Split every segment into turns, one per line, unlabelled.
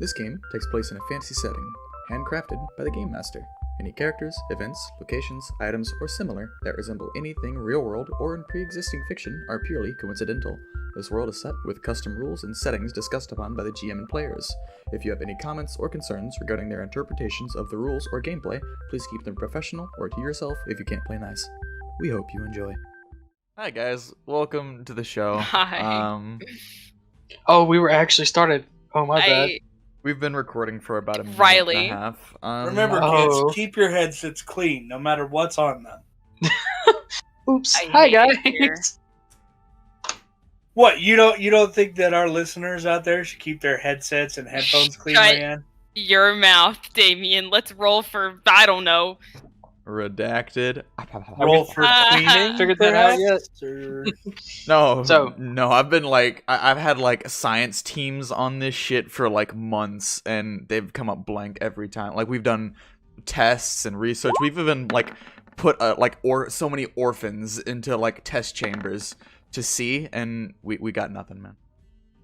This game takes place in a fantasy setting, handcrafted by the Game Master. Any characters, events, locations, items, or similar that resemble anything real-world or in pre-existing fiction are purely coincidental. This world is set with custom rules and settings discussed upon by the GM and players. If you have any comments or concerns regarding their interpretations of the rules or gameplay, please keep them professional or to yourself if you can't play nice. We hope you enjoy. Hi guys, welcome to the show.
Hi.
Oh, we were actually started. Oh, my bad.
We've been recording for about a minute
Riley.
and a half.
Remember, kids, keep your headsets clean, no matter what's on them.
Oops.
I
Hi,
hate it here.
guys.
What, you don't think that our listeners out there should keep their headsets and headphones clean,
Shut
man?
Your mouth, Damien. Let's roll for, I don't know.
Redacted.
Roll for cleaning,
Figured that out
perhaps?
yet?
Or...
No, I've been like, I've had like science teams on this shit for like months, and they've come up blank every time. Like, we've done tests and research. We've even like put so many orphans into like test chambers to see, and we got nothing, man.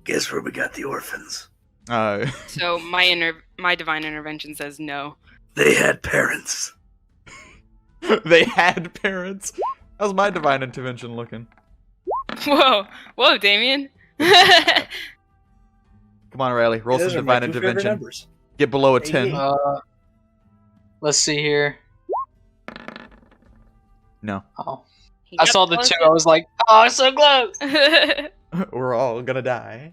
Guess where we got the orphans?
So my divine intervention says no.
They had parents.
They had parents. How's my divine intervention looking?
Whoa, Damien.
Come on, Riley, roll some divine intervention. Get below a 10.
Let's see here.
No.
Oh, I saw the 2. I was like, oh, so close.
We're all gonna die.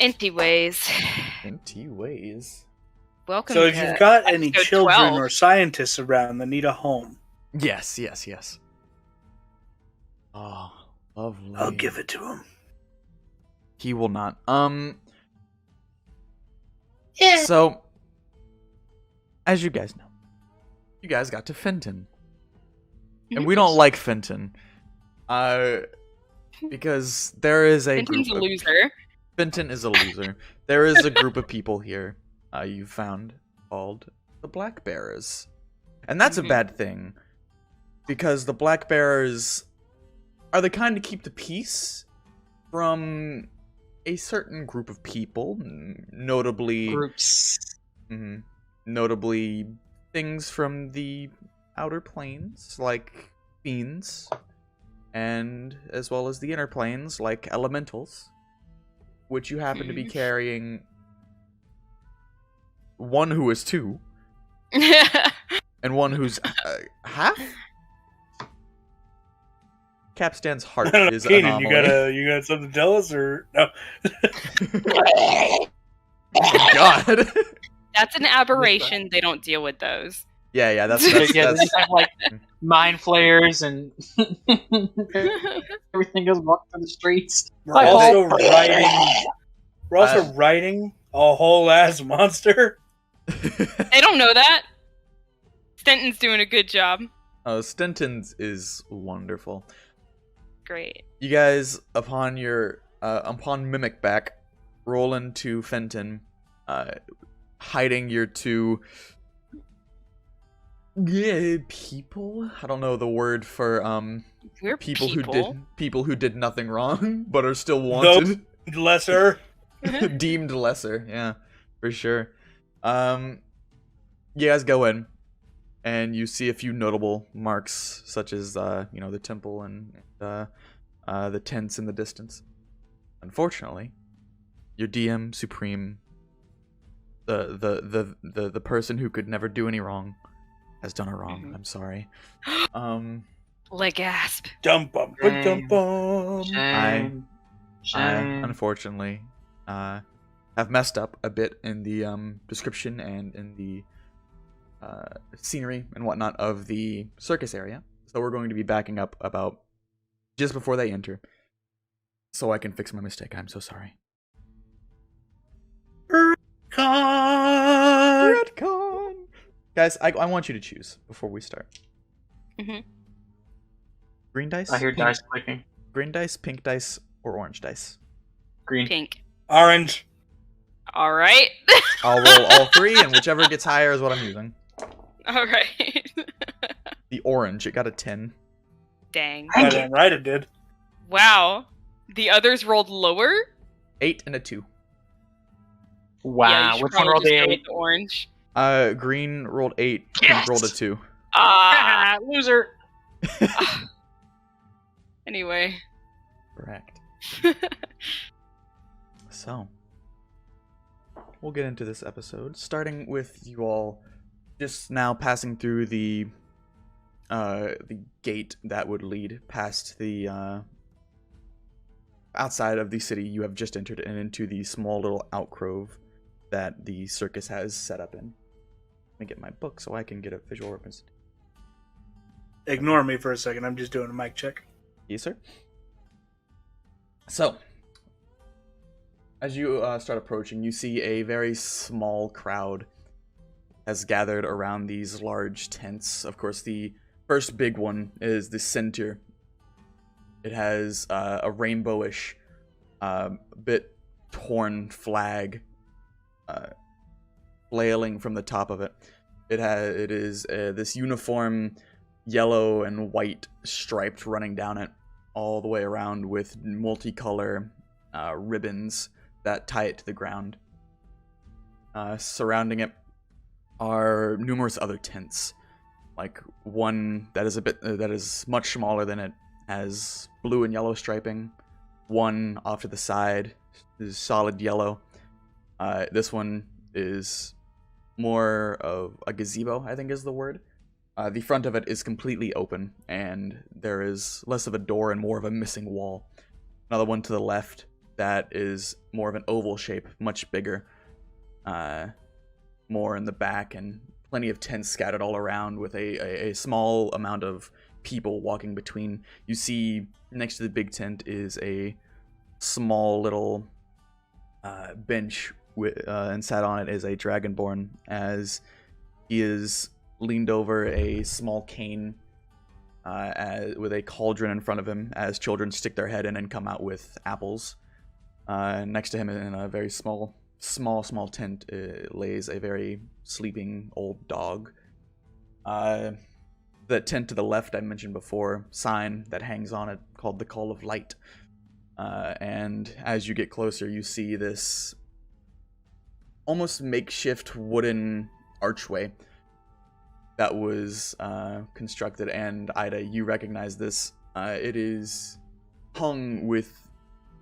Empty ways.
Empty ways.
Welcome.
So if you've got any
episode
children
12.
or scientists around that need a home,
Yes. Oh, lovely.
I'll give it to them.
He will not.
Yeah.
So, as you guys know, you guys got to Fenton. And we don't like Fenton. Because there is a
Fenton's
group
a loser.
Fenton is a loser. There is a group of people here you found called the Black Bearers. And that's a bad thing. Because the Black Bearers are the kind to keep the peace from a certain group of people, notably
Groups.
Notably things from the outer planes, like fiends, and as well as the inner planes, like elementals, which you happen to be carrying one who is 2, and one who's half. Kapstan's heart is an
Keenan,
anomaly.
you got something to tell us, or no?
Oh my God.
That's an aberration. They don't deal with those.
Yeah, that's
Yeah, they have like mind flares and everything goes walking through the streets.
We're also writing a whole ass monster.
They don't know that. Stenton's doing a good job.
Stenton's is wonderful.
Great.
You guys, upon Mimic back, roll into Fenton, hiding your 2 people. I don't know the word for
We're
people who did nothing wrong but are still wanted.
Nope. Lesser.
Deemed lesser, yeah, for sure. You guys go in, and you see a few notable marks, such as the temple and the tents in the distance. Unfortunately, your DM Supreme, the person who could never do any wrong, has done a wrong. I'm sorry.
Like gasp.
Dum bum dum bum.
I unfortunately have messed up a bit in the description and in the scenery and whatnot of the circus area. So we're going to be backing up about just before they enter, so I can fix my mistake. I'm so sorry. Redcon! Guys, I want you to choose before we start. Green dice?
I hear dice clicking.
Green dice, pink dice, or orange dice?
Green.
Pink.
Orange.
All right.
I'll roll all 3, and whichever gets higher is what I'm using.
All right.
The orange, it got a 10.
Dang.
Damn right it did.
Wow. The others rolled lower?
8 and a 2.
Wow.
Yeah, you should
Which one
probably
rolled
just
the
go with
8?
the orange.
Green rolled 8, pink rolled a
Yes!
2.
Ah.
Loser.
Anyway.
Correct. So, we'll get into this episode, starting with you all just now passing through the gate that would lead past the outside of the city. You have just entered and into the small little alcove that the circus has set up in. Let me get my book so I can get a visual reference.
Ignore me for a second. I'm just doing a mic check.
Yes, sir. So, as you start approaching, you see a very small crowd has gathered around these large tents. Of course, the first big one is the center. It has a rainbowish, bit torn flag flailing from the top of it. It is this uniform yellow and white striped running down it all the way around with multicolor ribbons that tie it to the ground. Surrounding it are numerous other tents, like one that is much smaller than it, has blue and yellow striping. One off to the side is solid yellow. This one is more of a gazebo, I think is the word. The front of it is completely open, and there is less of a door and more of a missing wall. Another one to the left that is more of an oval shape, much bigger, more in the back, and plenty of tents scattered all around with a small amount of people walking between. You see next to the big tent is a small little bench and sat on it is a dragonborn, as he is leaned over a small cane with a cauldron in front of him as children stick their head in and come out with apples. Next to him in a very small tent lays a very sleeping old dog. The tent to the left I mentioned before, sign that hangs on it called the Call of Light. And as you get closer, you see this almost makeshift wooden archway that was constructed, and Aida, you recognize this. It is hung with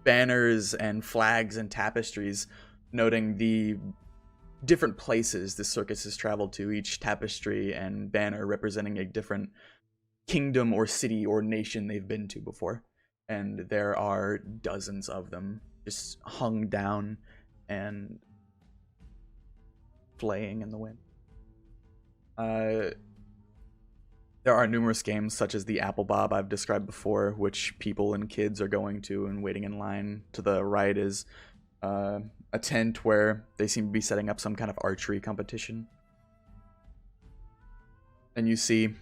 banners and flags and tapestries, noting the different places the circus has traveled to, each tapestry and banner representing a different kingdom or city or nation they've been to before. And there are dozens of them just hung down and flaying in the wind. There are numerous games such as the Apple Bob I've described before, which people and kids are going to and waiting in line. To the right is a tent where they seem to be setting up some kind of archery competition. And you see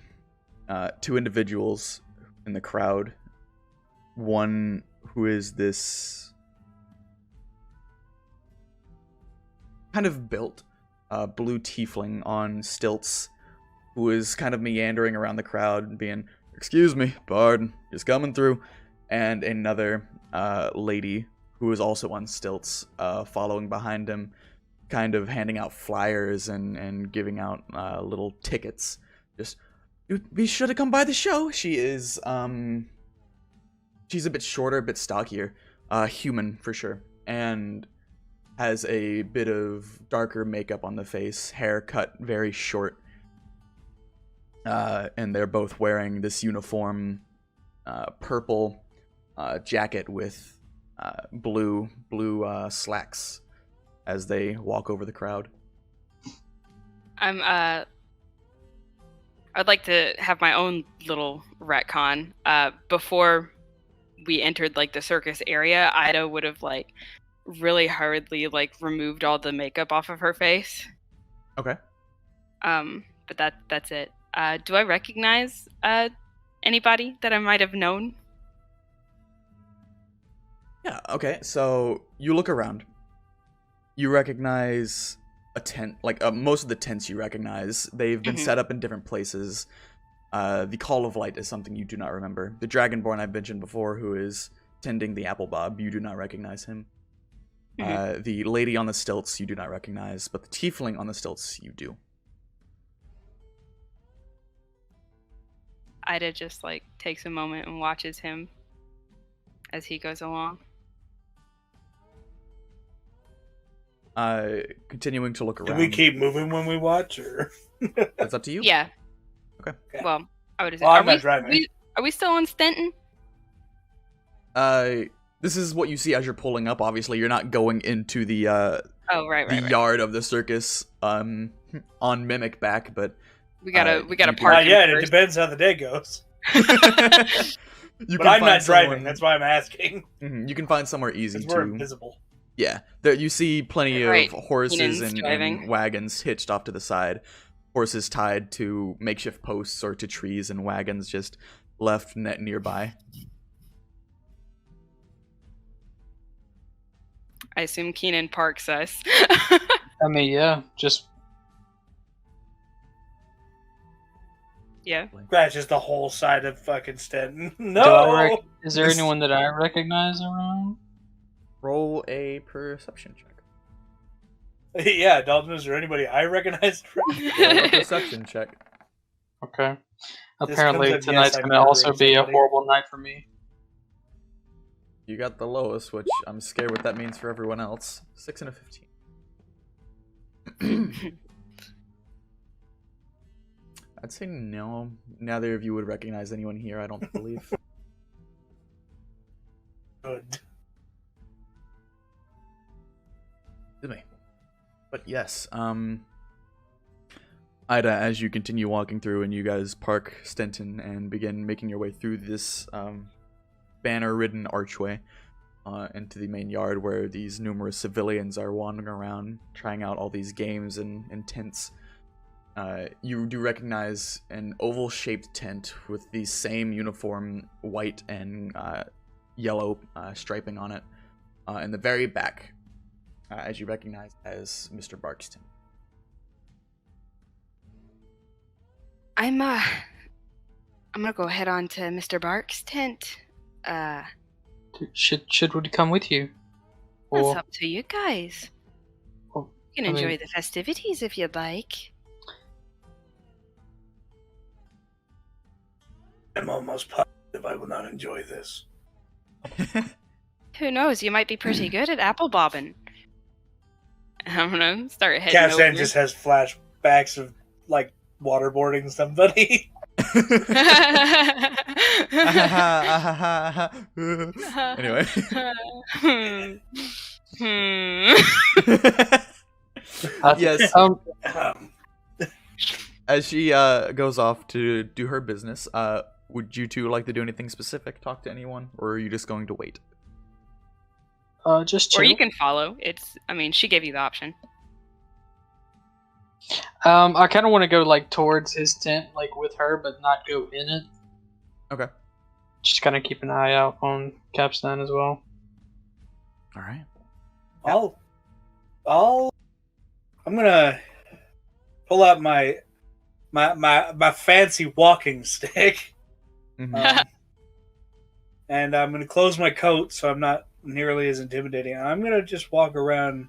two individuals in the crowd. One who is this kind of built blue tiefling on stilts, who is kind of meandering around the crowd being, "Excuse me, pardon, just coming through." And another lady who is also on stilts, following behind him, kind of handing out flyers and giving out little tickets. Just, be sure to come by the show. She is, she's a bit shorter, a bit stockier, human for sure, and has a bit of darker makeup on the face, hair cut very short. And they're both wearing this uniform, purple jacket with blue slacks as they walk over the crowd.
I'd like to have my own little retcon. Before we entered like the circus area, Ida would have like really hurriedly like removed all the makeup off of her face.
Okay.
But that's it. Do I recognize anybody that I might have known?
Yeah, okay. So you look around. You recognize a tent. Like most of the tents you recognize, they've been set up in different places. The Call of Light is something you do not remember. The Dragonborn I've mentioned before, who is tending the Apple Bob, you do not recognize him. The lady on the stilts you do not recognize, but the tiefling on the stilts you do.
Ida just like takes a moment and watches him as he goes along.
Continuing to look around.
Do we keep moving when we watch, or?
That's up to you.
Yeah.
Okay.
Well, I would
Well,
say.
I'm not driving.
Are we still on Fenton?
This is what you see as you're pulling up. Obviously, you're not going into the
Right.
yard of the circus on Mimic back, but
We gotta
you
park.
can-
Not yet. It
first.
depends how the day goes.
you
But
can
I'm
find
not driving.
someone-
That's why I'm asking.
Mhm, you can find somewhere easy
Because we're
to.
invisible.
Yeah, there you see plenty
Right,
of horses
Keenan's
and
driving.
wagons hitched off to the side. Horses tied to makeshift posts or to trees, and wagons just left net nearby.
I assume Keenan parks us.
I mean, yeah, just
Yeah.
That's just the whole side of fucking Stenton.
do
No!
I is there
This-
anyone that I recognize around?
Roll a perception check.
Yeah, Dalton, is there anybody I recognize?
Roll a perception check.
Okay.
This
Apparently
comes at
tonight's
yes, I'm
gonna also
murdering
be a
somebody.
horrible night for me.
You got the lowest, which I'm scared what that means for everyone else. 6 and a 15. I'd say no. Neither of you would recognize anyone here, I don't believe.
Good.
Excuse me. But yes, Ida, as you continue walking through and you guys park Stenton and begin making your way through this banner-ridden archway into the main yard where these numerous civilians are wandering around, trying out all these games and tents. You do recognize an oval-shaped tent with the same uniform white and yellow striping on it in the very back, as you recognize as Mr. Barkston.
I'm gonna go head on to Mr. Bark's tent.
Should we come with you?
That's
Or
up to you guys.
Well,
You can
I
enjoy
mean-
the festivities if you'd like.
I'm almost positive I will not enjoy this.
Who knows? You might be pretty good at apple bobbing. I'm gonna start heading
Kapstan
over.
just has flashbacks of, like, waterboarding somebody.
Anyway. Yes.
Um,
As she goes off to do her business, would you two like to do anything specific? Talk to anyone? Or are you just going to wait?
just
Or
chill.
you can follow. She gave you the option.
I kind of want to go like towards his tent, like with her, but not go in it.
Okay.
Just kind of keep an eye out on Kapstan as well.
Alright.
I'm gonna pull out my fancy walking stick,
Mhm.
and I'm gonna close my coat so I'm not nearly as intimidating. I'm gonna just walk around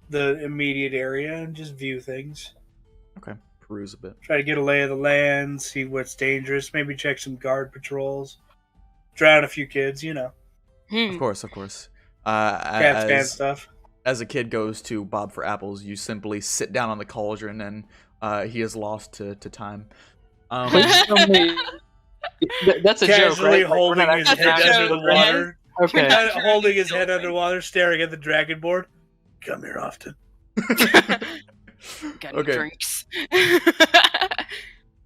the immediate area and just view things.
Okay. Peruse a bit.
Try to get a lay of the land, see what's dangerous, maybe check some guard patrols, drown a few kids, you know,
Of course, of course.
cat scan stuff.
As a kid goes to Bob for Apples, you simply sit down on the cauldron and he is lost to time.
Please tell me. That's a joke,
Casually
right? Like, we're
holding
not
his
actually
head
That's a
under the
joke, man.
water.
Okay.
Not sure
Holding
he's
his head
joking.
underwater, staring at the dragon board. Come here often.
Got any
Okay.
drinks.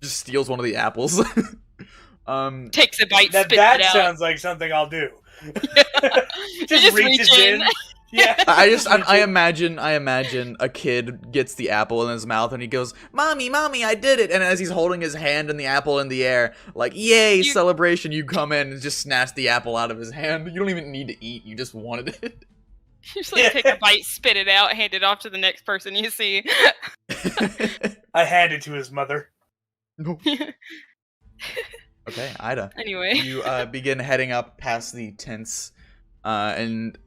Just steals one of the apples.
Takes a bite, spits
That
it out.
sounds like something I'll do.
You just
reaches
reach in.
Yeah.
I imagine a kid gets the apple in his mouth and he goes, "Mommy, mommy, I did it!" And as he's holding his hand and the apple in the air, like, "Yay, celebration!" You come in and just snatch the apple out of his hand. You don't even need to eat. You just wanted it.
You just like take a bite, spit it out, hand it off to the next person you see.
I hand it to his mother.
Okay, Ida.
Anyway.
You begin heading up past the tents, and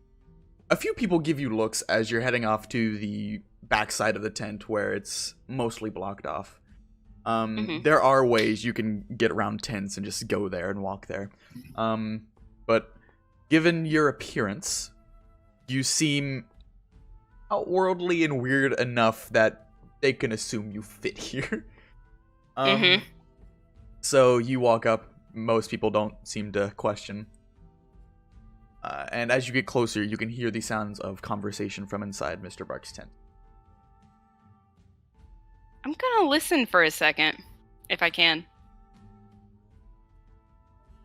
A few people give you looks as you're heading off to the backside of the tent where it's mostly blocked off. There are ways you can get around tents and just go there and walk there. But given your appearance, you seem outworldly and weird enough that they can assume you fit here. So you walk up. Most people don't seem to question. And as you get closer, you can hear the sounds of conversation from inside Mr. Bark's tent.
I'm gonna listen for a second, if I can.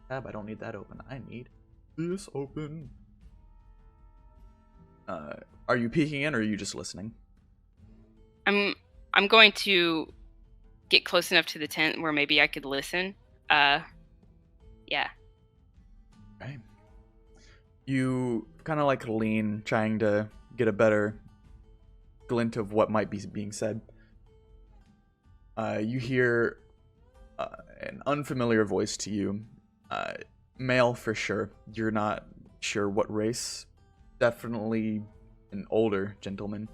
Tab, I don't need that open. I need this open. Are you peeking in, or are you just listening?
I'm going to get close enough to the tent where maybe I could listen. Yeah.
Okay. You kind of like lean, trying to get a better glint of what might be being said. You hear an unfamiliar voice to you. Male for sure. You're not sure what race. Definitely an older gentleman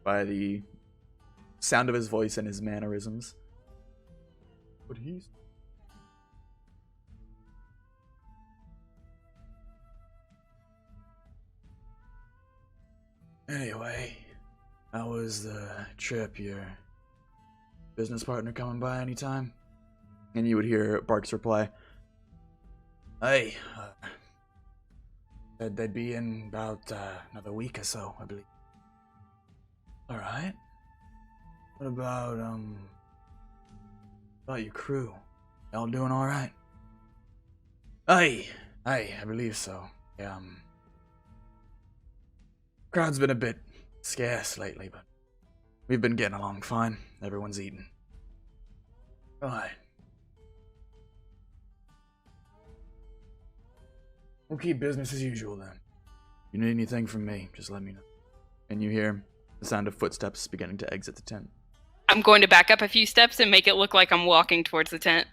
by the sound of his voice and his mannerisms. But he's... Anyway, how was the trip? Your business partner coming by anytime? And you would hear Bark's reply, "Hey, said they'd be in about another week or so, I believe." Alright. What about your crew? Y'all doing alright? Aye, I believe so. Yeah, crowd's been a bit scarce lately, but we've been getting along fine. Everyone's eating. Alright. We'll keep business as usual then. If you need anything from me, just let me know. And you hear the sound of footsteps beginning to exit the tent.
I'm going to back up a few steps and make it look like I'm walking towards the tent.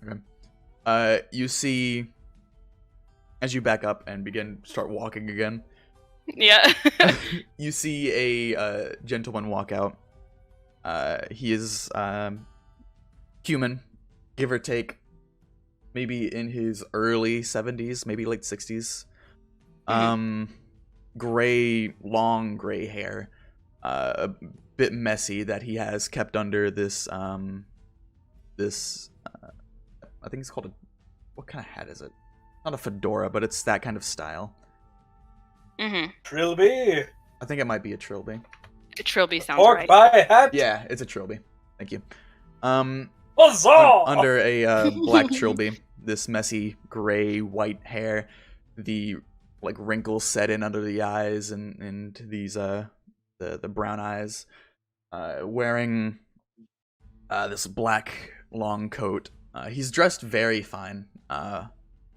Okay. You see, as you back up and start walking again.
Yeah.
You see a gentleman walk out. He is human, give or take, maybe in his early 70s, maybe late 60s. Long gray hair, a bit messy that he has kept under this I think it's called a, what kind of hat is it? Not a fedora, but it's that kind of style.
Trilby.
I think it might be a trilby.
A trilby sounds
Pork
right.
pie hat.
Yeah, it's a trilby. Thank you.
Huzzah!
Under a black trilby, this messy gray white hair, the like wrinkles set in under the eyes and these the brown eyes, wearing this black long coat. He's dressed very fine,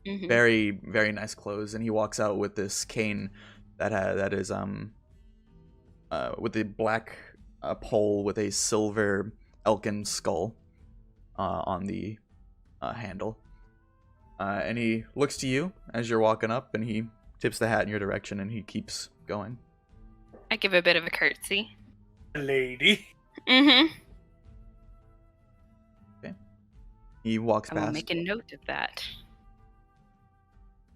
very very nice clothes, and he walks out with this cane that is with a black pole with a silver elkin skull on the handle. And he looks to you as you're walking up, and he tips the hat in your direction, and he keeps going.
I give a bit of a curtsy.
Lady.
Okay. He walks
I
past.
will make a note of that.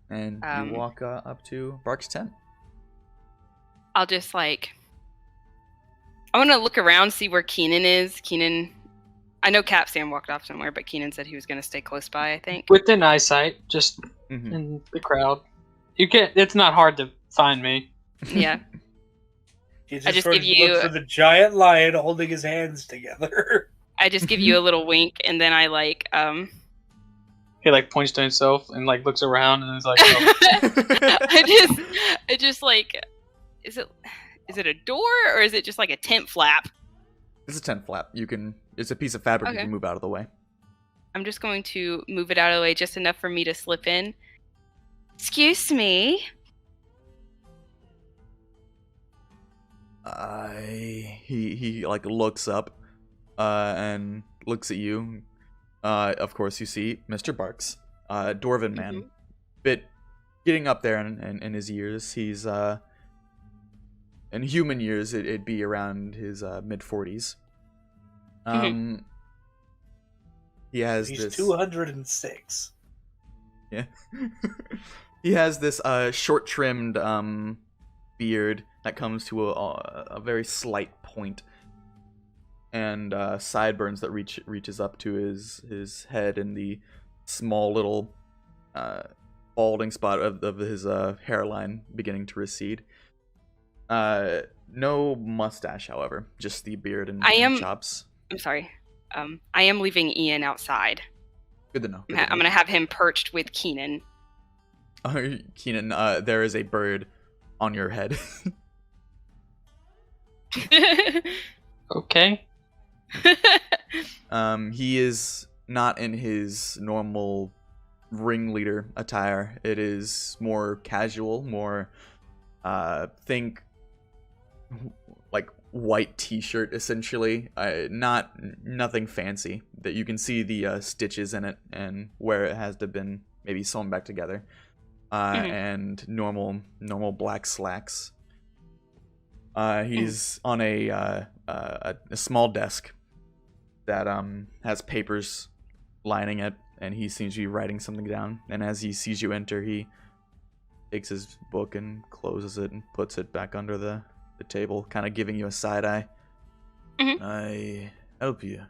And you walk up to Bark's tent.
I'll just I want to look around, see where Keenan is. Keenan, I know Kapstan walked off somewhere, but Keenan said he was going to stay close by, I think.
Within eyesight, just in the crowd. It's not hard to find me.
Yeah.
You
I just
sort
give
of
you
look for the giant lion holding his hands together.
I just give you a little wink, and then I
He points to himself and looks around and is like,
oh. I just is it a door or is it just like a tent flap?
It's a tent flap. It's a piece of fabric you can move out of the way.
I'm just going to move it out of the way just enough for me to slip in. Excuse me.
He looks up and looks at you. Of course you see Mr. Barks, Dwarven man. Bit getting up there in his years. He's in human years, it'd be around his mid-40s. He has
He's
this
206.
Yeah. He has this short-trimmed beard that comes to a very slight point, and sideburns that reaches up to his head, and the small little balding spot of his hairline beginning to recede. No mustache, however, just the beard and chops.
I'm sorry. I am leaving Ian outside.
Good to know.
I'm going to have him perched with Keenan.
Keenan, there is a bird on your head.
Okay.
He is not in his normal ringleader attire. It is more casual, more think like white t-shirt essentially. Nothing fancy. That you can see the stitches in it and where it has to been maybe sewn back together. And normal black slacks. He's on a small desk that has papers lining it, and he seems to be writing something down. And as he sees you enter, he takes his book and closes it and puts it back under the table, kind of giving you a side eye. I help you.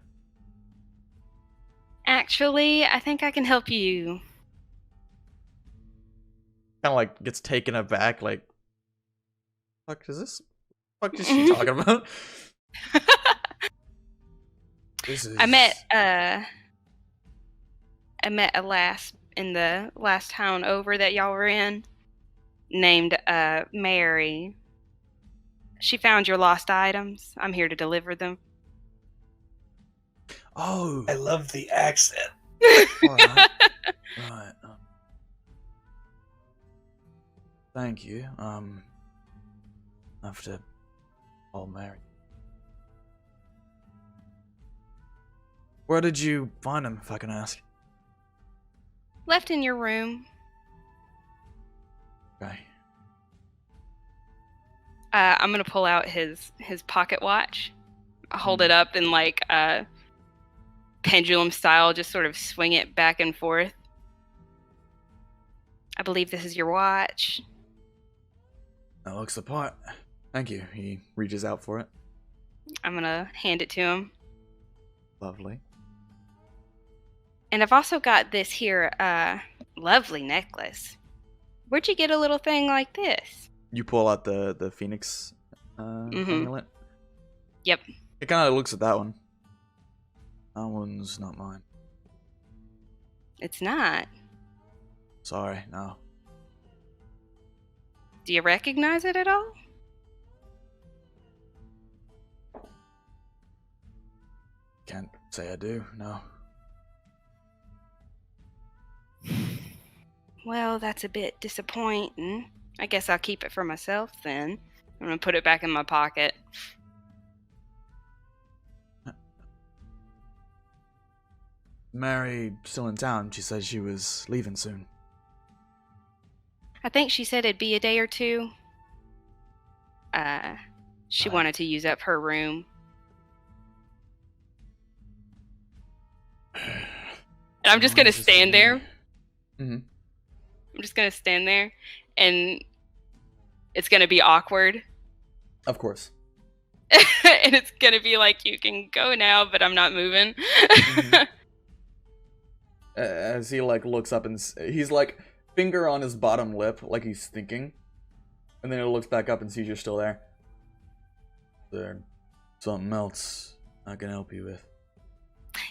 Actually, I think I can help you.
Kind of like gets taken aback, like, fuck is she talking about?
I met a lass in the last town over that y'all were in, named Mary. She found your lost items. I'm here to deliver them.
Oh,
I love the accent.
right. Right. Thank you. I have to call Mary. Where did you find him, if I can ask?
Left in your room.
Okay.
I'm gonna pull out his pocket watch, hold it up in like pendulum style, just sort of swing it back and forth. I believe this is your watch.
That looks the part. Thank you. He reaches out for it.
I'm gonna hand it to him.
Lovely.
And I've also got this here lovely necklace. Where'd you get a little thing like this?
You pull out the Phoenix amulet.
Yep.
It kind of looks at that one. That one's not mine.
It's not.
Sorry, no.
Do you recognize it at all?
Can't say I do, no.
Well, that's a bit disappointing. I guess I'll keep it for myself then. I'm gonna put it back in my pocket.
Mary still in town. She said she was leaving soon.
I think she said it'd be a day or two. She wanted to use up her room. And I'm just gonna stand there.
Mm-hmm.
I'm just gonna stand there, and it's gonna be awkward.
Of course.
And it's gonna be like, you can go now, but I'm not moving.
Mm-hmm. As he like looks up and he's like finger on his bottom lip, like he's thinking, and then he looks back up and sees you're still there. Is there something else I can help you with?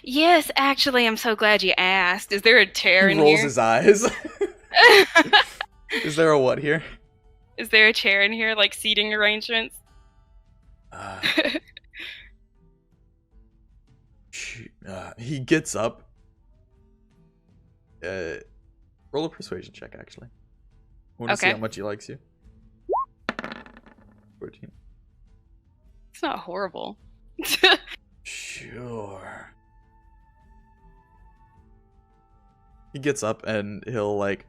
Yes, actually, I'm so glad you asked. Is there a chair in
He rolls
here?
his eyes. Is there a what here?
Is there a chair in here, like seating arrangements?
He gets up. Roll a persuasion check, actually. I want to see how much he likes you. 14.
It's not horrible.
Sure. He gets up and he'll like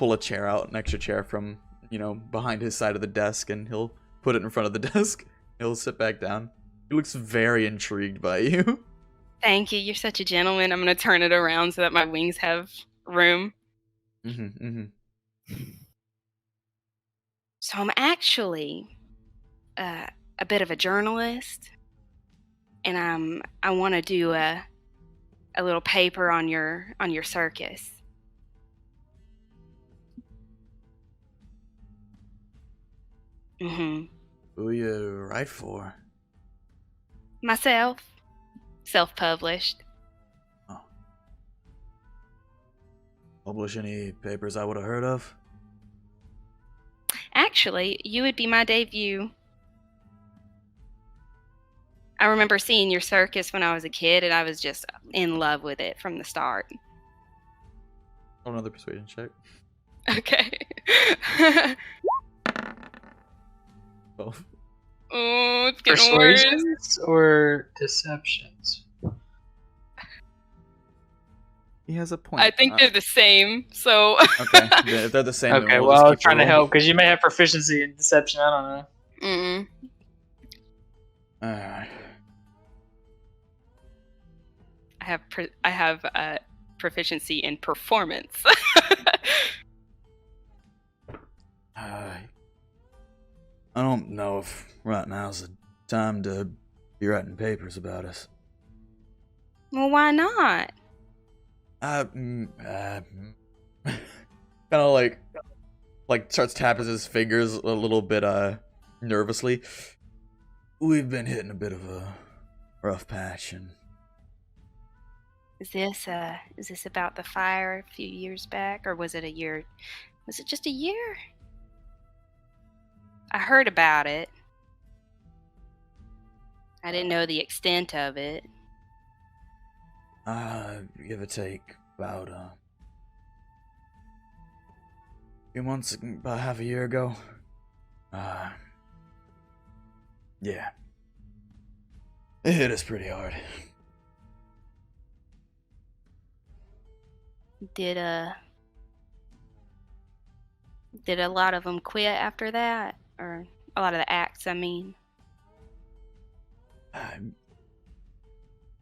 pull a chair out, an extra chair from, behind his side of the desk, and he'll put it in front of the desk. He'll sit back down. He looks very intrigued by you.
Thank you. You're such a gentleman. I'm going to turn it around so that my wings have room. So I'm actually a bit of a journalist, and I want to do a little paper on your circus.
Who you write for?
Myself. Self-published.
Oh. Publish any papers I would have heard of?
Actually, you would be my debut. I remember seeing your circus when I was a kid, and I was just in love with it from the start.
Another persuasion check.
Okay.
Oh.
Oh, it's getting worse.
Persuasions or deceptions?
He has a point.
I think they're the same, so...
Okay, if they're the same,
Okay,
then
well, I was
just keep
trying to
rolling.
help, because you may have proficiency in deception, I don't know.
Alright.
I have proficiency in performance.
I don't know if right now's the time to be writing papers about us.
Well, why not?
Kind of like starts tapping his fingers a little bit nervously. We've been hitting a bit of a rough patch, and
Is this about the fire a few years back, or was it a year? Was it just a year? I heard about it. I didn't know the extent of it.
give or take about a few months, about half a year ago. Yeah. It hit us pretty hard.
Did a lot of them quit after that, or a lot of the acts? I mean,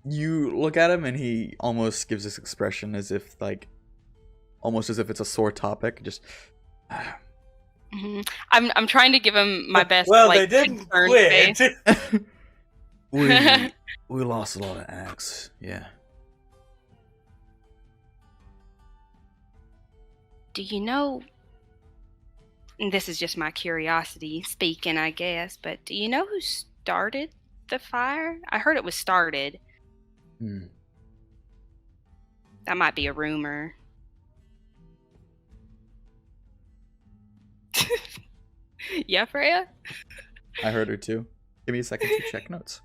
You look at him and he almost gives this expression as if almost as if it's a sore topic. Just.
I'm trying to give him my best.
Well, they didn't quit.
We lost a lot of acts. Yeah.
Do you know? And this is just my curiosity speaking, I guess. But do you know who started the fire? I heard it was started. That might be a rumor. Yeah, Freya?
I heard her too. Give me a second to check notes.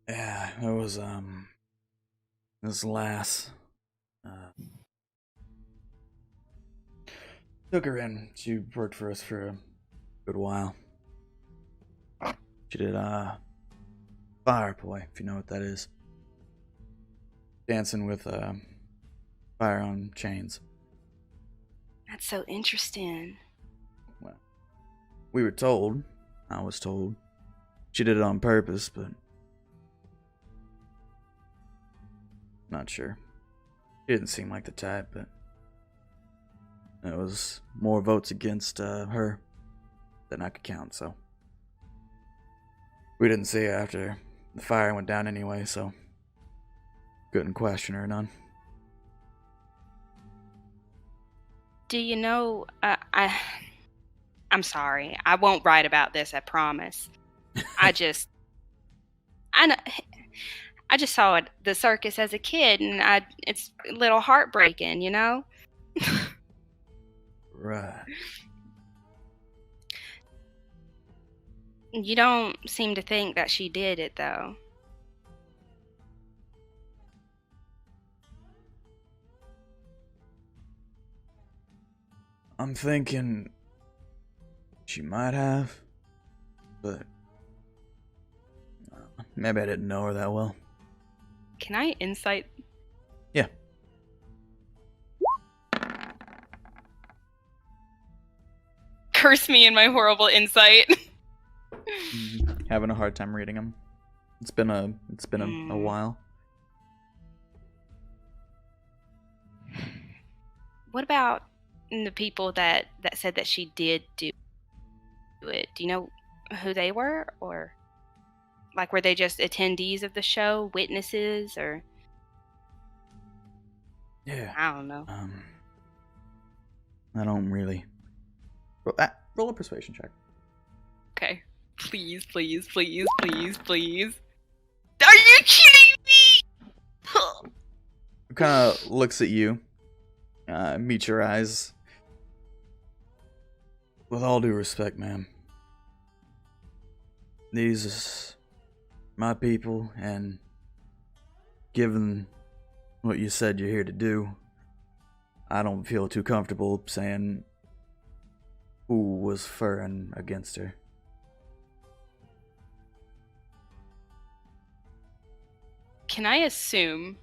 Yeah, it was this lass. Took her in. She worked for us for a good while. She did fire boy, if you know what that is. Dancing with fire on chains.
That's so interesting.
Well, we were told. I was told. She did it on purpose, but not sure. She didn't seem like the type, but it was more votes against her than I could count, so we didn't see her after the fire went down anyway, so couldn't question her none.
Do you know? I'm sorry. I won't write about this. I promise. I just saw the circus as a kid, and it's a little heartbreaking, you know?
Right.
You don't seem to think that she did it, though.
I'm thinking she might have, but maybe I didn't know her that well.
Can I insight?
Yeah.
Curse me in my horrible insight.
Having a hard time reading them. It's been a while.
What about the people that said that she did do it? Do you know who they were, or like were they just attendees of the show, witnesses, or?
Yeah.
I don't know.
I don't really. Roll a persuasion check.
Okay. Please, please, please, please, please. Are you kidding me?
Kind of looks at you. Meets your eyes. With all due respect, ma'am. These is my people, and given what you said you're here to do, I don't feel too comfortable saying who was for and against her.
Can I assume,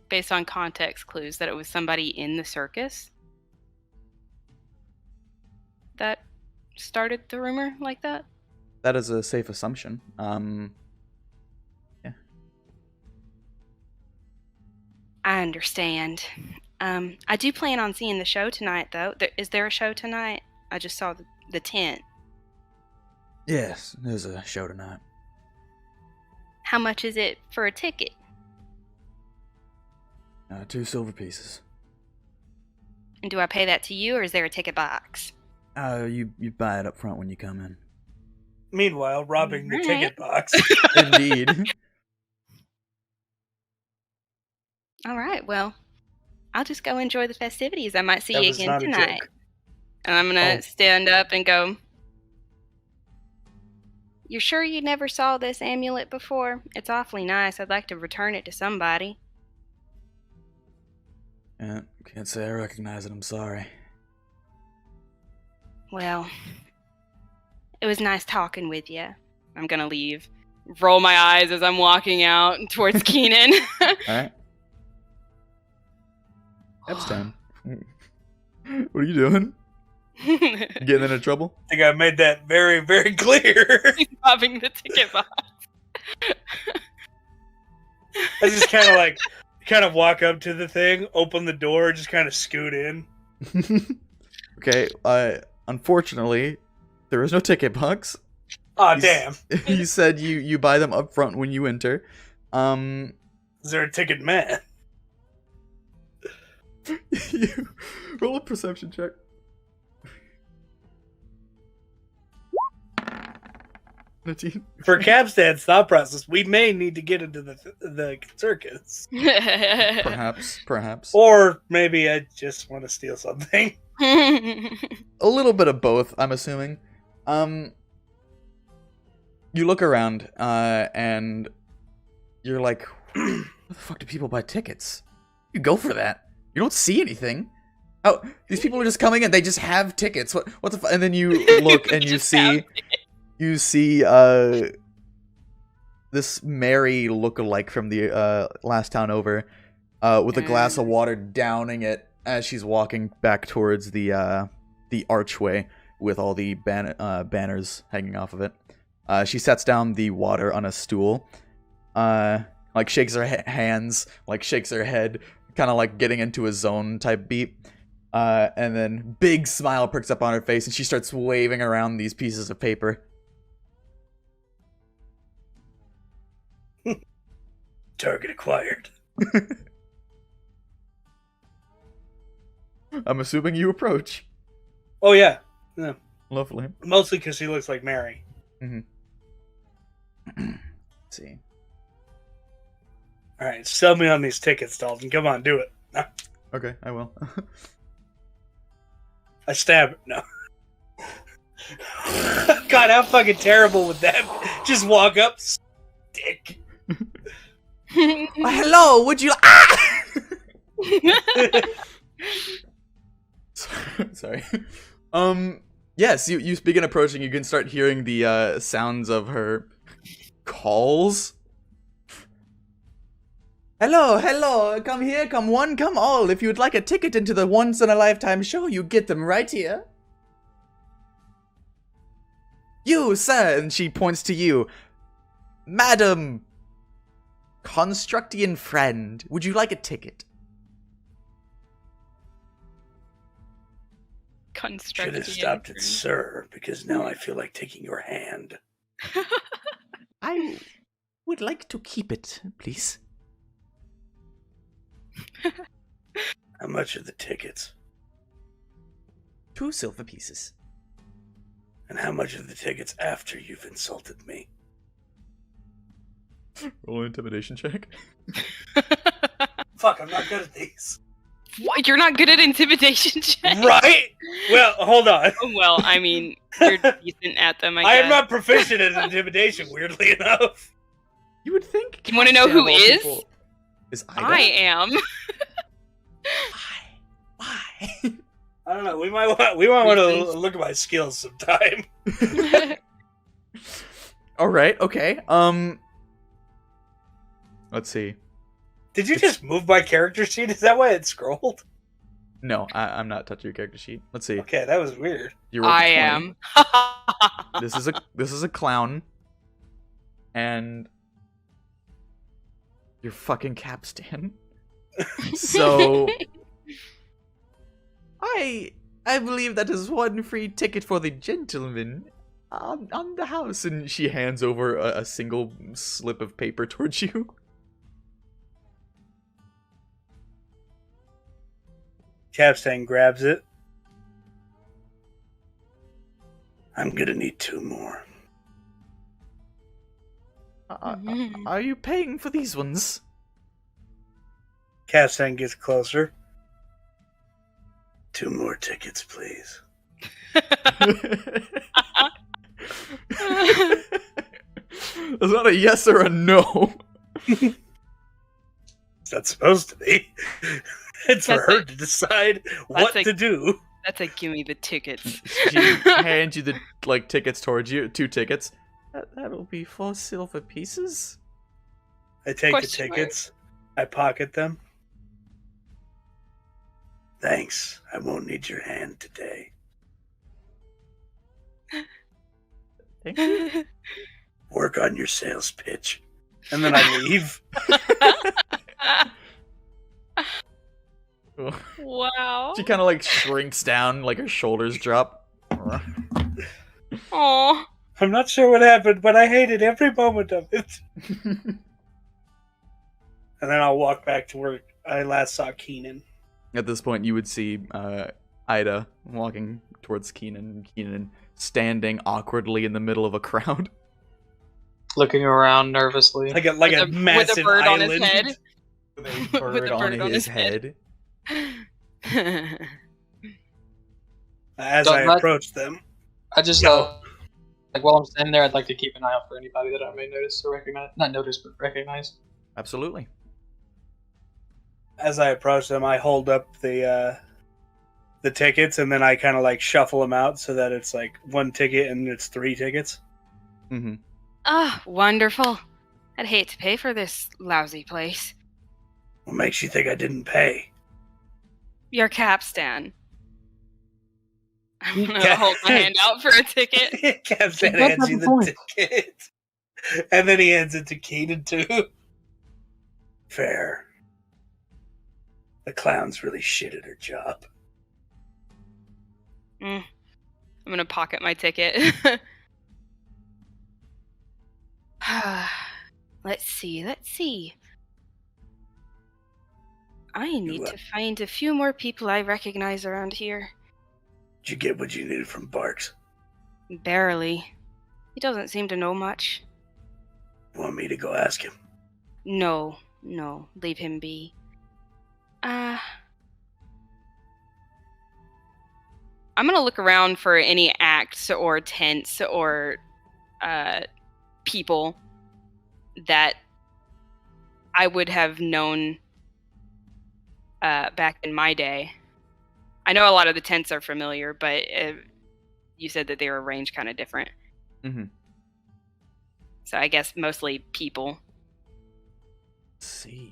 based on context clues, that it was somebody in the circus that started the rumor like that?
That is a safe assumption. Yeah.
I understand. I do plan on seeing the show tonight, though. Is there a show tonight? I just saw the tent.
Yes, there's a show tonight.
How much is it for a ticket?
2 silver pieces.
And do I pay that to you, or is there a ticket box?
You buy it up front when you come in.
Meanwhile, robbing the
Right.
ticket box.
Indeed.
All right, well, I'll just go enjoy the festivities. I might see
That
you
was
again
not a
tonight.
joke.
And I'm going to stand up and go, "You're sure you never saw this amulet before? It's awfully nice. I'd like to return it to somebody."
Yeah, can't say I recognize it, I'm sorry.
Well, it was nice talking with you. I'm going to leave. Roll my eyes as I'm walking out towards Keenan.
Alright. Kapstan. What are you doing? Getting into trouble?
I think I made that very, very clear.
Robbing the ticket box.
I just kind of walk up to the thing, open the door, just kind of scoot in.
Okay, unfortunately, there is no ticket box.
Aw, damn.
You said you buy them up front when you enter.
Is there a ticket man?
You roll a perception check.
For Kapstan's thought process, we may need to get into the circus.
Perhaps.
Or maybe I just want to steal something.
A little bit of both, I'm assuming. You look around, and you're like, where the fuck do people buy tickets? You go for that. You don't see anything. Oh, these people are just coming in. They just have tickets. What the fuck? And then you look and you see this Mary lookalike from the last town over, with a glass of water, downing it as she's walking back towards the archway with all the banners hanging off of it. She sets down the water on a stool, like shakes her hands, like shakes her head, kind of like getting into a zone type beat. And then big smile perks up on her face, and she starts waving around these pieces of paper.
Target acquired.
I'm assuming you approach.
Oh, yeah.
Lovely.
Mostly because he looks like Mary.
Mm-hmm. Let's see.
All right, sell me on these tickets, Dalton. Come on, do it. No.
Okay, I will.
I stab it. No. God, how fucking terrible would that? Just walk up, stick.
Hello, would you? Sorry. Yes, you begin approaching. You can start hearing the sounds of her calls. Hello, come here, come one, come all. If you'd like a ticket into the once-in-a-lifetime show, you get them right here. You, sir, and she points to you. Madam, Constructian friend, would you like a ticket?
Should have stopped at sir, because now I feel like taking your hand.
I would like to keep it, please.
How much are the tickets?
2 silver pieces.
And how much are the tickets after you've insulted me?
Roll an intimidation check.
Fuck, I'm not good at these.
What? You're not good at intimidation checks?
Right? Well, hold on.
Well, I mean, you're decent at them, I guess.
I am not proficient at intimidation, weirdly enough.
You would think.
You want to know who is?
Is Aida?
I am.
Why?
I don't know. We might want to look at my skills sometime.
All right. Okay. Let's see.
Did you just move my character sheet? Is that why it scrolled?
No, I'm not touching your character sheet. Let's see.
Okay, that was weird.
You rolled a 20.
am.
This is a clown, and you're fucking Kapstan. So I believe that is 1 free ticket for the gentleman on the house, and she hands over a single slip of paper towards you.
Kapstan grabs it. I'm gonna need 2 more.
Are you paying for these ones?
Kapstan gets closer. 2 more tickets, please.
It's not a yes or a no.
It's not supposed to be. It's for her to decide what to do.
That's a gimme the tickets.
She hands you the tickets towards you. 2 tickets. That'll be 4 silver pieces.
I take the tickets. I pocket them. Thanks. I won't need your hand today.
Thank you.
Work on your sales pitch. And then I leave.
Wow.
She kind of shrinks down, her shoulders drop.
Aww.
I'm not sure what happened, but I hated every moment of it. And then I'll walk back to where I last saw Keenan.
At this point, you would see Aida walking towards Keenan, and Keenan standing awkwardly in the middle of a crowd.
Looking around nervously.
Like a massive
with a bird
island.
on his head.
With a bird on his head.
As I approach them.
I just, while I'm standing there, I'd like to keep an eye out for anybody that I may notice or recognize. Not notice, but recognize.
Absolutely.
As I approach them, I hold up the tickets, and then I kind of shuffle them out so that it's 1 ticket and it's 3 tickets.
Mm-hmm.
Ah, wonderful. I'd hate to pay for this lousy place.
What makes you think I didn't pay?
Your Kapstan. I'm gonna hold my hand out for a ticket.
Kapstan hands you the ticket. And then he hands it to Keenan, too. Fair. The clown's really shit at her job.
I'm gonna pocket my ticket. Let's see. I need to find a few more people I recognize around here.
Did you get what you needed from Barks?
Barely. He doesn't seem to know much.
Want me to go ask him?
No, leave him be. I'm gonna look around for any acts or tents or people that I would have known back in my day. I know a lot of the tents are familiar, but you said that they were arranged kind of different.
Mm-hmm.
So I guess mostly people.
Let's see.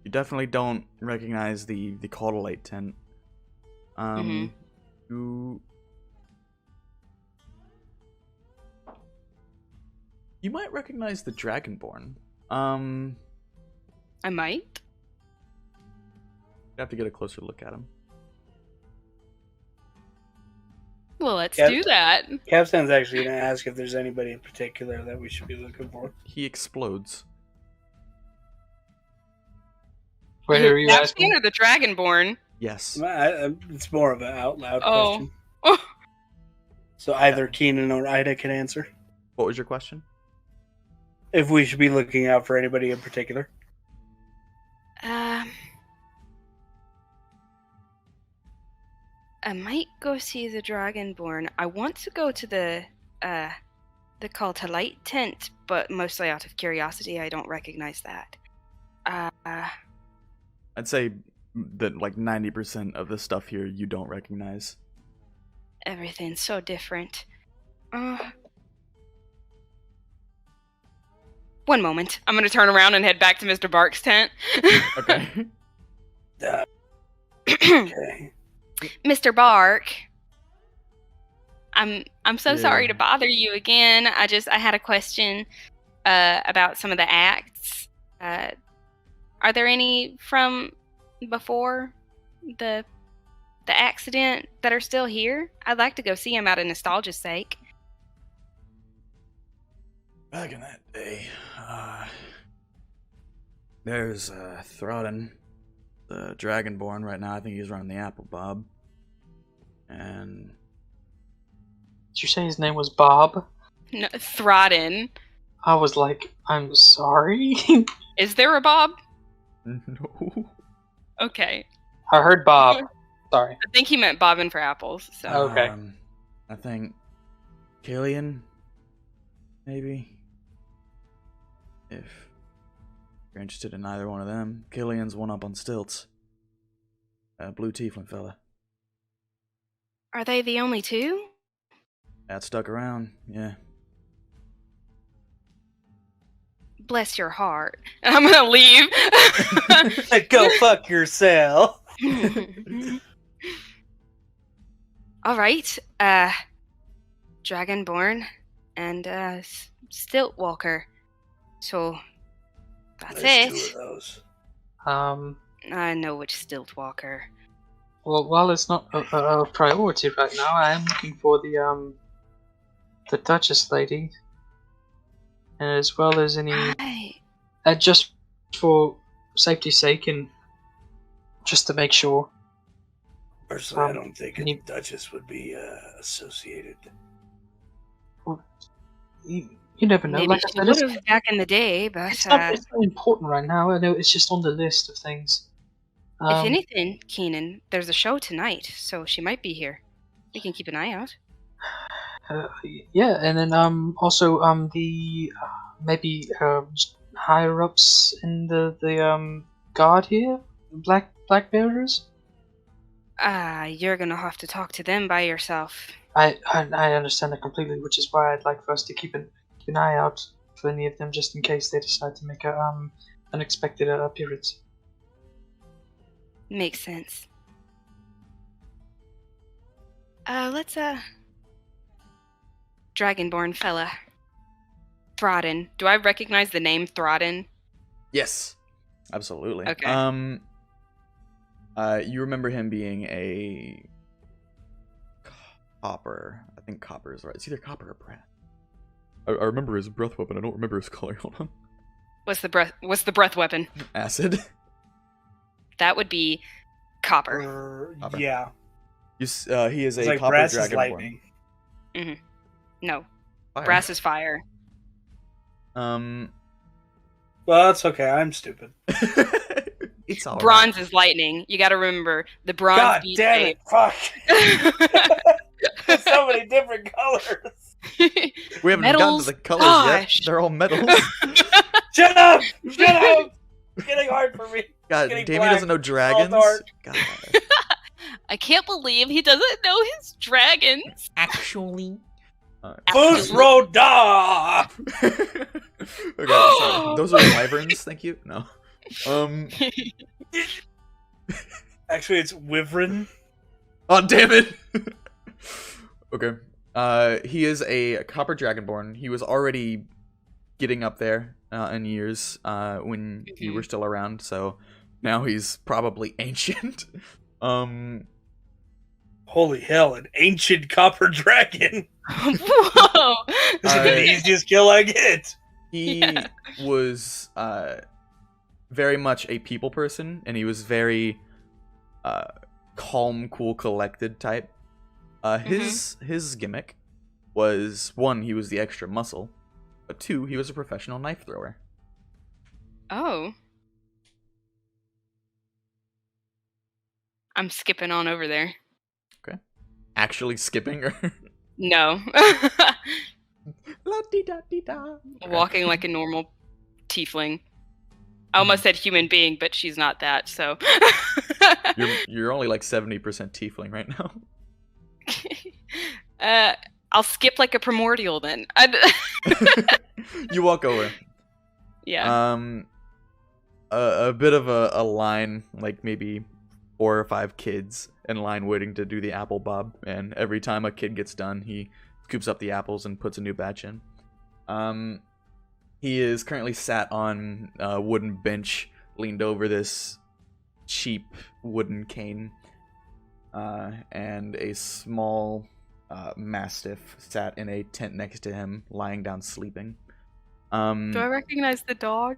You definitely don't recognize the caudalite tent. You might recognize the Dragonborn.
I might.
You have to get a closer look at him.
Well, let's
Yep.
do that.
Kapstan's actually going to ask if there's anybody in particular that we should be looking for.
He explodes.
Wait, who are you
Kapstan
asking?
or the Dragonborn?
Yes.
It's more of an out loud
Oh.
question. So either Keenan or Aida can answer.
What was your question?
If we should be looking out for anybody in particular.
I might go see the Dragonborn. I want to go to the Call to Light tent, but mostly out of curiosity. I don't recognize that.
I'd say that like 90% of the stuff here you don't recognize.
Everything's so different. One moment. I'm gonna turn around and head back to Mr. Bark's tent.
Okay.
Okay.
Mr. Bark, I'm so
Yeah.
sorry to bother you again. I had a question about some of the acts. Are there any from before the accident that are still here? I'd like to go see them out of nostalgia's sake.
Back in that day, there's Throdden, the Dragonborn. Right now, I think he's running the Apple Bob. And
Did you say his name was Bob?
No, Throdden.
I was like, I'm sorry.
Is there a Bob?
no.
Okay.
I heard Bob. Sorry.
I think he meant bobbing for apples. So.
Okay.
I think Killian, maybe. If you're interested in either one of them, Killian's one up on stilts. Blue tiefling fella.
Are they the only two?
That stuck around, yeah.
Bless your heart. And I'm gonna leave.
Go fuck yourself.
All right. Dragonborn and Stiltwalker. So that's
There's
it.
two of those.
I know which Stiltwalker.
Well, while it's not a priority right now, I am looking for the Duchess lady, and as well as any just for safety's sake and just to make sure.
Personally, I don't think
any-
a Duchess would be associated.
You never know.
Maybe
Like I
she
said,
would have back in the day, but
it's not important right now. I know it's just on the list of things.
if anything, Keenan, there's a show tonight, so she might be here. We can keep an eye out.
Yeah, and then also the maybe higher ups in the guard here, black bearers.
You're gonna have to talk to them by yourself.
I understand that completely, which is why I'd like for us to keep an eye out for any of them, just in case they decide to make a unexpected appearance.
Makes sense. Let's Dragonborn fella. Throdden. Do I recognize the name Throdden?
Yes. Absolutely.
Okay.
You remember him being a copper. I think copper is right. It's either copper or brass. I remember his breath weapon. I don't remember his color. Hold on.
What's the breath weapon?
Acid.
That would be copper.
Copper.
Yeah.
He is a
It's like
copper
brass is
dragonborn.
lightning.
No.
Fire.
Brass is fire.
Well, that's okay. I'm stupid.
It's all
Bronze is lightning. You gotta remember the bronze
God
beat
damn it! Fuck. There's so many different colors.
right. We haven't gotten
Metals?
to the colors
Gosh.
yet. They're all metals.
Shut up! Shut up! It's getting hard for me.
God,
Getting
Damien
black.
doesn't know dragons.
dark.
God.
I can't believe he doesn't know his dragons.
Actually.
Boost Roda!
Okay, sorry. Those are wyverns, thank you. No.
Actually, it's Wyvern.
Oh, damn it! Okay. He is a copper dragonborn. He was already getting up there in years when you were still around, so now he's probably ancient.
Holy hell, an ancient copper dragon!
Whoa!
This is the easiest kill I get!
He was very much a people person, and he was very calm, cool, collected type. His gimmick was, 1, he was the extra muscle, but 2, he was a professional knife thrower.
Oh. I'm skipping on over there.
Okay. Actually skipping, or
No.
La-dee-da-dee-da.
Walking like a normal tiefling. I almost said human being, but she's not that, so.
You're only like 70% tiefling right now.
I'll skip like a primordial then.
You walk over.
Yeah.
A bit of a line, like maybe 4 or 5 kids in line waiting to do the apple bob, and every time a kid gets done, he scoops up the apples and puts a new batch in. He is currently sat on a wooden bench, leaned over this cheap wooden cane, and a small mastiff sat in a tent next to him, lying down sleeping.
Do I recognize the dog?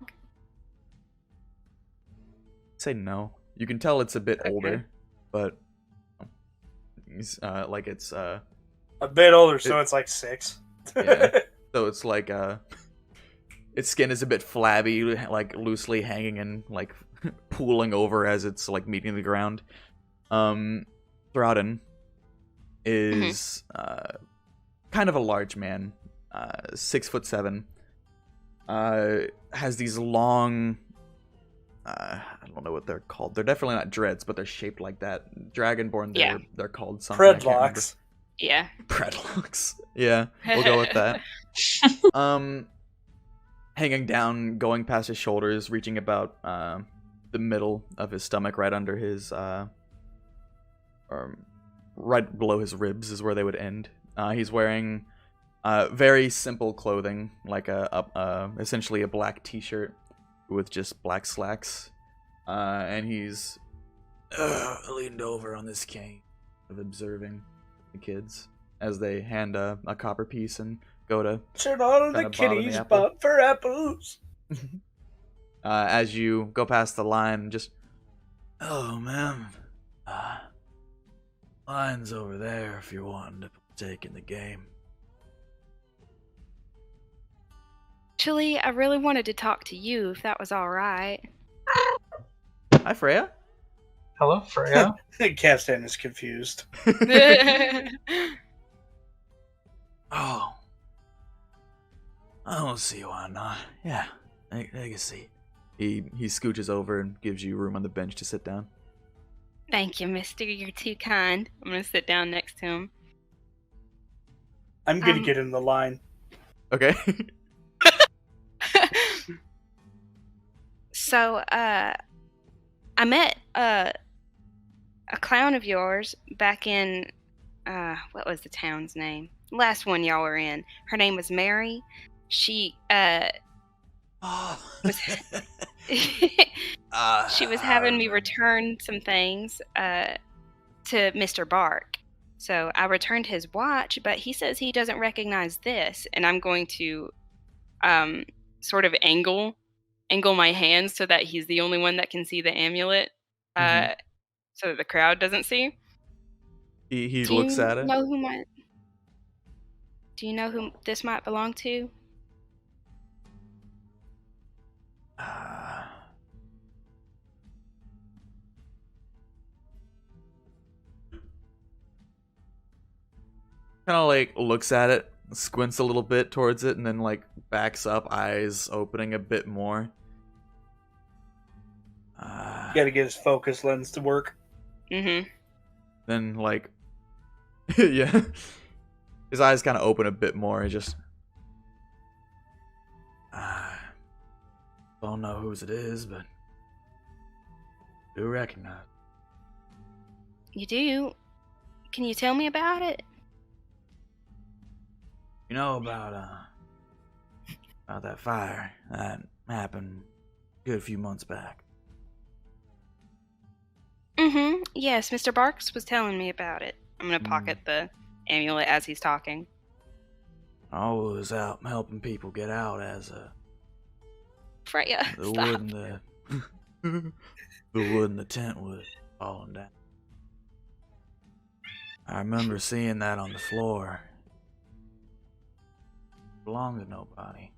Say no. You can tell it's a bit
Okay.
older, but it's like it's
A bit older, so it's like 6.
Yeah. So it's like its skin is a bit flabby, like loosely hanging and like pooling over as it's like meeting the ground. Throden is kind of a large man, 6'7". Has these long, I don't know what they're called. They're definitely not dreads, but they're shaped like that. Dragonborn, they're called something.
Predlocks.
Yeah.
Predlocks. Yeah, we'll go with that. Hanging down, going past his shoulders, reaching about the middle of his stomach, right under his, right below his ribs is where they would end. He's wearing very simple clothing, like essentially a black t-shirt with just black slacks, and he's leaned over on this cane, of observing the kids as they hand a copper piece and go to
Turn on
kinda
the
bottom the
kitties,
apple.
but for apples.
As you go past the line, just, oh, ma'am, line's over there if you're wanting to partake in the game.
Actually, I really wanted to talk to you, if that was all right.
Hi, Freya.
Hello, Freya.
Kapstan is confused.
Oh, I don't see why not. Yeah, I can see. He scooches over and gives you room on the bench to sit down.
Thank you, mister. You're too kind. I'm going to sit down next to him.
I'm gonna get in the line.
Okay.
So, I met a clown of yours back in, what was the town's name? Last one y'all were in. Her name was Mary. She, was she was having me return some things to Mr. Bark. So I returned his watch, but he says he doesn't recognize this, and I'm going to sort of angle my hands so that he's the only one that can see the amulet, so that the crowd doesn't see.
He looks at it.
Do you know who this might belong to?
Kind of like looks at it, squints a little bit towards it, and then like backs up, eyes opening a bit more.
You gotta get his focus lens to work.
Mm-hmm.
Then, like, yeah. His eyes kind of open a bit more. He just... don't know whose it is, but... do recognize.
You do? Can you tell me about it?
You know about that fire that happened a good few months back?
Mm-hmm. Yes, Mr. Barks was telling me about it. I'm gonna pocket the amulet as he's talking.
I was out helping people get out as
Freya,
the
stop.
wood in the the wood in the tent was falling down. I remember seeing that on the floor. It belonged to nobody.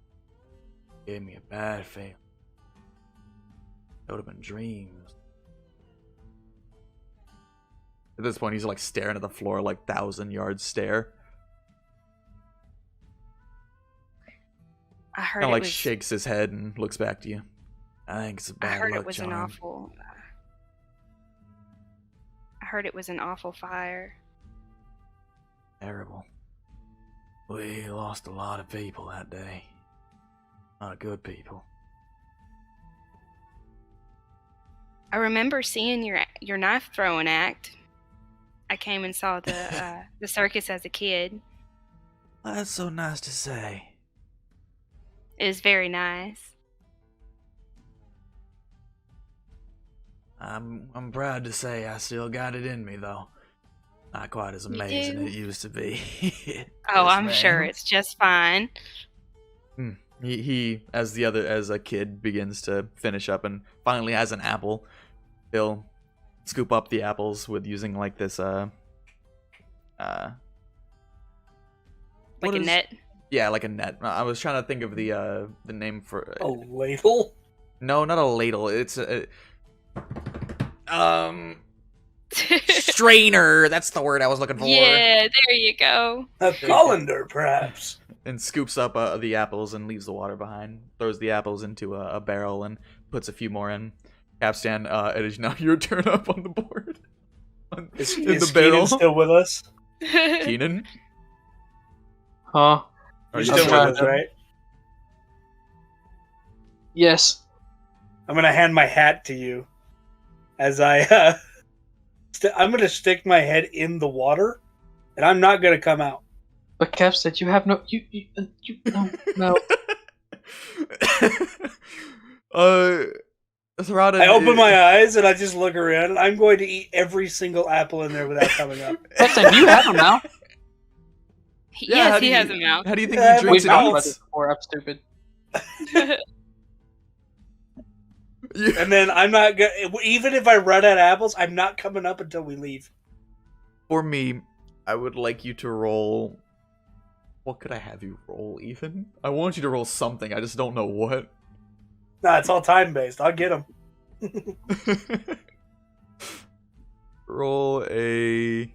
It gave me a bad feeling. It would have been dreams. At this point, he's like staring at the floor, like 1,000-yard stare.
I heard
Kind of
it
like
was.
shakes his head and looks back to you. I think it's a
I
bad
heard
luck
it was
charm.
an awful. I heard it was an awful fire.
Terrible. We lost a lot of people that day. A lot of good people.
I remember seeing your knife throwing act. I came and saw the circus as a kid.
That's so nice to say.
It was very nice.
I'm proud to say I still got it in me, though. Not quite as amazing
do?
as it used to be.
Oh,
Yes,
I'm sure
ma'am.
it's just fine.
He as a kid begins to finish up and finally has an apple. He'll scoop up the apples with using like this
Like
what
a
is-
net.
Yeah, like a net. I was trying to think of the name for
A ladle?
No, not a ladle. It's a strainer. That's the word I was looking for.
Yeah, there you go.
A colander, perhaps.
And scoops up the apples and leaves the water behind. Throws the apples into a barrel and puts a few more in. Kapstan, it is now your turn up on the board.
Is
in the
Keenan
barrel.
still with us?
Keenan?
Huh?
Are
You're
you
still
trying
with us,
to-
right?
Yes.
I'm gonna hand my hat to you as I'm gonna stick my head in the water, and I'm not gonna come out.
But Kapstan, you have no. No.
Thrada,
I open my eyes and I just look around, and I'm going to eat every single apple in there without coming up.
Kapstan, you have them now.
Yeah, how
Yes,
do
he
you-
has them out.
How do you think
Yeah,
he drinks
We've
and
talked about
eats?
this before. I'm stupid.
You-
And then I'm not gonna. Even if I run out of apples, I'm not coming up until we leave.
For me, I would like you to roll. What could I have you roll, Ethan? I want you to roll something. I just don't know what.
Nah, it's all time based. I'll get them.
Roll a.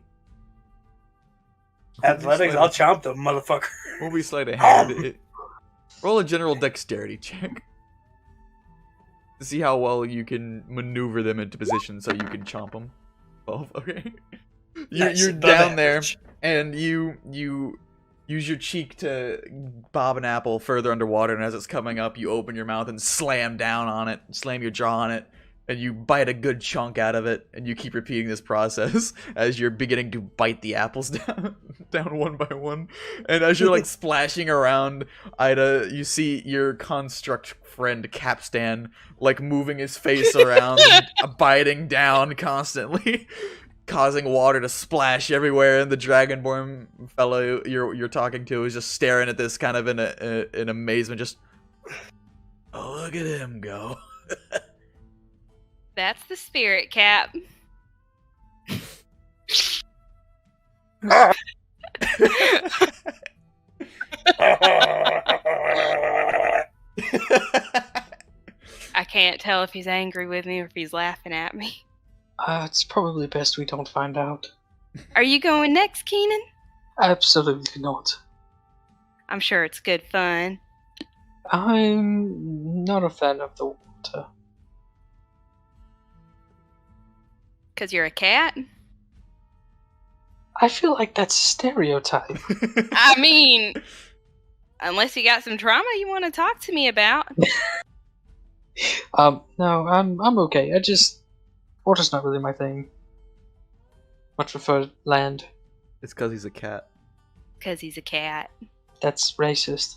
Athletics, I'll chomp them, motherfucker.
We'll be sleight of hand. Roll a general dexterity check. To see how well you can maneuver them into position so you can chomp them. 12, okay.
Nice,
You're
above
down there,
average.
and you use your cheek to bob an apple further underwater, and as it's coming up, you open your mouth and slam down on it, slam your jaw on it, and you bite a good chunk out of it, and you keep repeating this process as you're beginning to bite the apples down one by one. And as you're like splashing around, Aida, you see your construct friend Kapstan like moving his face around, biting down constantly, causing water to splash everywhere. And the Dragonborn fellow you're talking to is just staring at this kind of in amazement, just, oh, look at him go.
That's the spirit, Cap. I can't tell if he's angry with me or if he's laughing at me.
It's probably best we don't find out.
Are you going next, Keenan?
Absolutely not.
I'm sure it's good fun.
I'm not a fan of the water.
Because you're a cat?
I feel like that's a stereotype.
I mean, unless you got some trauma you want to talk to me about.
No, I'm okay. Water's not really my thing. Much prefer land.
It's because he's a cat.
Because he's a cat.
That's racist.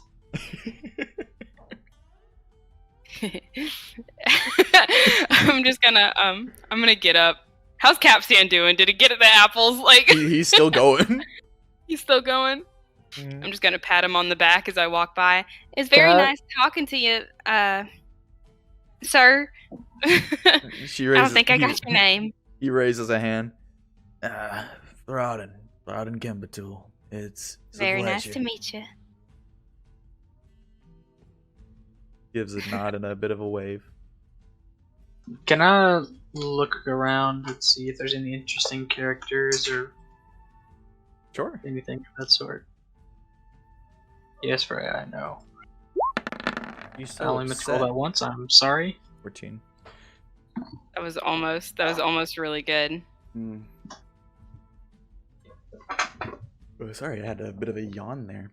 I'm just gonna I'm gonna get up. How's Kapstan doing? Did he get at the apples? Like
He's still going.
He's still going?
Mm.
I'm just gonna pat him on the back as I walk by. It's very nice talking to you, sir. I don't think I got your name.
He raises a hand. Throuden Kimbatul. It's
very nice to meet you.
Gives a nod and a bit of a wave.
Can I look around and see if there's any interesting characters or
Sure.
anything of that sort? Yes, Freya, I know.
You
I only meant to call that once. I'm sorry.
14.
That was almost really good.
Mm. Oh, sorry, I had a bit of a yawn there.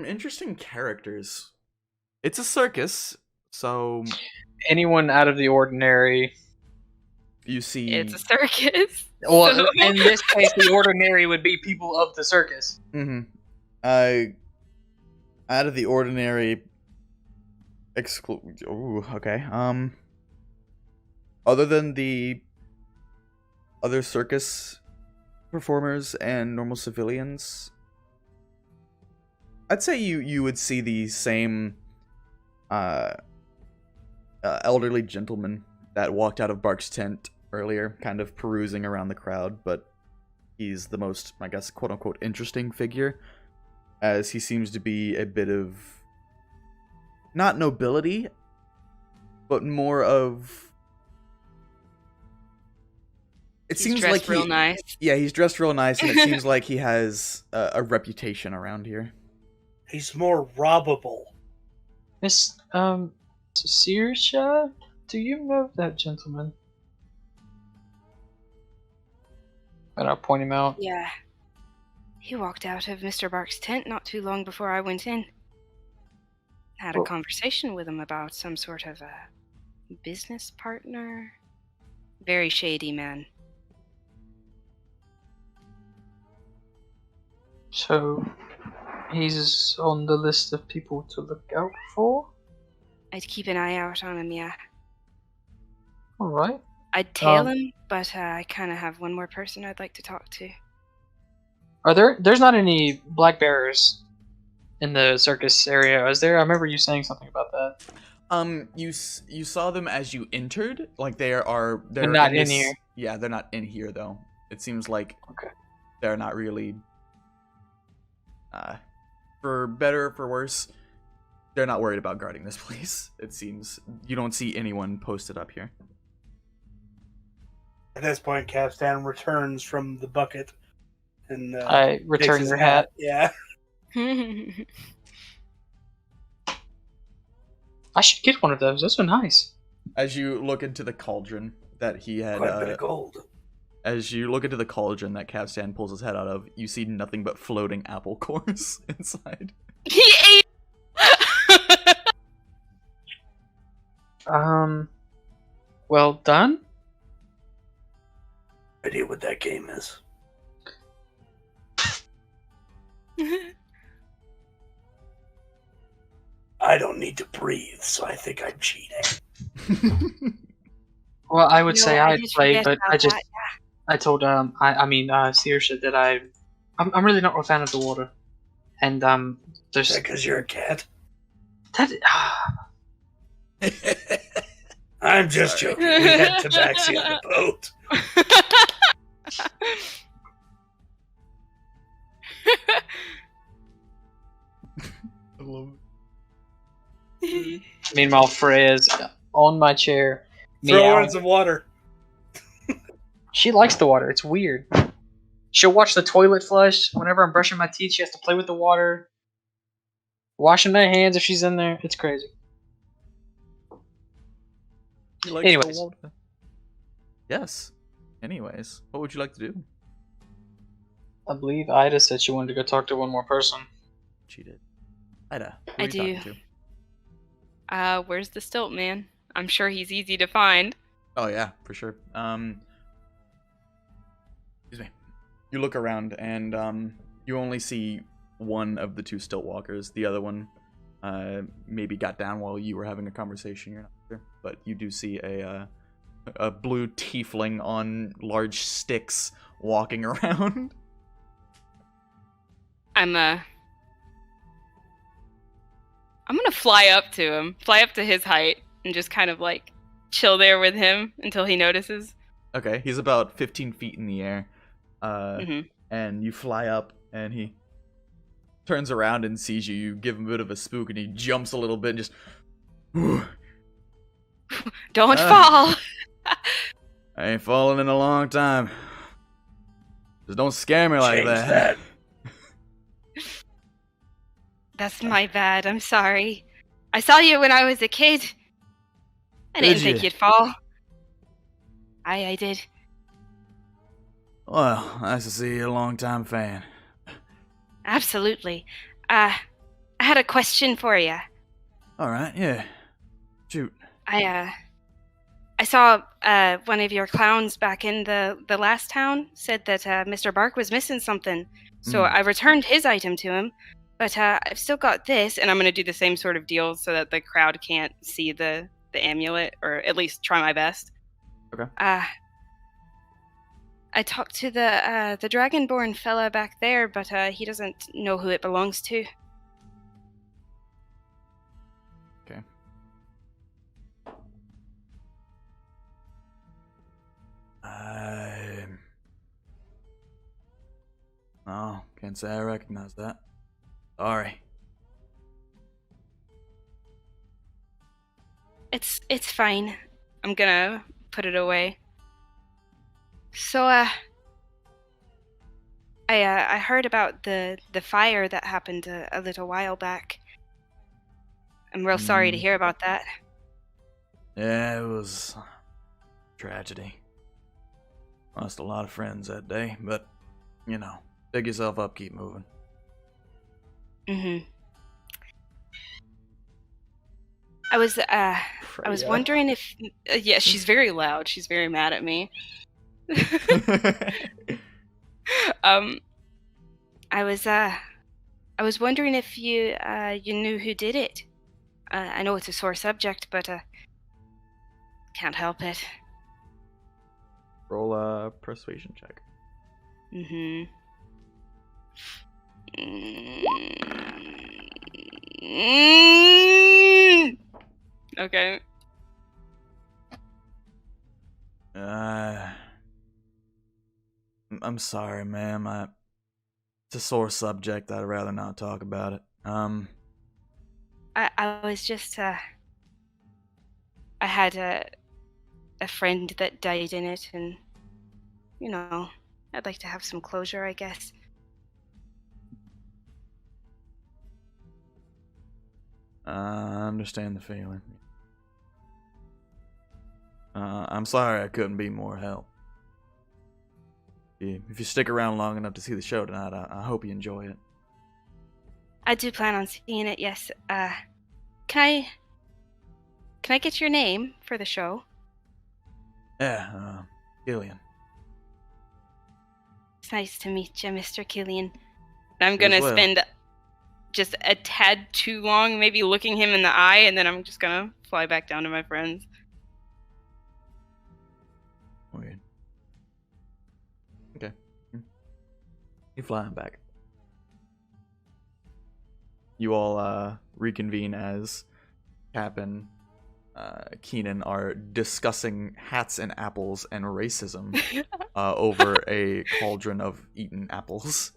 Interesting characters. It's a circus, so
Anyone out of the ordinary.
you see.
It's a circus.
Well,
So-
in this case, the ordinary would be people of the circus.
Mm-hmm. Out of the ordinary. Ooh, okay. Other than the other circus performers and normal civilians, I'd say you would see the same elderly gentleman that walked out of Bark's tent earlier, kind of perusing around the crowd, but he's the most, I guess, quote-unquote interesting figure, as he seems to be a bit of not nobility, but more of
He's seems like real nice.
Yeah, he's dressed real nice, and it seems like he has a reputation around here.
He's more robbable.
Miss, Saoirse? Do you know that gentleman? And I'll point him out.
Yeah. He walked out of Mr. Bark's tent not too long before I went in. Had a conversation with him about some sort of a business partner. Very shady man.
So, he's on the list of people to look out for?
I'd keep an eye out on him, yeah.
Alright.
I'd tail him, but I kind of have one more person I'd like to talk to.
There's not any black bears in the circus area, is there? I remember you saying something about that.
You saw them as you entered. Like they're
not in here.
Yeah, they're not in here though. It seems like
Okay.
they're not really. For better or for worse, they're not worried about guarding this place. It seems you don't see anyone posted up here.
At this point, Kapstan returns from the bucket and
I return
takes
your
his
hat.
Yeah.
I should get one of those. Those are nice.
As you look into the cauldron that he had,
Quite a bit of gold.
as you look into the cauldron that Kapstan pulls his head out of, you see nothing but floating apple cores inside.
He ate.
Well done.
Idea what that game is. I don't need to breathe, so I think I'm cheating.
Well, I would
No,
say
I
I
did
played,
forget
but
about that,
I told Saoirse that I'm really not a fan of the water, and there's
Is that because you're a cat?
that.
I'm just joking. We had tabaxi on the boat.
I love
Meanwhile, Freya's on my chair.
Throw her
meowing.
in some water.
She likes the water. It's weird. She'll watch the toilet flush. Whenever I'm brushing my teeth, she has to play with the water. Washing my hands if she's in there. It's crazy.
He likes
Anyways.
the water. Yes. Anyways, what would you like to do?
I believe Ida said she wanted to go talk to one more person.
She did. Ida, who
I
are you
do.
talking to?
Where's the stilt man? I'm sure he's easy to find.
Oh yeah, for sure. Excuse me. You look around and you only see one of the two stilt walkers. The other one maybe got down while you were having a conversation. You're not sure, but you do see a blue tiefling on large sticks walking around.
I'm gonna fly up to his height, and just kind of like chill there with him until he notices.
Okay, he's about 15 feet in the air.
Mhm.
And you fly up, and he turns around and sees you. You give him a bit of a spook, and he jumps a little bit and just...
Don't fall!
I ain't fallen in a long time. Just don't scare me like
Change
that.
That's my bad, I'm sorry. I saw you when I was a kid. I didn't
Did
think
you?
you'd fall. I did.
Well, nice to see you're a long-time fan.
Absolutely. I had a question for you.
Alright, yeah. Shoot.
I saw one of your clowns back in the last town said that Mr. Bark was missing something. So I returned his item to him, but I've still got this, and I'm going to do the same sort of deal so that the crowd can't see the amulet, or at least try my best.
Okay.
I talked to the Dragonborn fella back there, but he doesn't know who it belongs to.
Okay. Oh, can't say I recognize that. Sorry.
It's fine. I'm gonna put it away. So, I heard about the fire that happened a little while back. I'm real sorry to hear about that.
Yeah, it was tragedy. Lost a lot of friends that day, but, you know, pick yourself up, keep moving.
Mm-hmm. I was wondering if... yeah, she's very loud. She's very mad at me. I was wondering if you knew who did it. I know it's a sore subject, but can't help it.
Roll a persuasion check.
Okay.
I'm sorry, ma'am. It's a sore subject. I'd rather not talk about it.
I was just I had a friend that died in it, and you know, I'd like to have some closure, I guess.
I understand the feeling. I'm sorry I couldn't be more help. If you stick around long enough to see the show tonight, I hope you enjoy it.
I do plan on seeing it, yes. Can I get your name for the show?
Yeah, Gillian.
It's nice to meet you, Mr. Killian. I'm gonna spend just a tad too long maybe looking him in the eye, and then I'm just gonna fly back down to my friends.
Weird. Okay. You're flying back. You all reconvene as Cap and Keenan are discussing hats and apples and racism over a cauldron of eaten apples.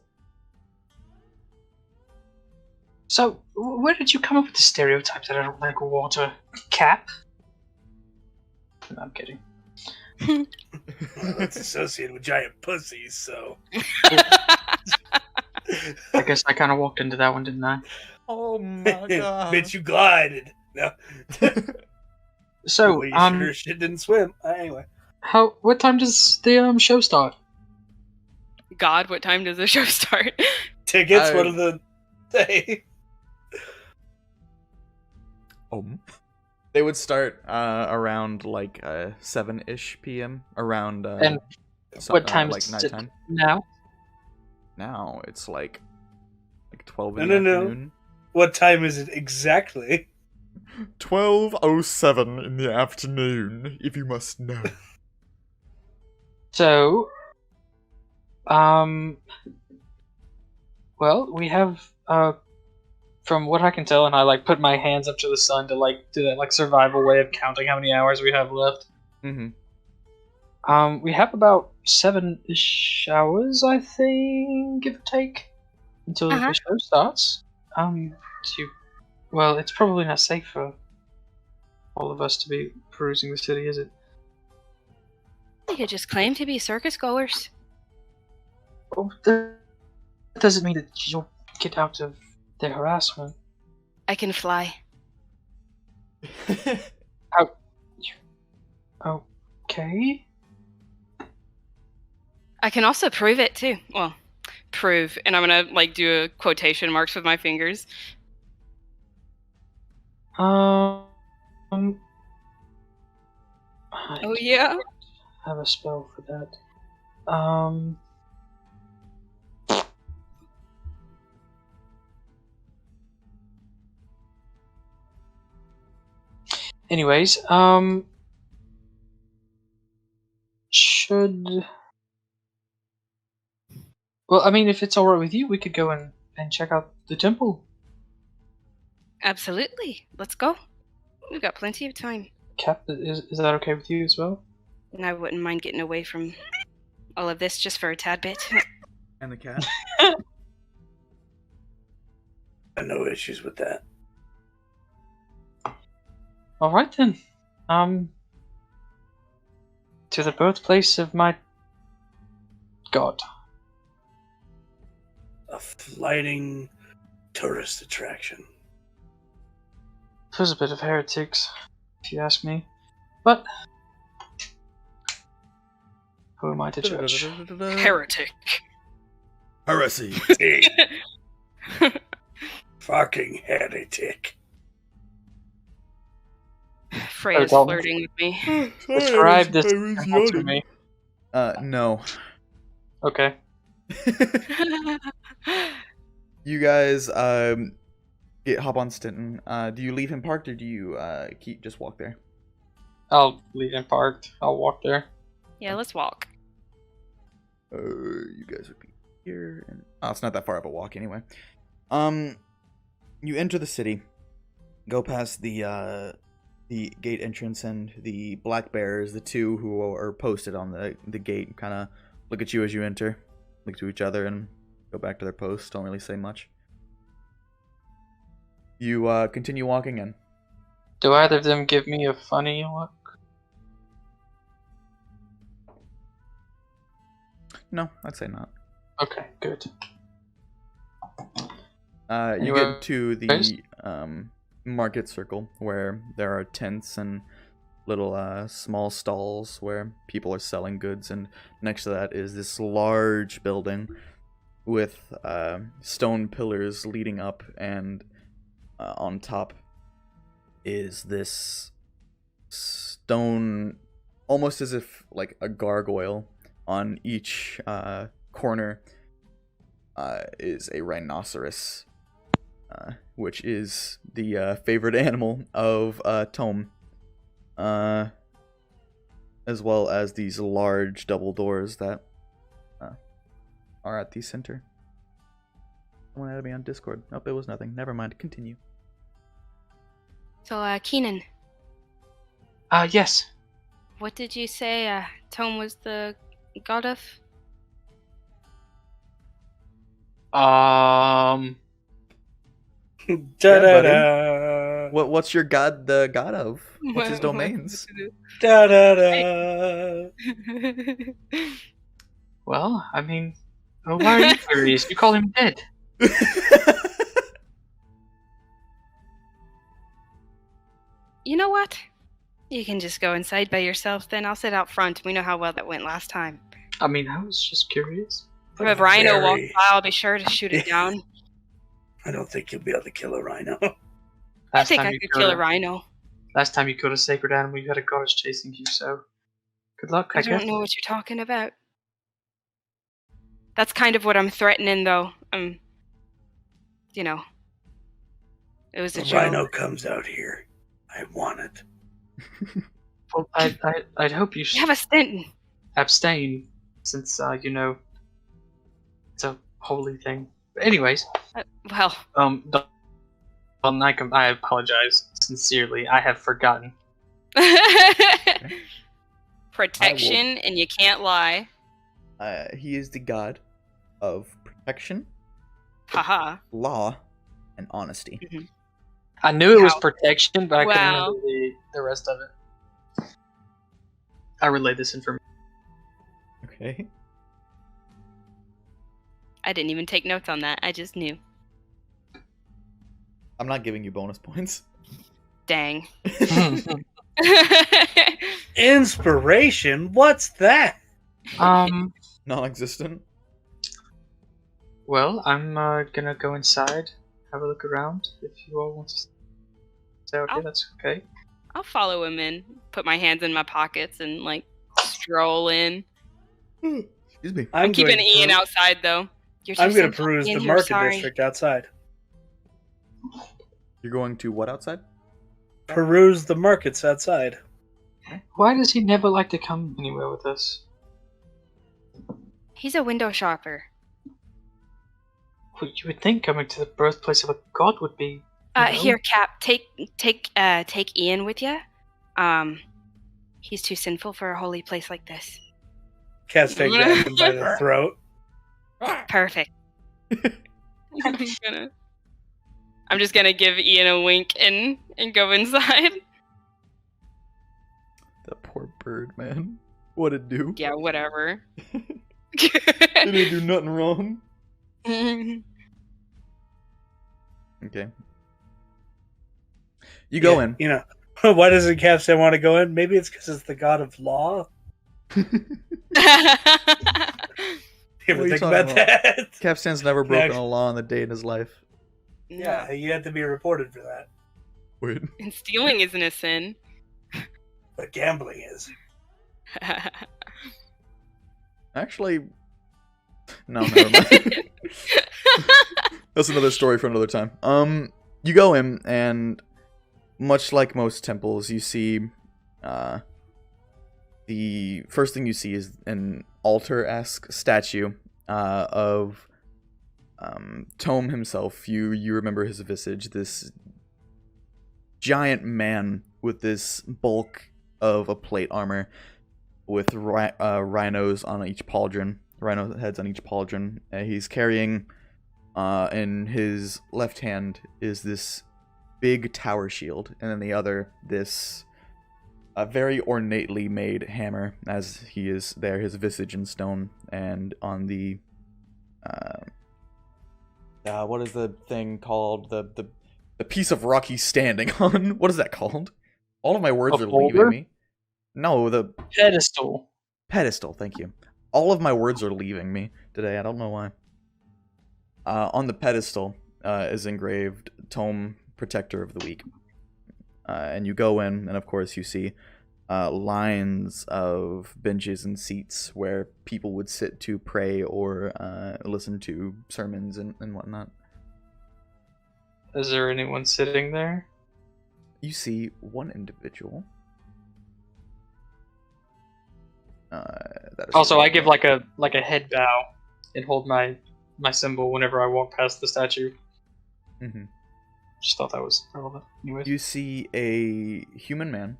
So, where did you come up with the stereotype that I don't like water? Cap? No, I'm kidding.
Well, it's associated with giant pussies, so...
I guess I kind of walked into that one, didn't I?
Oh my god.
Bitch, you glided. No.
So,
well, sure shit didn't swim. Anyway.
what time does the show start?
God, what time does the show start?
Tickets, what are the day?
They would start around like 7-ish p.m. around
And what time
like
is
nighttime.
it now?
Now it's like 12
No,
in the
no, no.
afternoon.
What time is it exactly?
12:07 in the afternoon, if you must know.
So, well, we have, from what I can tell, and I like put my hands up to the sun to like do that like survival way of counting how many hours we have left.
Mm-hmm.
We have about 7-ish hours, I think, give or take, until the show starts. Well, it's probably not safe for all of us to be perusing the city, is it?
We could just claim to be circus goers.
Well, that doesn't mean that you'll get out of the harassment.
I can fly.
Okay.
I can also prove it too. Well, prove, and I'm gonna like do a quotation marks with my fingers.
Oh
Yeah.
Have a spell for that. Anyways, well, I mean, if it's alright with you, we could go and check out the temple.
Absolutely. Let's go. We've got plenty of time.
Cap, is that okay with you as well?
And I wouldn't mind getting away from all of this just for a tad bit.
And the cat?
I have no issues with that.
Alright then. To the birthplace of my god.
A flighting tourist attraction.
There's a bit of heretics, if you ask me. But who am I to judge?
Heretic.
Heresy.
Fucking heretic.
Freya's
Dalton.
flirting with me.
Describe this temple to me.
No.
Okay.
You guys hop on Stanton. Do you leave him parked or do you just walk there?
I'll leave him parked. I'll walk there.
Yeah, let's walk.
You guys would be here, and it's not that far of a walk anyway. You enter the city, go past the gate entrance, and the black bears, the two who are posted on the gate, kind of look at you as you enter, look to each other, and go back to their post. Don't really say much. You continue walking in.
Do either of them give me a funny look?
No, I'd say not.
Okay, good.
You get to the market circle where there are tents and little small stalls where people are selling goods, and next to that is this large building with stone pillars leading up, and on top is this stone, almost as if like a gargoyle. On each corner is a rhinoceros, which is the favorite animal of Tome, as well as these large double doors that are at the center. Someone added me on Discord. Nope, it was nothing. Never mind. Continue.
So, Keenan,
Yes.
what did you say Tome was the god of?
Da-da-da.
What's your god the god of? What's his domains?
Da-da-da.
Well, I mean, why are you curious? You call him dead.
You know what? You can just go inside by yourself, then I'll sit out front. We know how well that went last time.
I mean, I was just curious.
If a rhino walks by, I'll be sure to shoot it down.
I don't think you'll be able to kill a rhino.
I think I could kill a rhino.
Last time you killed a sacred animal, you had a goddess chasing you, so good luck, I guess.
don't know what you're talking about. That's kind of what I'm threatening, though. You know, it was a
The
joke.
rhino comes out here. I want it.
Well, I'd hope you should
You have a stint.
abstain, since, you know, it's a holy thing. But anyways,
Well,
I apologize sincerely. I have forgotten.
protection, and you can't lie.
He is the god of protection,
Haha.
law, and honesty.
I knew it was
Wow.
protection, but I couldn't
Wow.
remember the rest of it. I relayed this information.
Okay.
I didn't even take notes on that. I just knew.
I'm not giving you bonus points.
Dang.
Inspiration? What's that?
Non-existent.
Well, I'm gonna go inside, have a look around. If you all want to stay out here, that's okay.
I'll follow him in, put my hands in my pockets, and like stroll in.
Excuse me.
I'm keeping
going
Ian
to-
outside though. You're too
I'm going to
simple.
peruse
Ian,
the
you're
market
sorry.
district outside.
You're going to what outside?
Peruse the markets outside.
Why does he never like to come anywhere with us?
He's a window shopper.
Well, you would think coming to the birthplace of a god would be.
Here, Cap, take Ian with you. He's too sinful for a holy place like this.
Kapstan grabs him by the throat.
Perfect. I'm just gonna give Ian a wink and go inside.
That poor bird, man. What'd it do?
Yeah, whatever.
It didn't do nothing wrong. Okay. You go in.
You know, why doesn't Kapstan want to go in? Maybe it's because it's the god of law. You ever
What are you
think
talking
about
about?
that?
Kapstan's never broken a law in the day in his life.
Yeah, you have to be reported for that.
Wait.
And stealing isn't a sin.
But gambling is.
Actually, no, never mind. That's another story for another time. You go in, and much like most temples, you see, the first thing you see is an altar-esque statue of Tome himself. You remember his visage, this giant man with this bulk of a plate armor with rhinos on each pauldron, rhino heads on each pauldron. He's carrying, in his left hand is this big tower shield, and in the other, this very ornately made hammer, as he is there, his visage in stone, and on the, what is the thing called? The piece of rock he's standing on. What is that called? All of my words
A
are
boulder?
leaving me. No, the
Pedestal.
pedestal, thank you. All of my words are leaving me today, I don't know why. On the pedestal is engraved Tome, Protector of the Weak. And you go in, and of course you see lines of benches and seats where people would sit to pray or listen to sermons and whatnot.
Is there anyone sitting there?
You see one individual. That is
Also, I give like a head bow and hold my symbol whenever I walk past the statue.
Mhm.
Just thought that was relevant. Anyways.
You see a human man.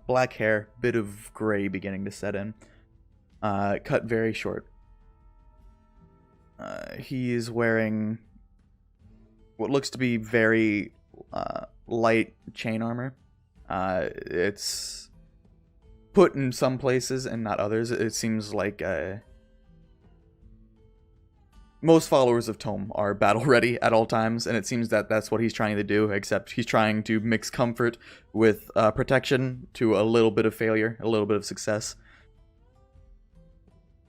Black hair, bit of gray beginning to set in. Cut very short. He is wearing what looks to be very light chain armor. It's put in some places and not others. It seems like most followers of Tome are battle ready at all times, and it seems that that's what he's trying to do, except he's trying to mix comfort with protection to a little bit of failure, a little bit of success.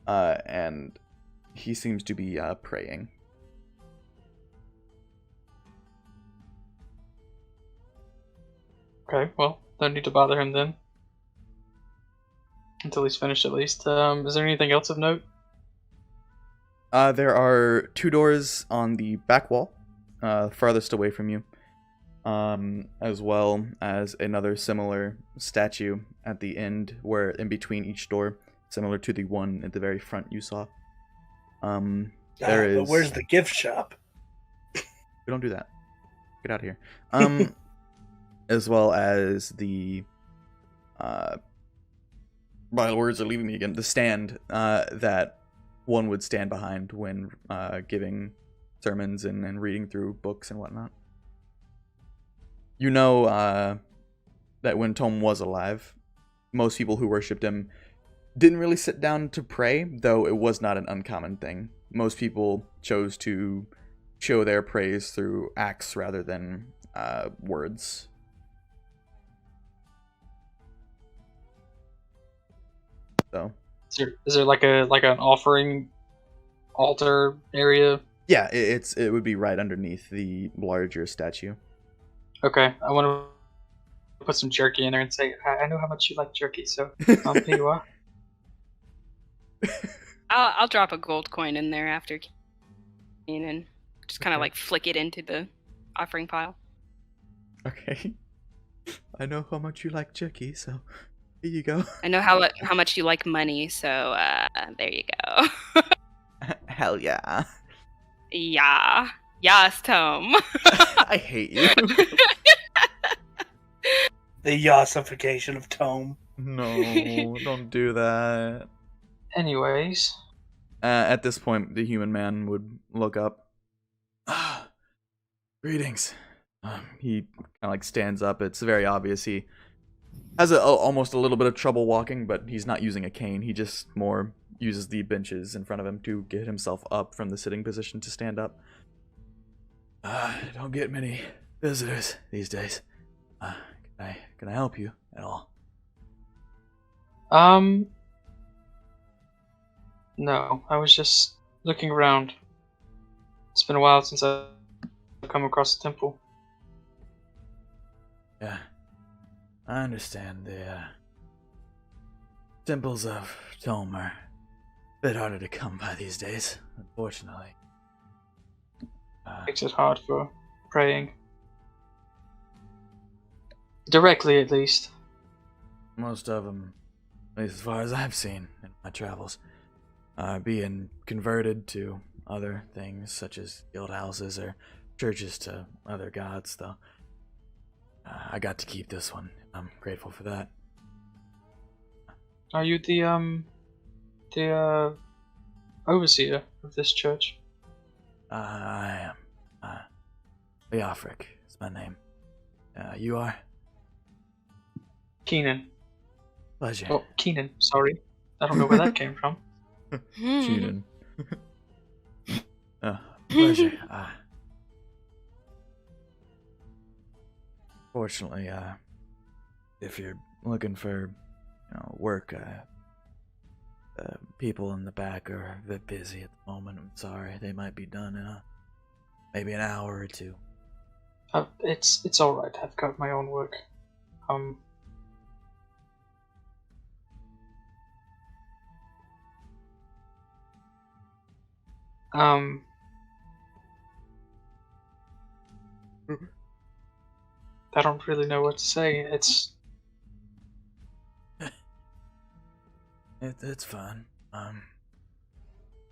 and he seems to be praying.
Okay, well, don't need to bother him then. Until he's finished, at least. Is there anything else of note?
There are 2 doors on the back wall, farthest away from you, as well as another similar statue at the end, where in between each door, similar to the one at the very front you saw. There is.
But where's the gift shop?
We don't do that. Get out of here. As well as the. My words are leaving me again. The stand that one would stand behind when giving sermons and reading through books and whatnot. You know that when Tom was alive, most people who worshipped him didn't really sit down to pray, though it was not an uncommon thing. Most people chose to show their praise through acts rather than words. So,
is there like an offering altar area?
Yeah, it would be right underneath the larger statue.
Okay, I want to put some jerky in there and say, I know how much you like jerky, so here you are.
I'll drop a gold coin in there after Keenan. Just kind of like flick it into the offering pile.
Okay. I know how much you like jerky, so here you go.
I know how much you like money, so there you go.
Hell yeah.
Yeah. Yes, Tom.
I hate you.
The yassification of Tome.
No, don't do that.
Anyways.
At this point, the human man would look up. Greetings. He kind of like stands up. It's very obvious he has almost a little bit of trouble walking, but he's not using a cane. He just more uses the benches in front of him to get himself up from the sitting position to stand up. Don't get many visitors these days. Can I help you at all?
No, I was just looking around. It's been a while since I've come across the temple.
Yeah, I understand. The temples of Tome are a bit harder to come by these days, unfortunately.
Makes it hard for praying. Directly, at least.
Most of them, at least as far as I've seen in my travels, are being converted to other things, such as guild houses or churches to other gods, though. I got to keep this one. I'm grateful for that.
Are you the overseer of this church?
I am. Leofric is my name. You are?
Keenan.
Pleasure.
Oh, Keenan, sorry. I don't know where that came from.
Keenan. Pleasure. Fortunately, if you're looking for, work, people in the back are a bit busy at the moment. I'm sorry. They might be done in maybe an hour or two.
It's all right. I've got my own work. I don't really know what to say. It's
fun.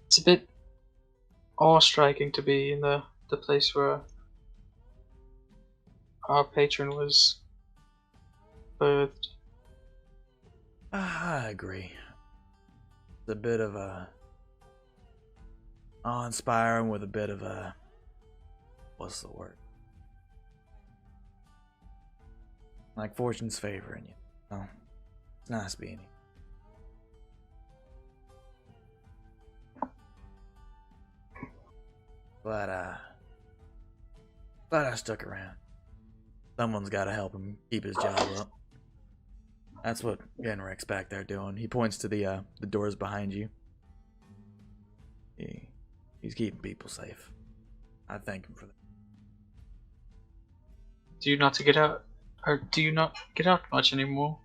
It's a bit awe-striking to be in the place where our patron was birthed.
I agree. It's a bit of a awe-inspiring with a bit of a, what's the word? Like fortune's favoring you. Oh, it's nice being here. But I stuck around. Someone's got to help him keep his job up. That's what Genric's back there doing. He points to the doors behind you. He's keeping people safe. I thank him for that.
Do you not get out, or do you not get out much anymore?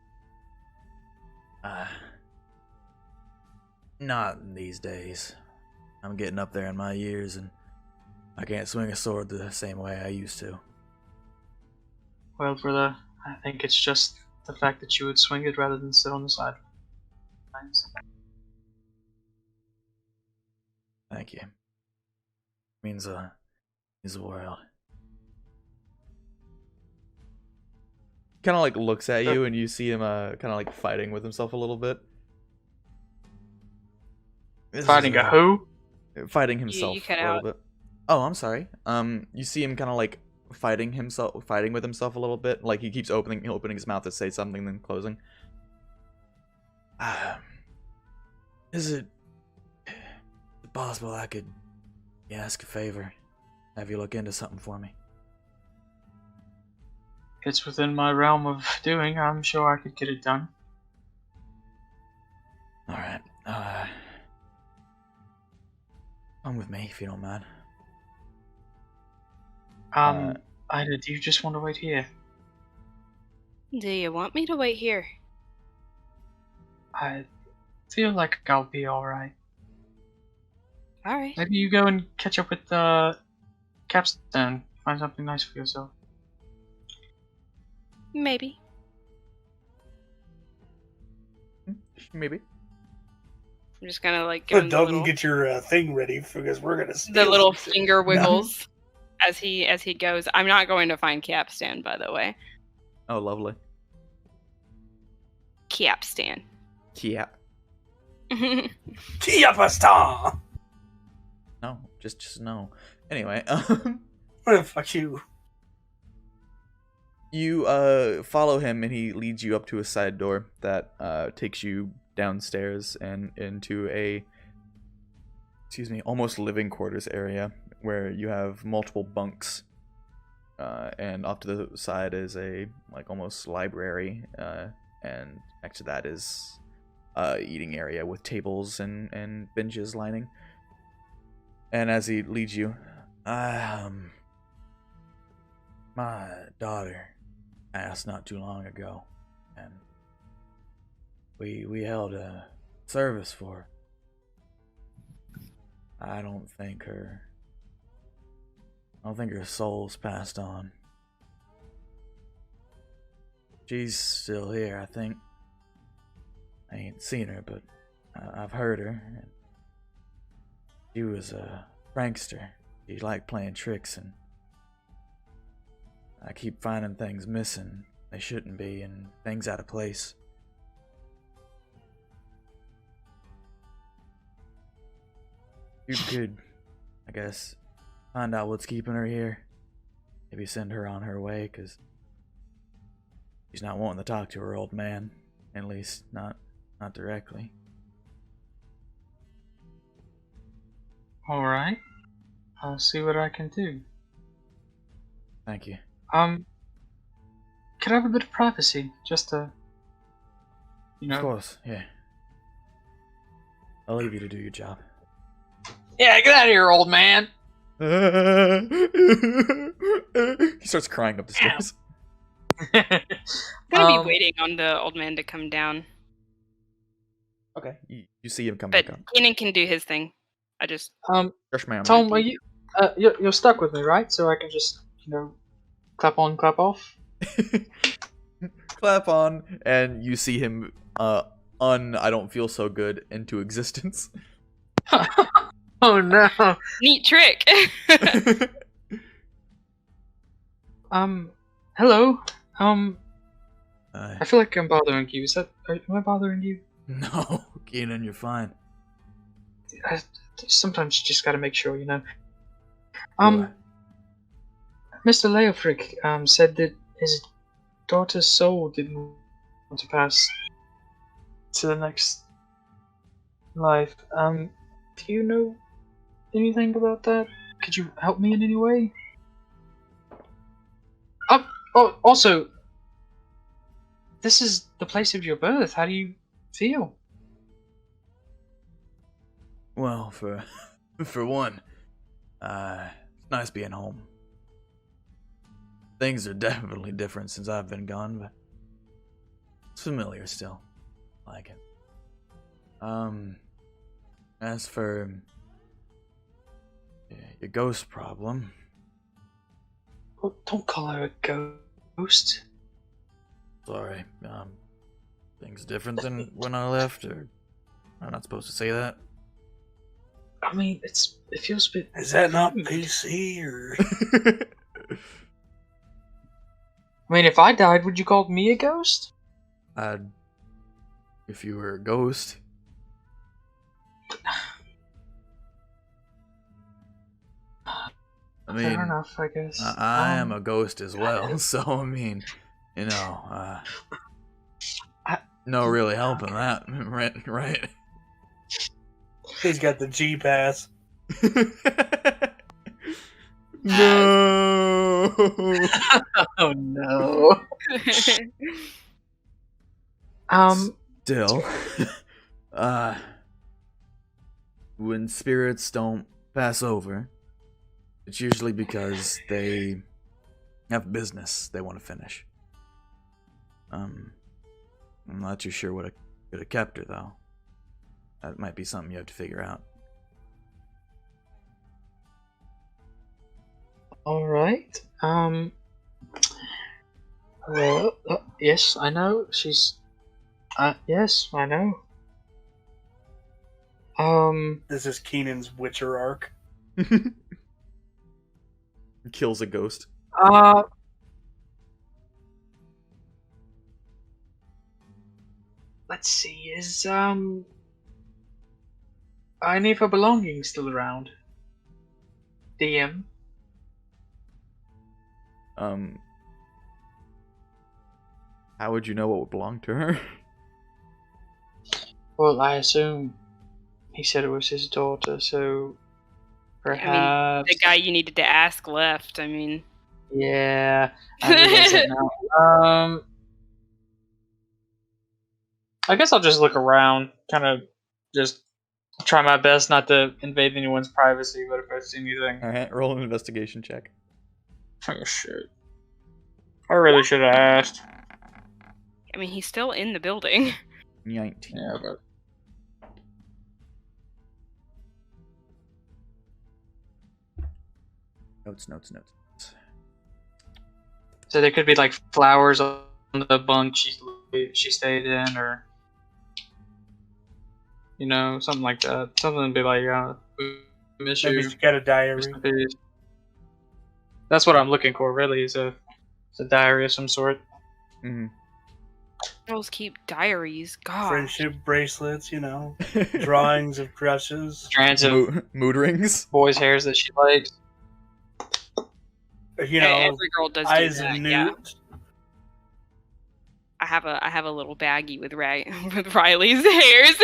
Not these days. I'm getting up there in my years, and I can't swing a sword the same way I used to.
Well, brother, I think it's just the fact that you would swing it rather than sit on the sidelines.
Thank you. Means the world. Kind of like looks at you, and you see him kind of like fighting with himself a little bit.
Fighting a who?
Fighting himself
You cut
a little
out.
bit. Oh, I'm sorry. You see him kind of like fighting with himself a little bit. Like he keeps opening his mouth to say something, then closing. Is it possible I could ask a favor? Have you look into something for me?
It's within my realm of doing. I'm sure I could get it done.
All right. Come with me if you don't mind.
Ida, do you just want to wait here?
Do you want me to wait here?
I feel like I'll be alright.
Alright.
Maybe you go and catch up with Kapstan. Find something nice for yourself.
Maybe.
Maybe.
I'm just gonna like give him
But don't get your thing ready because we're gonna
the
steal
little
some shit.
finger wiggles as he goes. I'm not going to find Kapstan, by the way.
Oh, lovely.
Kapstan.
Yeah.
Kapstan!
No, just no. Anyway,
Fuck you.
you follow him, and he leads you up to a side door that takes you downstairs and into a almost living quarters area where you have multiple bunks, and off to the side is a like almost library, and next to that is eating area with tables and benches lining. And as he leads you, my daughter asked not too long ago, and we held a service for her. I don't think her soul's passed on. She's still here, I think. I ain't seen her, but I've heard her. And she was a prankster. She liked playing tricks, and I keep finding things missing they shouldn't be, and things out of place. You could, I guess, find out what's keeping her here. Maybe send her on her way, because she's not wanting to talk to her old man. At least, not directly.
Alright. I'll see what I can do.
Thank you.
Could I have a bit of privacy? Just to,
Of course, yeah. I'll leave you to do your job.
Yeah, get out of here, old man!
He starts crying up the stairs.
I'm gonna be waiting on the old man to come down.
Okay. You see him come
But
back up.
Keenan can do his thing. I just
Fresh man.
Tom, are you, you're stuck with me, right? So I can just, clap on, clap off?
Clap on, and you see him I don't feel so good into existence.
Oh no!
neat trick.
Hello?
Uh,
I feel like I'm bothering you. Am I bothering you?
no, Keenan, you're fine.
Sometimes you just gotta make sure,
What?
Mr. Leofric, said that his daughter's soul didn't want to pass to the next life. Do you know anything about that? Could you help me in any way? Oh, also, this is the place of your birth. How do you feel?
Well, for one, It's nice being home. Things are definitely different since I've been gone, but it's familiar still. I like it. As for your ghost problem.
Oh, don't call her a ghost.
Sorry, things different than when I left, or I'm not supposed to say that?
I mean, it feels a bit...
Is that not PC, or...?
I mean, if I died, would you call me a ghost?
If you were a ghost. I mean,
fair enough, I guess.
I am a ghost as well, so I mean, you know, no really helping that, right?
He's got the G pass.
No.
Oh no.
Still, when spirits don't pass over, it's usually because they have business they want to finish. I'm not too sure what could have kept her, though. That might be something you have to figure out.
Alright. Well, yes, I know. She's... yes, I know.
This is Keenan's Witcher arc.
Kills a ghost.
Let's see, is, any of her belongings still around? DM?
How would you know what would belong to her?
Well, I assume he said it was his daughter, so perhaps...
I mean, the guy you needed to ask left, I mean...
Yeah, I realize it now. I guess I'll just look around, kind of just try my best not to invade anyone's privacy, but if I see anything...
Alright, roll an investigation check.
Oh, shit. I really should have asked.
I mean, he's still in the building.
19.
Yeah, but...
Notes.
So there could be, like, flowers on the bunk she stayed in, or... You know, something like that. Something to be like, we miss
Maybe
you.
she got a diary.
That's what I'm looking for, really, is a diary of some sort.
Mm-hmm.
Girls keep diaries. God.
Friendship bracelets, you know. Drawings of crushes.
Strands of
Mood rings.
boys' hairs that she likes.
You know,
every girl does do
eyes
that,
of
yeah.
newt.
I have a little baggie with with Riley's hairs.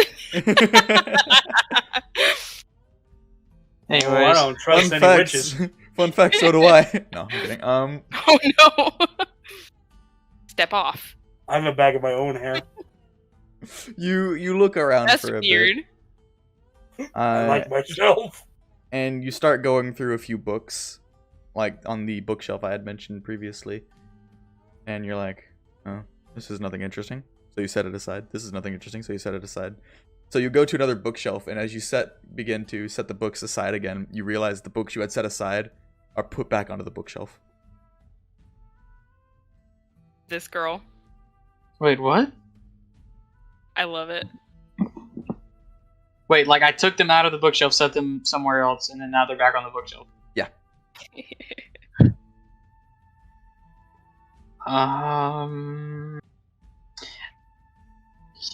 Anyways,
Oh, I don't trust
Fun
any
facts.
witches.
Fun fact, so do I. No, I'm kidding.
Oh no! Step off.
I have a bag of my own hair.
You look around
That's
for a
weird.
bit.
I like myself.
And you start going through a few books, like on the bookshelf I had mentioned previously. And you're like, oh, this is nothing interesting. So you set it aside. This is nothing interesting, so you set it aside. So you go to another bookshelf, and as you begin to set the books aside again, you realize the books you had set aside are put back onto the bookshelf.
This girl.
wait, what?
I love it.
Wait, like I took them out of the bookshelf, set them somewhere else, and then now they're back on the bookshelf.
Yeah.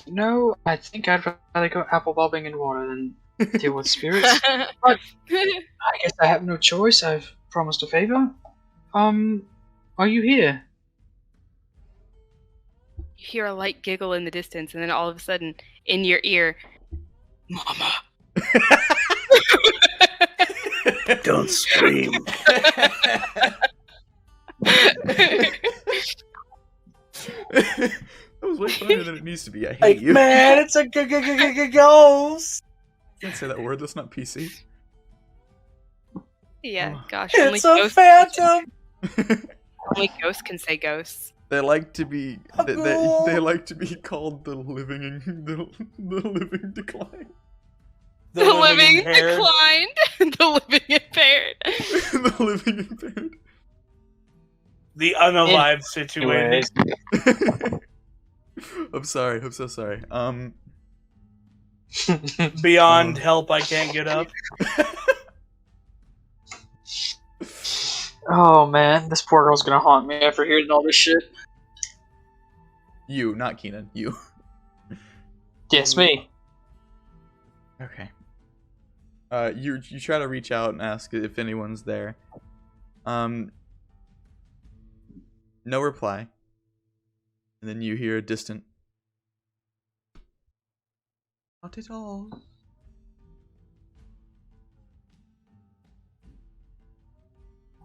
You know, I think I'd rather go apple bobbing in water than deal with spirits. But I guess I have no choice. I've promised a favor. Are you here?
You hear a light giggle in the distance, and then all of a sudden, in your ear, Mama.
Don't scream.
That was way funnier than it needs to be. I hate
Like,
you.
man, it's a ghost.
Can't say that word. That's not PC.
Yeah, gosh.
It's a phantom!
Only ghosts can say ghosts.
They like to be they like to be called the living decline.
The living
impaired.
declined. The living impaired.
The living impaired.
The unalive situated.
I'm sorry. I'm so sorry.
Beyond help, I can't get up.
Oh man, this poor girl's gonna haunt me after hearing all this shit.
You, not Keenan. You.
Yes, me.
Okay. You try to reach out and ask if anyone's there. No reply. And then you hear a distant. Not at all.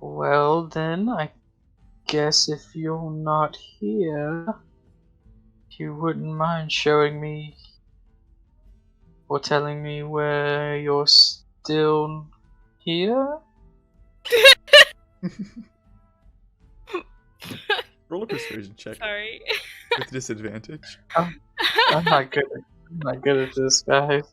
Well then, I guess if you're not here, you wouldn't mind showing me or telling me where you're still here?
Roll a persuasion check
Sorry.
with disadvantage.
I'm not good. I'm not good at this, guys.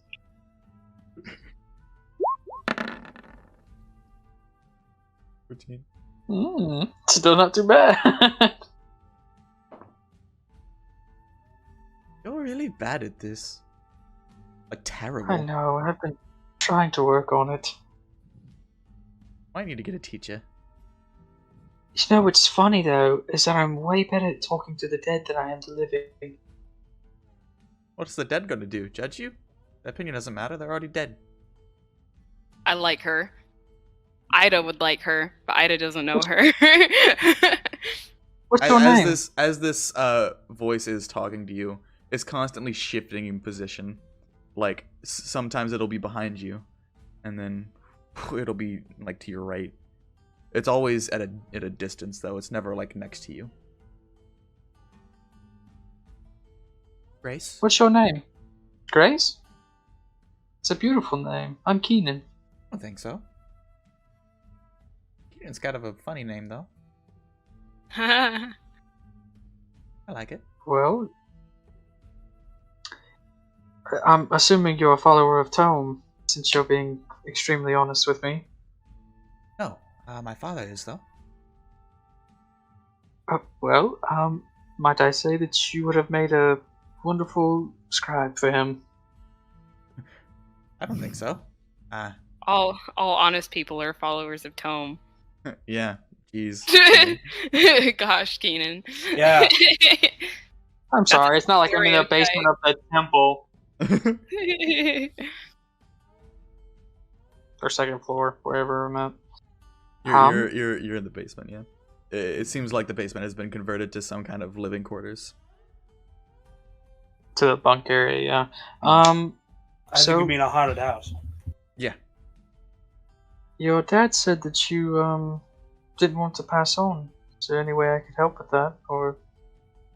Still not too bad.
You're really bad at this. Like terrible.
I know. I've been trying to work on it.
Might need to get a teacher.
You know what's funny though is that I'm way better at talking to the dead than I am the living.
What's the dead gonna do? Judge you? That opinion doesn't matter. They're already dead.
I like her. Aida would like her, but Aida doesn't know her.
What's your name?
As this voice is talking to you, it's constantly shifting in position. Like sometimes it'll be behind you, and then it'll be like to your right. It's always at a distance though. It's never like next to you. Grace?
What's your name? Grace? It's a beautiful name. I'm Keenan.
I don't think so. Keenan's kind of a funny name though. I like it.
Well, I'm assuming you're a follower of Tome, since you're being extremely honest with me.
No, my father is though.
Well, might I say that you would have made a wonderful scribe for him?
I don't think so.
all honest people are followers of Tome.
Yeah. Jeez.
Gosh, Keenan.
Yeah.
I'm sorry, it's not like I'm in the basement of the temple. Or second floor, wherever I'm at.
You're in the basement, yeah. It seems like the basement has been converted to some kind of living quarters.
To the bunk area, yeah.
I think you mean a haunted house.
Yeah.
Your dad said that you didn't want to pass on. Is there any way I could help with that, or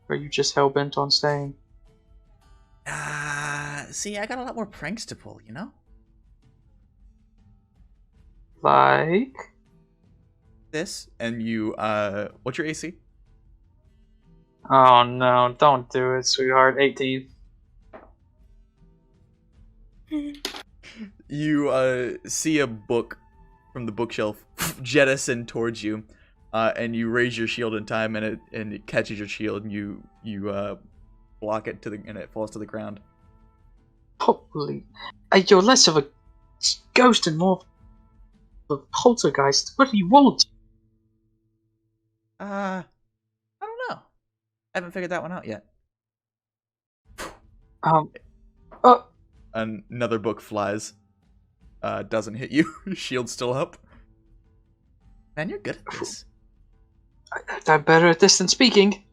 are you just hell bent on staying?
See, I got a lot more pranks to pull, you know?
Like?
This, and you, what's your AC?
Oh no, don't do it, sweetheart. 18.
You, see a book from the bookshelf jettison towards you, and you raise your shield in time, and it catches your shield, and you block it and it falls to the ground.
Holy... You're less of a ghost and more of a poltergeist. What do you want?
I don't know. I haven't figured that one out yet. Another book flies. Doesn't hit you. Shield's still up. Man, you're good at this.
I'm better at this than speaking.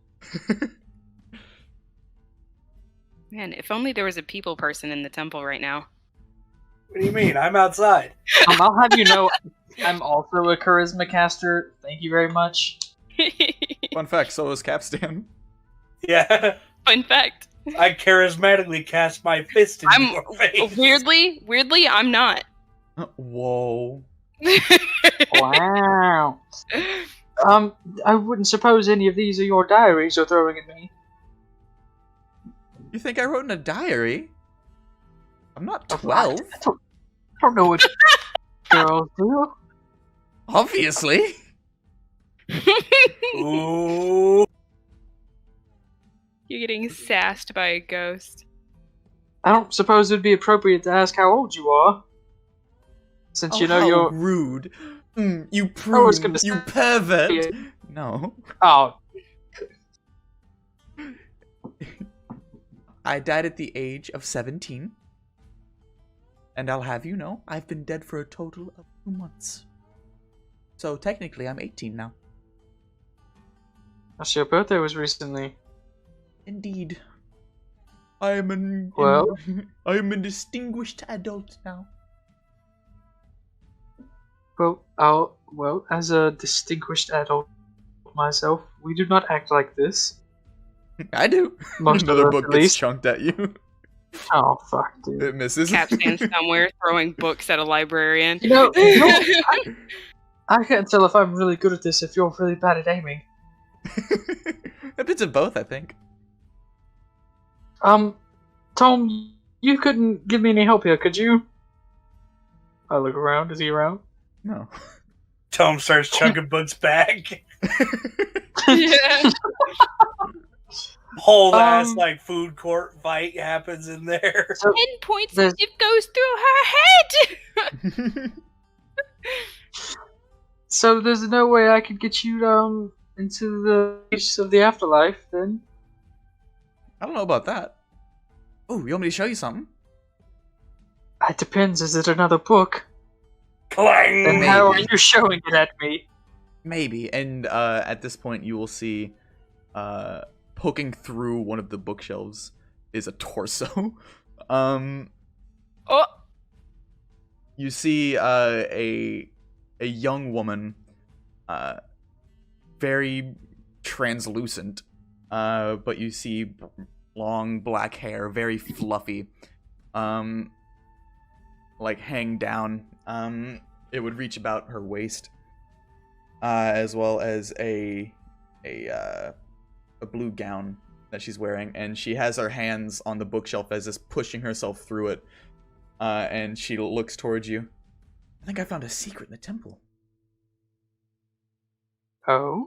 Man, if only there was a people person in the temple right now.
What do you mean? I'm outside.
I'll have you know, I'm also a charisma caster. Thank you very much.
Fun fact, so is Kapstan.
Yeah.
Fun fact.
I charismatically cast my fist in your face.
Weirdly, I'm not.
Whoa.
Wow. I wouldn't suppose any of these are your diaries you're throwing at me.
You think I wrote in a diary? I'm not
I
12.
don't know what girls do.
Obviously.
Ooh.
You're getting sassed by a ghost.
I don't suppose it'd be appropriate to ask how old you are. Since you know
how
you're...
rude. You
I was
prude.
gonna
You
say-
pervert. No.
Oh,
I died at the age of 17. And I'll have you know, I've been dead for a total of 2 months. So technically, I'm 18 now.
your birthday was recently.
Indeed. I am
Well?
I am a distinguished adult now.
Well, as a distinguished adult myself, we do not act like this.
I do.
Most of
Another
us,
book
at
gets
least.
chunked at you.
Oh, fuck, dude.
It misses.
Kapstan somewhere throwing books at a librarian.
You know, I can't tell if I'm really good at this if you're really bad at aiming.
A bit of both, I think.
Tom, you couldn't give me any help here, could you? I look around. Is he around?
No.
Tom starts chunking books back.
Yeah.
Whole ass like food court fight happens in there.
So,
10 points
There's-
it goes through her head!
so there's no way I could get you into the use of the afterlife then?
I don't know about that. Oh, you want me to show you something?
It depends. Is it another book?
Clang!
Then how are you showing it at me?
Maybe. And at this point, you will see poking through one of the bookshelves is a torso.
Oh!
You see a young woman, very translucent, but you see long black hair, very fluffy, like hang down. It would reach about her waist, as well as a blue gown that she's wearing, and she has her hands on the bookshelf as is pushing herself through it, and she looks towards you. I think I found a secret in the temple.
Oh?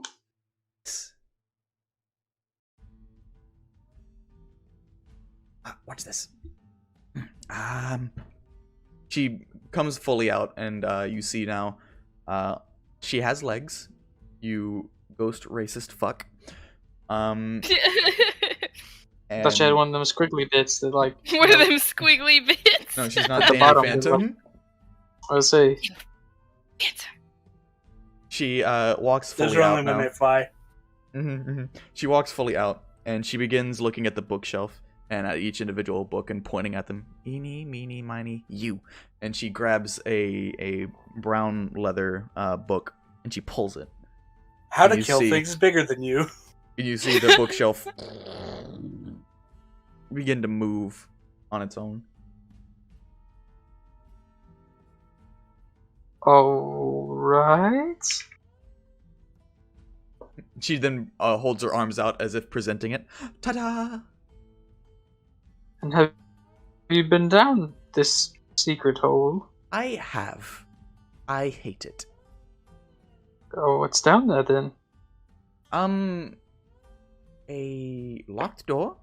Watch this. She comes fully out, and you see now, she has legs. You ghost racist fuck.
I thought she had one of them squiggly bits that like...
One of them squiggly bits.
No, she's not
At the
Dana
bottom,
Phantom.
Let's see.
Cancer.
She walks
Those
fully
are
out
only
now.
when they fly.
She walks fully out, and she begins looking at the bookshelf and at each individual book and pointing at them. Eeny, meeny, miny, you. And she grabs a brown leather book, and she pulls it.
How
And
to
you
kill
see-
things bigger than you.
And you see the bookshelf begin to move on its own.
Alright.
She then holds her arms out as if presenting it. Ta-da!
And have you been down this secret hole?
I have. I hate it.
Oh, what's down there then?
A locked door,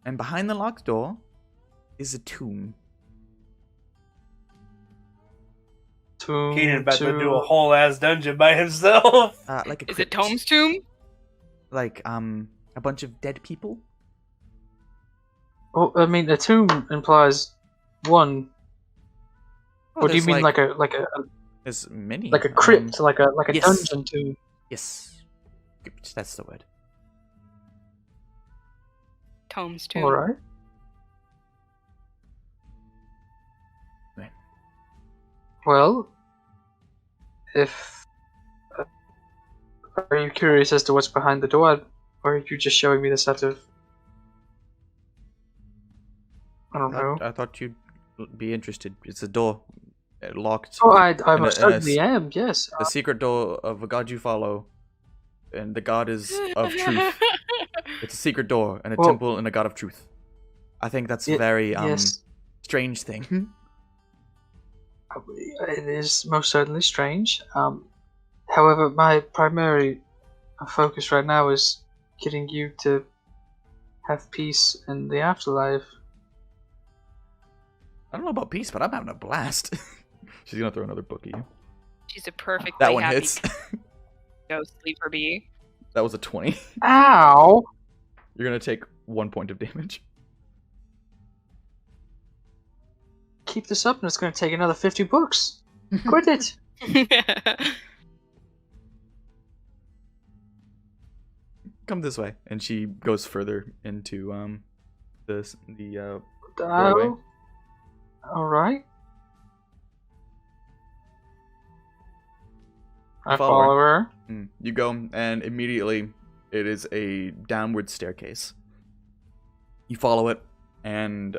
and behind the locked door is a tomb.
Keenan about to do a whole ass dungeon by himself.
Like a
Is it
crypt.
Tom's tomb?
Like a bunch of dead people.
Oh, I mean, a tomb implies one.
Oh,
What do you
there's,
mean, like a
There's many.
like a crypt, like a
yes.
dungeon tomb?
Yes, crypt. That's the word.
Tom's tomb.
All right.
Right.
Well, if are you curious as to what's behind the door, or are you just showing me this out of? I don't know.
I thought you'd be interested. It's a door. locked.
Oh, I
in
most
a
certainly am. Yes.
the secret door of a god you follow, and the god is of truth. It's a secret door and a
Well-
temple and a god of truth. I think that's a very
yes.
strange thing.
It is most certainly strange. However, my primary focus right now is getting you to have peace in the afterlife.
I don't know about peace, but I'm having a blast. She's gonna throw another book at you.
She's a perfectly
That one
happy
hits.
ghost sleeper bee.
That was a 20.
Ow!
You're gonna take 1 point of damage.
Keep this up and it's going to take another 50 books. Quit it!
Come this way, and she goes further into the doorway.
Oh. Alright. I
follow
follow her.
You go, and immediately it is a downward staircase. You follow it, and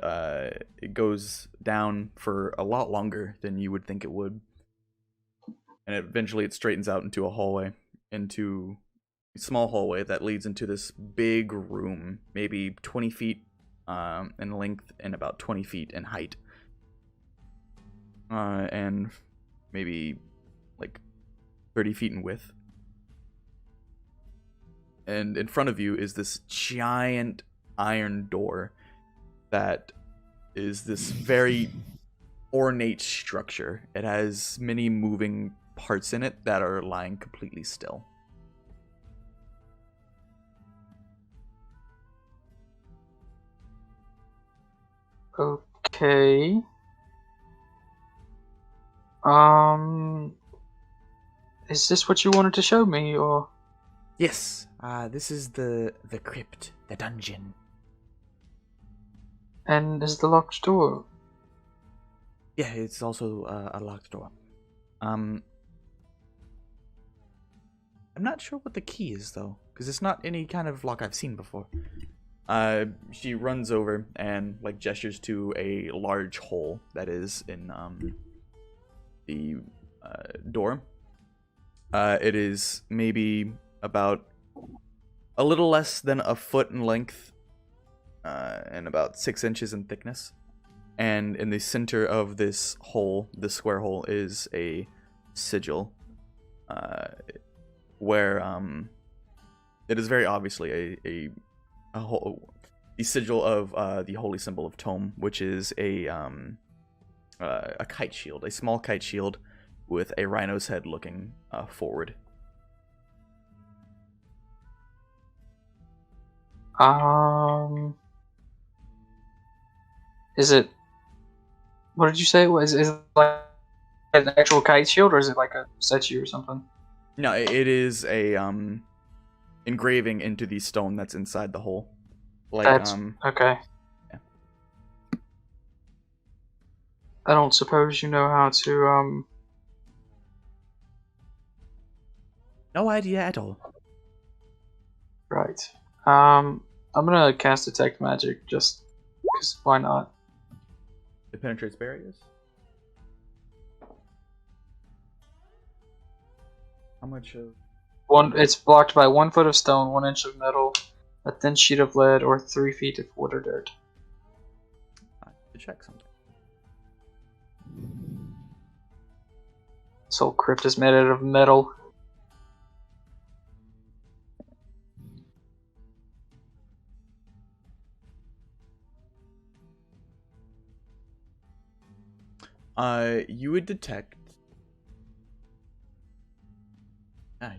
it goes down for a lot longer than you would think it would. And eventually it straightens out into a hallway, into a small hallway that leads into this big room, maybe 20 feet in length and about 20 feet in height. And maybe like 30 feet in width. And in front of you is this giant iron door that is this very ornate structure. It has many moving parts in it that are lying completely still.
Okay. Is this what you wanted to show me, or?
Yes, this is the crypt, the dungeon.
And is the locked door?
Yeah, it's also a locked door. I'm not sure what the key is, though, because it's not any kind of lock I've seen before. She runs over and like gestures to a large hole that is in the door. It is maybe about a little less than a foot in length and about 6 inches in thickness. And in the center of this hole, the square hole, is a sigil where it is very obviously the sigil of the holy symbol of Tome, which is a kite shield, a small kite shield with a rhino's head looking forward.
Is it? What did you say? Is it like an actual kite shield, or is it like a statue or something?
No, it is a engraving into the stone that's inside the hole. Like
That's okay.
Yeah.
I don't suppose you know how to
No idea at all.
Right. I'm gonna cast Detect Magic just because why not?
It penetrates barriers. How much of...
It's blocked by 1 foot of stone, 1 inch of metal, a thin sheet of lead, or 3 feet of wood or dirt.
I have to check something.
This whole crypt is made out of metal.
You would detect...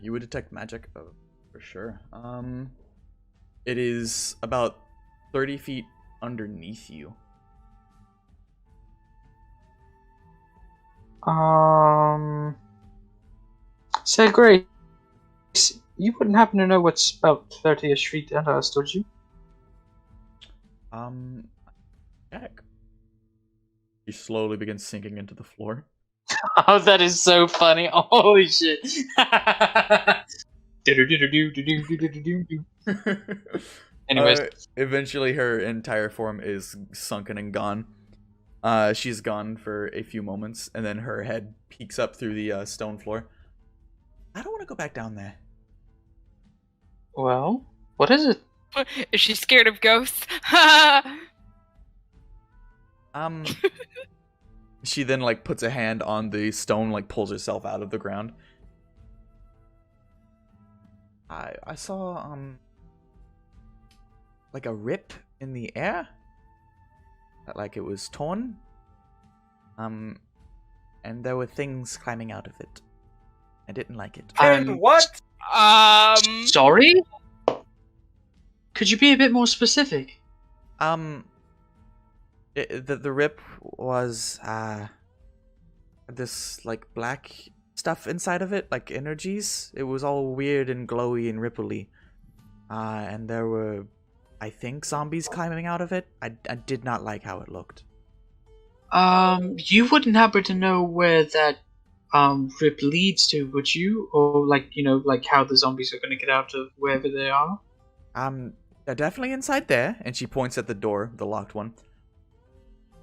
you would detect magic, for sure. It is about 30 feet underneath you.
Say, Grace, you wouldn't happen to know what's about 30-ish feet under us, would you?
Check. He slowly begins sinking into the floor.
Oh, that is so funny. Holy shit. Anyways.
Eventually her entire form is sunken and gone. She's gone for a few moments, and then her head peeks up through the stone floor. I don't want to go back down there.
Well, what is it?
Is she scared of ghosts?
She then like puts a hand on the stone, like pulls herself out of the ground. I saw like a rip in the air, like it was torn. And there were things climbing out of it. I didn't like it.
What?
Sorry? Could you be a bit more specific?
The rip was this like black stuff inside of it, like energies. It was all weird and glowy and ripply. And there were, I think, zombies climbing out of it. I did not like how it looked.
You wouldn't happen to know where that rip leads to, would you? Or like, like how the zombies are gonna get out of wherever they are?
They're definitely inside there, and she points at the door, the locked one.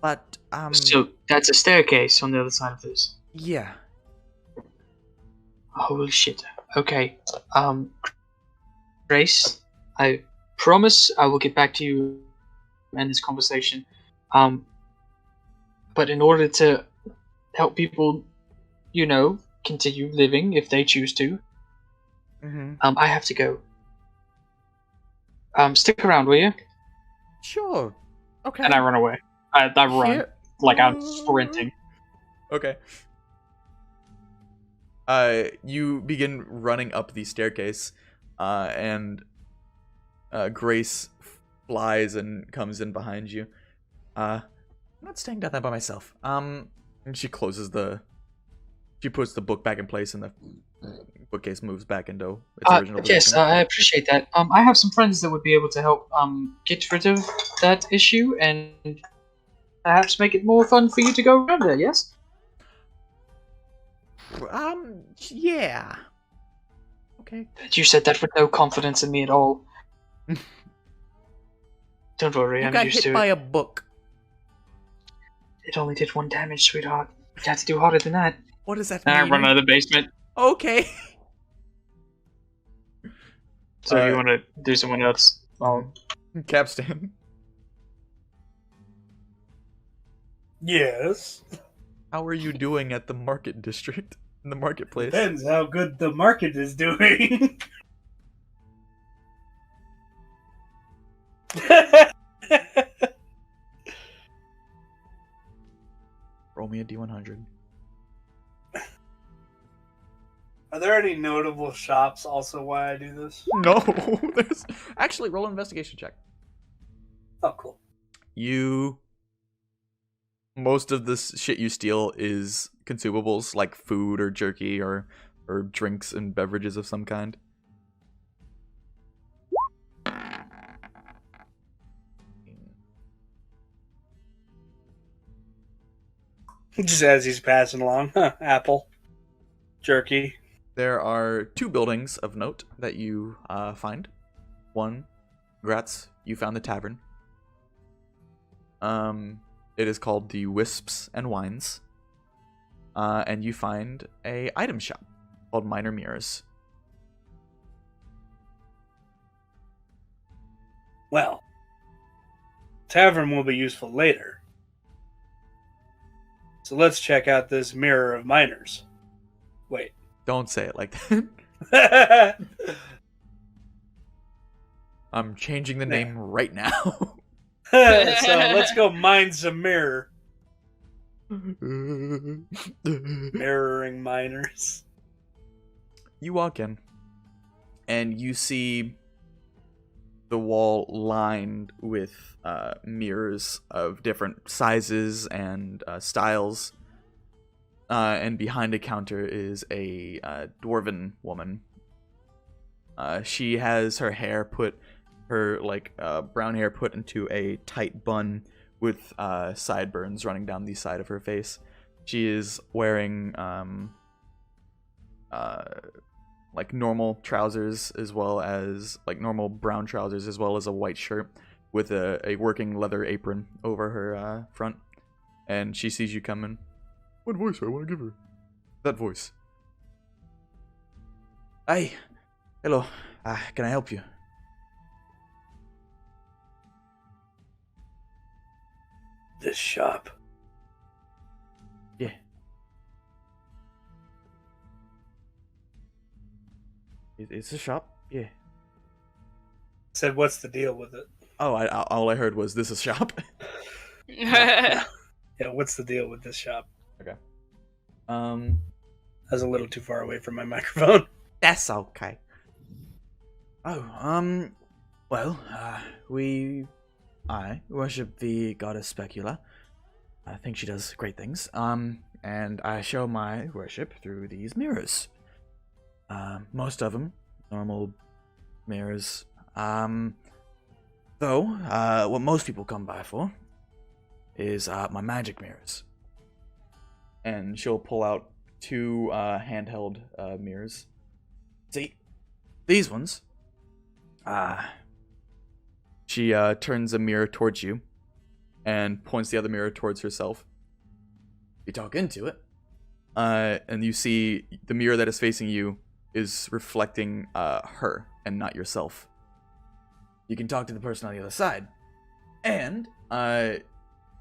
But
So that's a staircase on the other side of this.
yeah.
Holy shit. Okay. Grace, I promise I will get back to you and this conversation. But in order to help people, continue living if they choose to, I have to go. Stick around, will you?
Sure. Okay.
And I run away. I run. Like I'm sprinting.
Okay. You begin running up the staircase, and Grace flies and comes in behind you. I'm not staying down there by myself. And she closes she puts the book back in place, and the bookcase moves back into its original position.
Yes, I appreciate that. I have some friends that would be able to help get rid of that issue and perhaps make it more fun for you to go around there, yes?
Yeah. Okay.
You said that with no confidence in me at all. Don't worry,
You
I'm
got
used
hit
to
by
it.
a book.
It only did 1 damage, sweetheart. You had to do harder than that.
What does that
And I
mean?
run out of the basement.
Okay.
So you want to do someone else?
Kapstan.
Yes.
How are you doing at the market district? In the marketplace?
Depends how good the market is doing.
Roll me a D100.
Are there any notable shops also why I do this?
No, there's actually roll an investigation check.
Oh, cool.
Most of this shit you steal is consumables like food or jerky or drinks and beverages of some kind.
Just as he's passing along. Apple. Jerky.
There are 2 buildings of note that you find. One, congrats, you found the tavern. It is called the Wisps and Wines. And you find a item shop called Minor Mirrors.
Well, tavern will be useful later. So let's check out this Mirror of Miners. Wait.
Don't say it like that. I'm changing the name right now.
So let's go mine some mirror. Mirroring miners.
You walk in, and you see the wall lined with mirrors of different sizes and styles. And behind a counter is a dwarven woman. She has her hair brown hair put into a tight bun with sideburns running down the side of her face. She is wearing normal trousers as well as normal brown trousers as well as a white shirt with a working leather apron over her front. And she sees you coming. What voice do I want to give her? That voice. Hi. Hello. Can I help you?
This shop.
Yeah. It's a shop? Yeah.
Said, what's the deal with it?
Oh, all I heard was, this is a shop?
Yeah, what's the deal with this shop?
Okay.
I was a little too far away from my microphone.
That's okay. Oh, well, I worship the goddess Specula. I think she does great things. And I show my worship through these mirrors. Most of them, normal mirrors. Though, what most people come by for is, my magic mirrors. And she'll pull out 2, handheld, mirrors. See, these ones, she, turns a mirror towards you and points the other mirror towards herself. You talk into it, and you see the mirror that is facing you is reflecting, her and not yourself. You can talk to the person on the other side. And,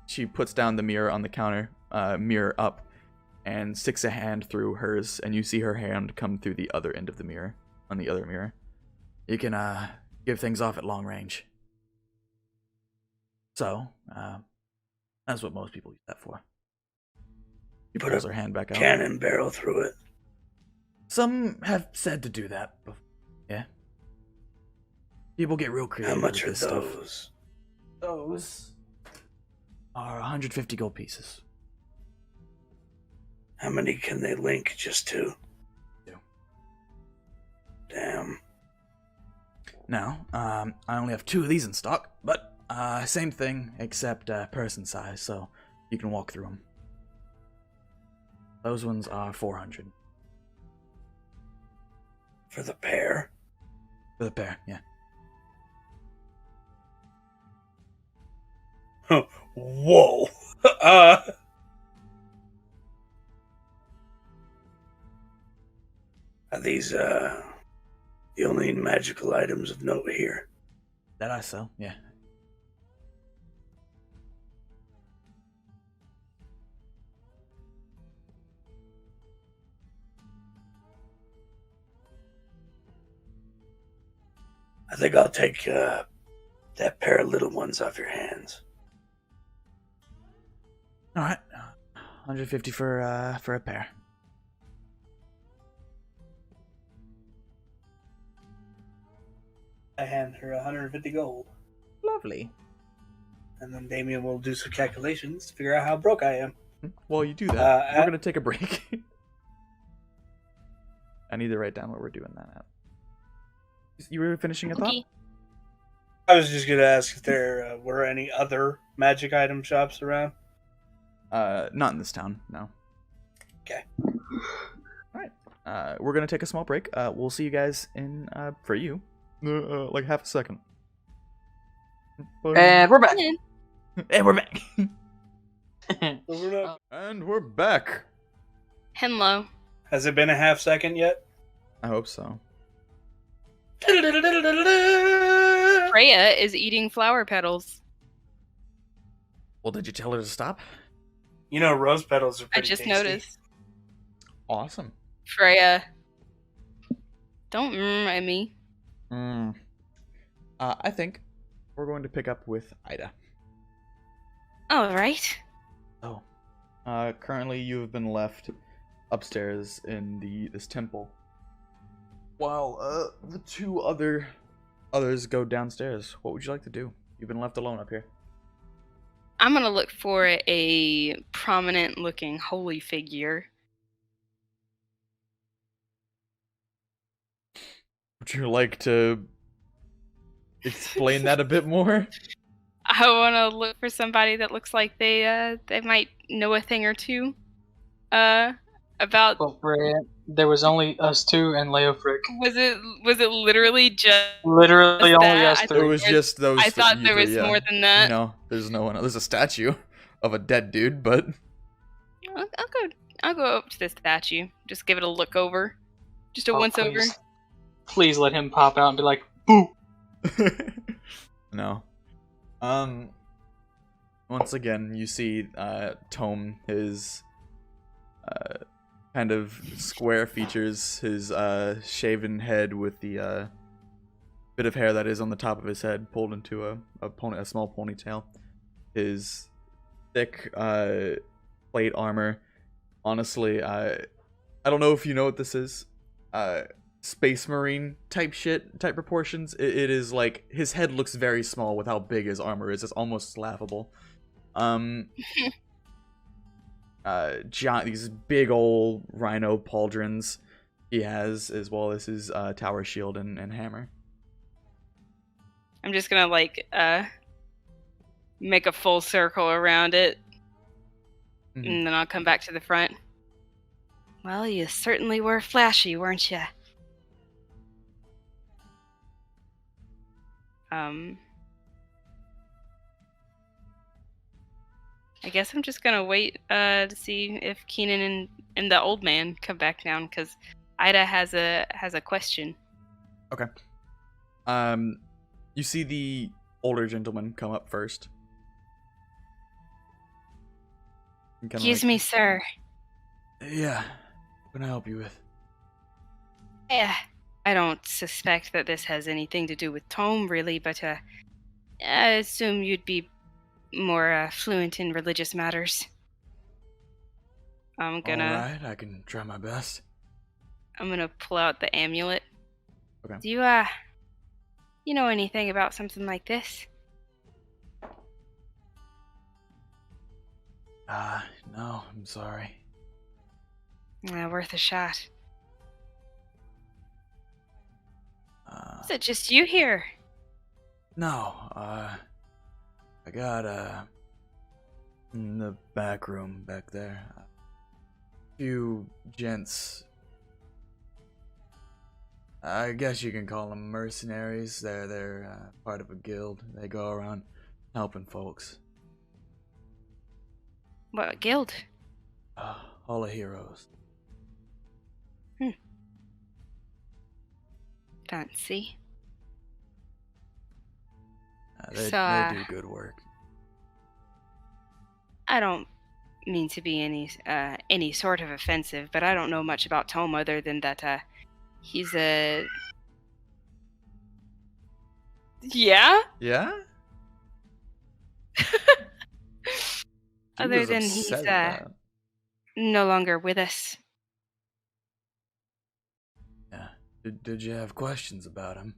she puts down the mirror on the counter, mirror up, and sticks a hand through hers, and you see her hand come through the other end of the mirror, on the other mirror. You can, give things off at long range. So, that's what most people use that for. She
Put
pulls
a
her hand back out.
cannon barrel through it.
Some have said to do that. Yeah. People get real creative.
How much
with
are
this stuff.
those?
Those are 150 gold pieces.
How many can they link? Just 2?
2.
Damn.
Now, I only have 2 of these in stock, but same thing except person size, so you can walk through them. Those ones are 400
For the pair?
for the pair. Yeah.
Whoa. Are these the only magical items of note here?
That I sell. Yeah.
I think I'll take that pair of little ones off your hands.
All right. 150 for a pair.
I hand her 150 gold.
Lovely.
And then Damien will do some calculations to figure out how broke I am.
While you do that, we're gonna take a break. I need to write down what we're doing that at. You were finishing a thought?
Okay.
I was just going to ask if there were any other magic item shops around.
Not in this town, no.
Okay.
Alright. We're gonna take a small break. We'll see you guys in, for you, like half a second.
And we're back.
And we're back.
Over up.
And we're back.
Hello.
Has it been a half second yet?
I hope so.
Freya is eating flower petals.
Well, did you tell her to stop?
You know, rose petals are
I
pretty
just
tasty.
noticed.
Awesome.
Freya. Don't at me.
I think we're going to pick up with Aida.
All right.
Oh. Currently you have been left upstairs in this temple, while the 2 others go downstairs. What would you like to do? You've been left alone up here.
I'm gonna look for a prominent-looking holy figure.
Would you like to explain that a bit more?
I want to look for somebody that looks like they might know a thing or two about.
Well, Freya, there was only us 2 and Leofric.
Was it literally just
Literally only
that?
us
I
3.
It was just those.
I thought there was
yeah.
more than that.
No, there's no one. There's a statue of a dead dude, but
I'll go up to the statue. Just give it a look over. Just a
Oh,
once over.
Please let him pop out and be like, boo!
No. Once again, you see Tome, his kind of square features, his shaven head with the bit of hair that is on the top of his head pulled into a small ponytail. His thick plate armor. Honestly, I don't know if you know what this is. Space Marine type proportions. It is like his head looks very small with how big his armor is. It's almost laughable. These big old rhino pauldrons he has, as well as his tower shield and hammer.
I'm just gonna make a full circle around it, and then I'll come back to the front. Well, you certainly were flashy, weren't you? I guess I'm just gonna wait to see if Keenan and the old man come back down, because Aida has a question.
Okay. You see the older gentleman come up first.
Excuse me, sir.
Yeah. What can I help you with?
Yeah. I don't suspect that this has anything to do with Tome, really, but I assume you'd be more fluent in religious matters. I'm gonna...
Alright, I can try my best.
I'm gonna pull out the amulet.
Okay.
Do you know anything about something like this?
No, I'm sorry.
Worth a shot. Is it just you here?
No, I got, in the back room back there. A few gents. I guess you can call them mercenaries. They're part of a guild. They go around helping folks.
What guild?
Hall of Heroes.
Fancy.
They do good work.
I don't mean to be any sort of offensive, but I don't know much about Tome other than that he's a... Yeah?
Yeah?
Other than he's no longer with us.
Yeah. Did you have questions about him?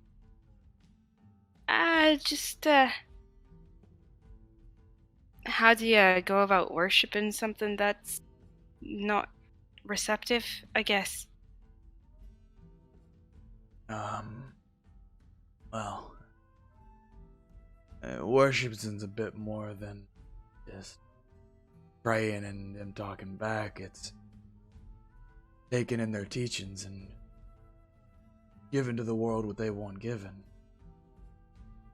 Just how do you go about worshiping something that's not receptive, I guess?
Well, worship's a bit more than just praying and them talking back. It's taking in their teachings and giving to the world what they want given.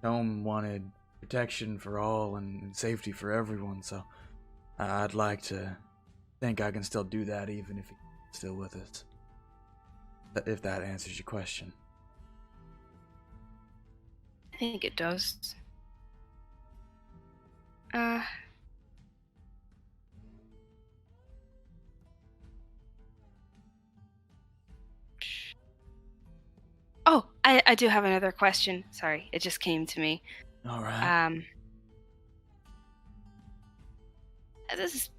Tome wanted protection for all and safety for everyone, so I'd like to think I can still do that even if he's still with us. If that answers your question.
I think it does. Oh, I do have another question. Sorry, it just came to me.
All right.
This is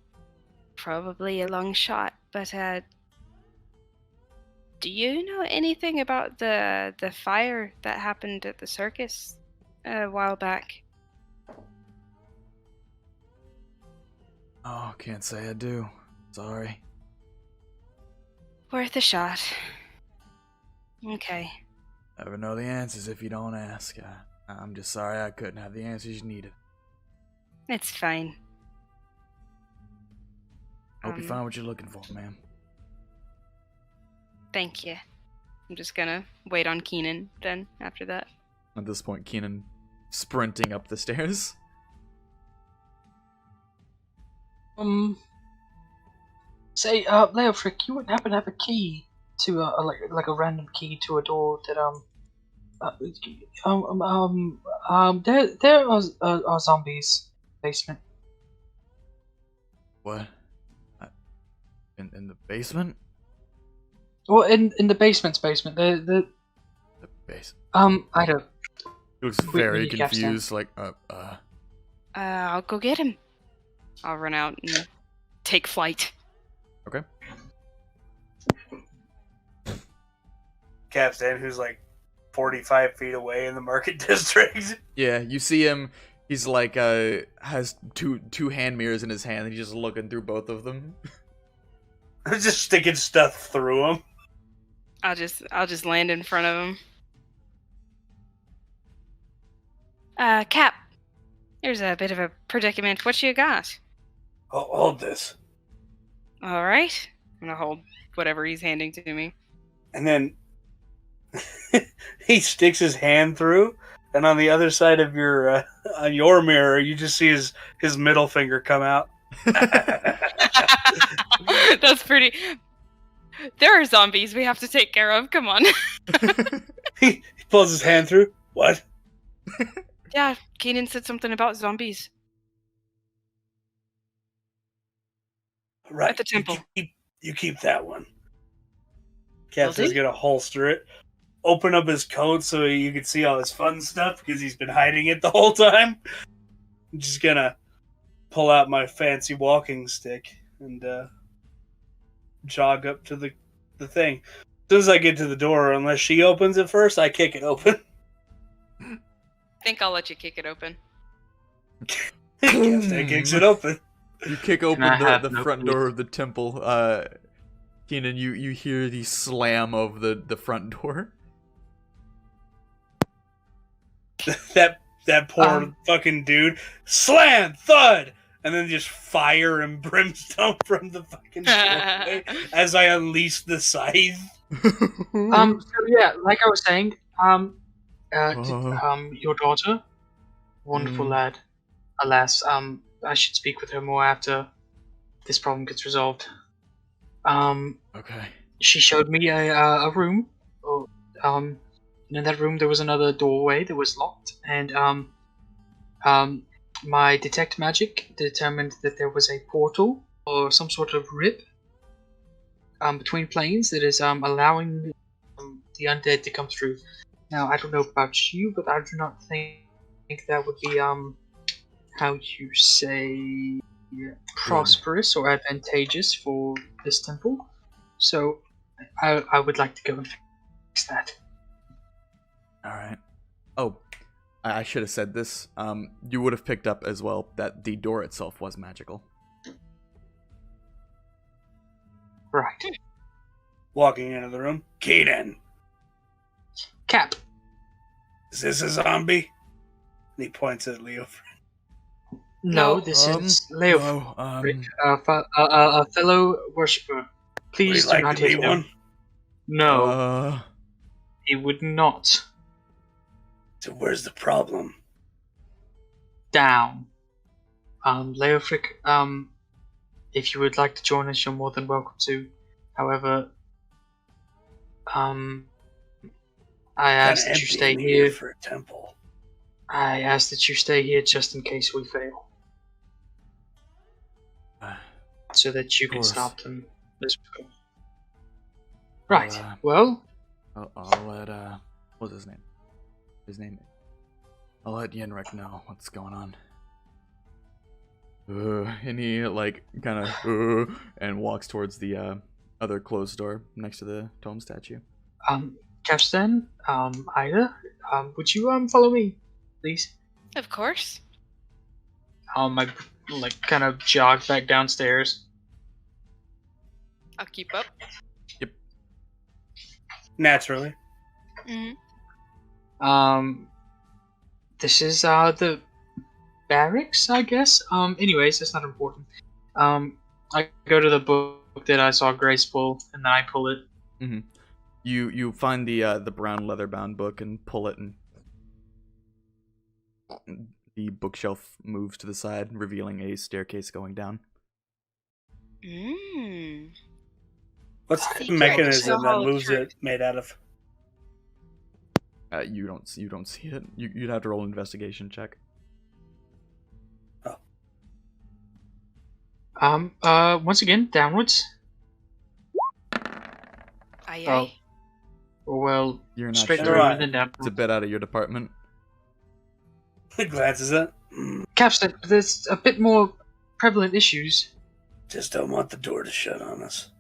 probably a long shot, but do you know anything about the fire that happened at the circus a while back?
Oh, can't say I do. Sorry.
Worth a shot. Okay.
Never know the answers if you don't ask. I'm just sorry I couldn't have the answers you needed.
It's fine.
Hope you find what you're looking for, ma'am.
Thank you. I'm just gonna wait on Keenan then after that.
At this point, Keenan sprinting up the stairs.
Say, Leofric, you wouldn't happen to have a key to like a random key to a door that there are zombies in the basement.
What? In the basement?
Well, in the basement's basement. The
base.
Aida.
He looks very
need Kapstan.
confused. Like,
I'll go get him. I'll run out and take flight.
Okay.
Kapstan, who's like 45 feet away in the market district.
Yeah, you see him. He's like, has two hand mirrors in his hand, and he's just looking through both of them.
I'm just sticking stuff through him.
I'll just land in front of him. Cap, here's a bit of a predicament. What you got?
Hold this.
All right. I'm gonna hold whatever he's handing to me.
And then he sticks his hand through, and on the other side of your on your mirror, you just see his middle finger come out.
That's pretty. There are zombies we have to take care of. Come on.
He pulls his hand through. What?
Yeah, Keenan said something about zombies.
Right.
At the temple.
You keep that one.
Will
Kapstan's
do.
gonna holster it, open up his coat so you can see all his fun stuff because he's been hiding it the whole time. I'm just gonna pull out my fancy walking stick and jog up to the thing. As soon as I get to the door, unless she opens it first, I kick it open.
I think I'll let you kick it open.
Kapstan kicks it open.
You kick open
I
the
have no
front
clue.
door of the temple. Keenan, you hear the slam of the front door.
That poor fucking dude. Slam! Thud! And then just fire and brimstone from the fucking doorway as I unleash the scythe.
So yeah, like I was saying, your daughter, wonderful lad. Alas, I should speak with her more after this problem gets resolved.
Okay.
She showed me a room. And in that room there was another doorway that was locked, and my detect magic determined that there was a portal or some sort of rip between planes that is allowing the undead to come through. Now, I don't know about you, but I do not think that would be how you say prosperous or advantageous for this temple. So I would like to go and fix that.
Alright. Oh, I should have said this. You would have picked up as well that the door itself was magical.
Right.
Walking into the room. Keenan!
Cap.
Is this a zombie? And he points at Leo.
No,
No.
this is Leo,
No,
a fellow worshipper.
Would
Please
he
do
like
not
to
hit
be
him.
one?
No, he would not.
So where's the problem?
Down. Leofric, if you would like to join us, you're more than welcome to. However, I ask that you stay here.
For a temple.
I ask that you stay here just in case we fail, so that you can
course.
stop them as well. Right.
Uh,
Well,
I'll let, what's his name? I'll let Yenrik know what's going on. And he, like, kind of, and walks towards the, other closed door next to the tome statue.
Kapstan, Aida, would you follow me, please?
Of course.
I like kind of jog back downstairs.
I'll keep up.
Naturally.
Mm-hmm.
This is the barracks, I guess. Anyways, that's not important. I go to the book that I saw Grace pull, and then I pull it.
Mm-hmm. You find the brown leather-bound book and pull it, and the bookshelf moves to the side, revealing a staircase going down.
Mm.
What's the
Secret
mechanism
to
that
hold
moves
truth.
it made out of?
You don't see it. You'd have to roll an investigation check.
Once again, downwards.
Aye,
Oh.
aye.
Well,
You're not
straight
sure.
through
Right.
and then down.
It's a bit out of your department.
Glances it.
Kapstan, there's a bit more prevalent issues.
Just don't want the door to shut on us.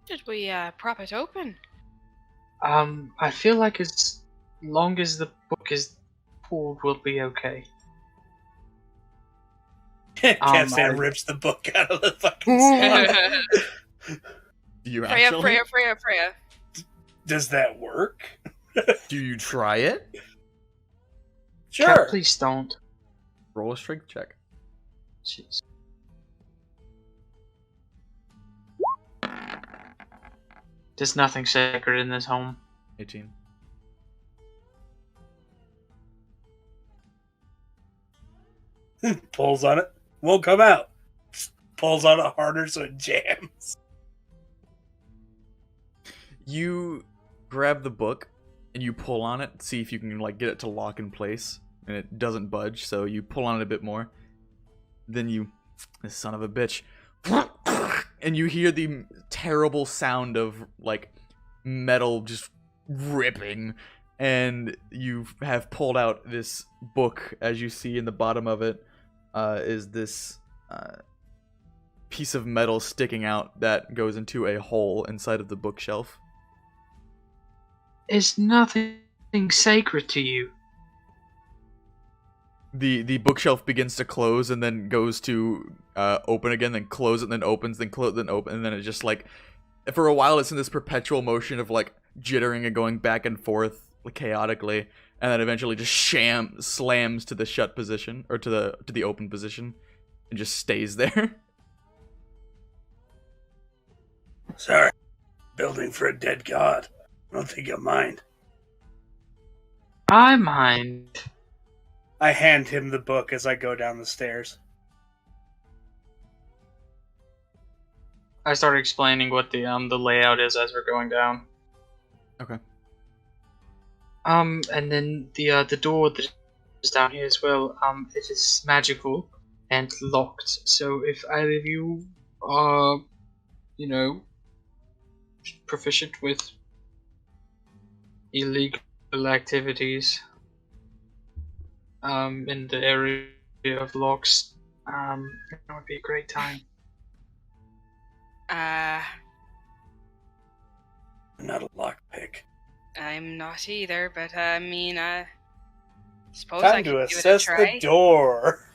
Should we prop it open?
I feel like as long as the book is pulled, we'll be okay.
Kapstan rips the book out of the fucking slot.
Do you
Freya,
actually?
Freya.
Does that work?
Do you try it?
Sure.
Cap, please don't.
Roll a strength check.
Jeez. There's nothing sacred in this home.
18.
Pulls on it. Won't come out. Pulls on it harder so it jams.
You grab the book and you pull on it, see if you can like get it to lock in place, and it doesn't budge. So you pull on it a bit more. Then you, this son of a bitch, and you hear the terrible sound of like metal just ripping, and you have pulled out this book. As you see in the bottom of it is this piece of metal sticking out that goes into a hole inside of the bookshelf.
Is nothing sacred to you?
The bookshelf begins to close and then goes to open again, then close it, then opens, then close, then open, and then it just like, for a while it's in this perpetual motion of like jittering and going back and forth like, chaotically, and then eventually just slams to the shut position, or to the open position, and just stays there.
Sorry. Building for a dead god. I don't think you'll mind.
I mind.
I hand him the book as I go down the stairs.
I started explaining what the layout is as we're going down.
Okay.
And then the door that is down here as well. It is magical and locked. So if either of you are, proficient with illegal activities, in the area of locks, it would be a great time.
I'm not a lockpick.
I'm not either, but I mean, suppose
Time
I could
to
give
assess
it a try.
the door.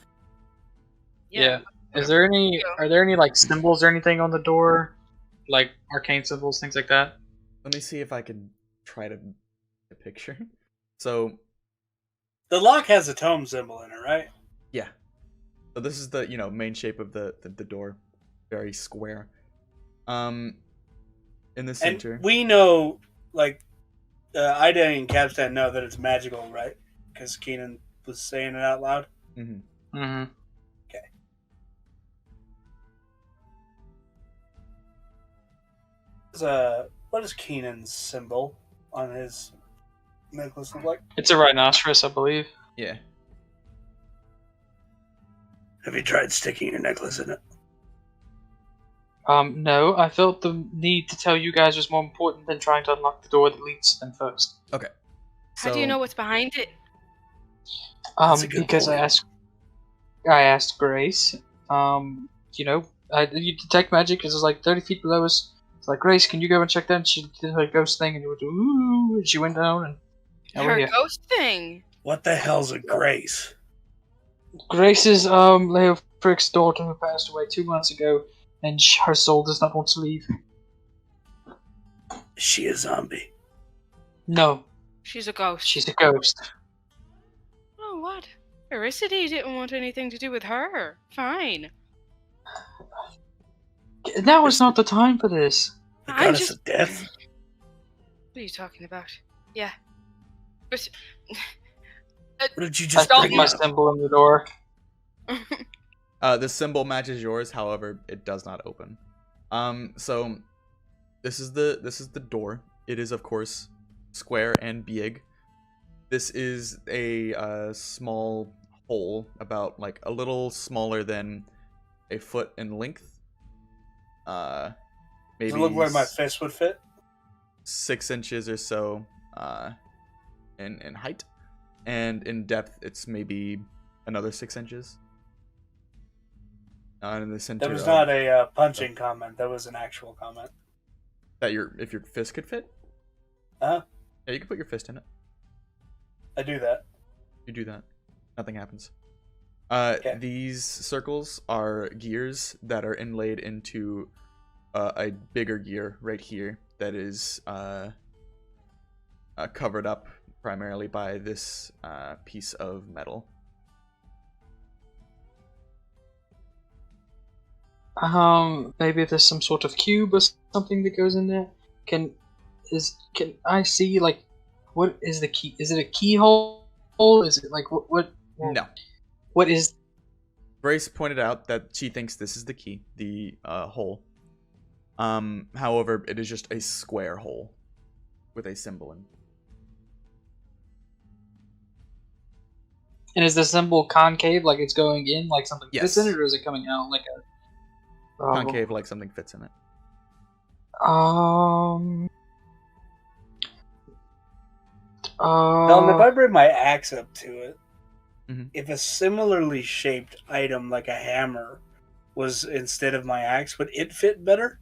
Yeah. Is there any? Are there any like symbols or anything on the door, like arcane symbols, things like that?
Let me see if I can try to a picture. So
The lock has a tome symbol in it, right?
yeah, so this is the main shape of the door, very square. In the center.
And we know, like, Aida and Kapstan know that it's magical, right? Because Keenan was saying it out loud.
Mm-hmm.
Mm-hmm.
What is Keenan's symbol on his necklace look like?
It's a rhinoceros, I believe.
Yeah.
Have you tried sticking your necklace in it?
No, I felt the need to tell you guys was more important than trying to unlock the door that leads to them first.
Okay.
How do you know what's behind it?
That's a good
Because
point.
I asked Grace. You detect magic because it's like 30 feet below us. It's like, Grace, can you go and check that? And she did her ghost thing, and it was ooh, and she went down, and now we're
Her
here.
ghost thing.
What the hell's a grace?
Grace is Leo Frick's daughter who passed away 2 months ago, and her soul does not want to leave.
Is she a zombie?
No,
She's a ghost.
she's a ghost.
Oh, what? Felicity didn't want anything to do with her. Fine.
Now is not the time for this.
The
I'm
goddess
just-
of death?
What are you talking about? Yeah. But
What did you
I
just
Don't
stick
bring
my
up?
symbol in the door.
The symbol matches yours, however, it does not open. So this is the door. It is of course square and big. This is a small hole, about like a little smaller than a foot in length. Maybe
Does it look where my fist would fit?
6 inches or so in height, and in depth it's maybe another 6 inches. In the center.
That was not a punching comment. That was an actual comment.
That if your fist could fit.
Huh?
Yeah, you can put your fist in it.
I do that.
You do that, nothing happens.
Okay.
These circles are gears that are inlaid into a bigger gear right here that is covered up primarily by this piece of metal.
Maybe there's some sort of cube or something that goes in there. Can I see, like, what is the key? Is it a keyhole? Is it like what?
No.
What is?
Grace pointed out that she thinks this is the key, the hole. However, it is just a square hole with a symbol in.
And is the symbol concave, like it's going in, like something
Yes.
fits in it, or is it coming out like a
Concave, like something fits in it.
Now, if I bring my axe up to it,
Mhm.
if a similarly shaped item like a hammer was instead of my axe, would it fit better?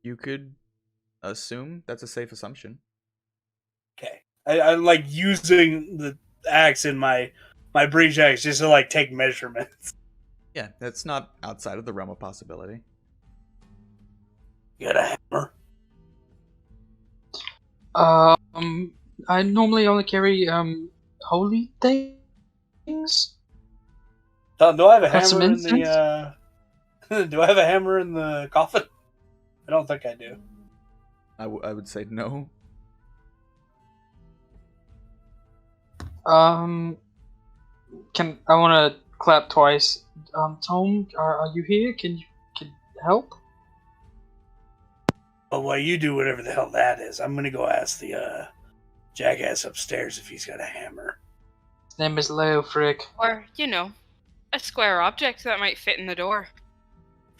You could assume that's a safe assumption.
Okay. I like using the axe in my breach axe just to like take measurements.
Yeah, that's not outside of the realm of possibility.
You got a hammer?
I normally only carry holy things.
Do I have a
Got some
hammer in the do I have a hammer in the coffin? I don't think I do.
I would say no.
I want to clap twice. Tom, are you here? Can you help?
Oh, well, you do whatever the hell that is. I'm gonna go ask the jackass upstairs if he's got a hammer.
His name is Leo Frick.
Or, a square object that might fit in the door.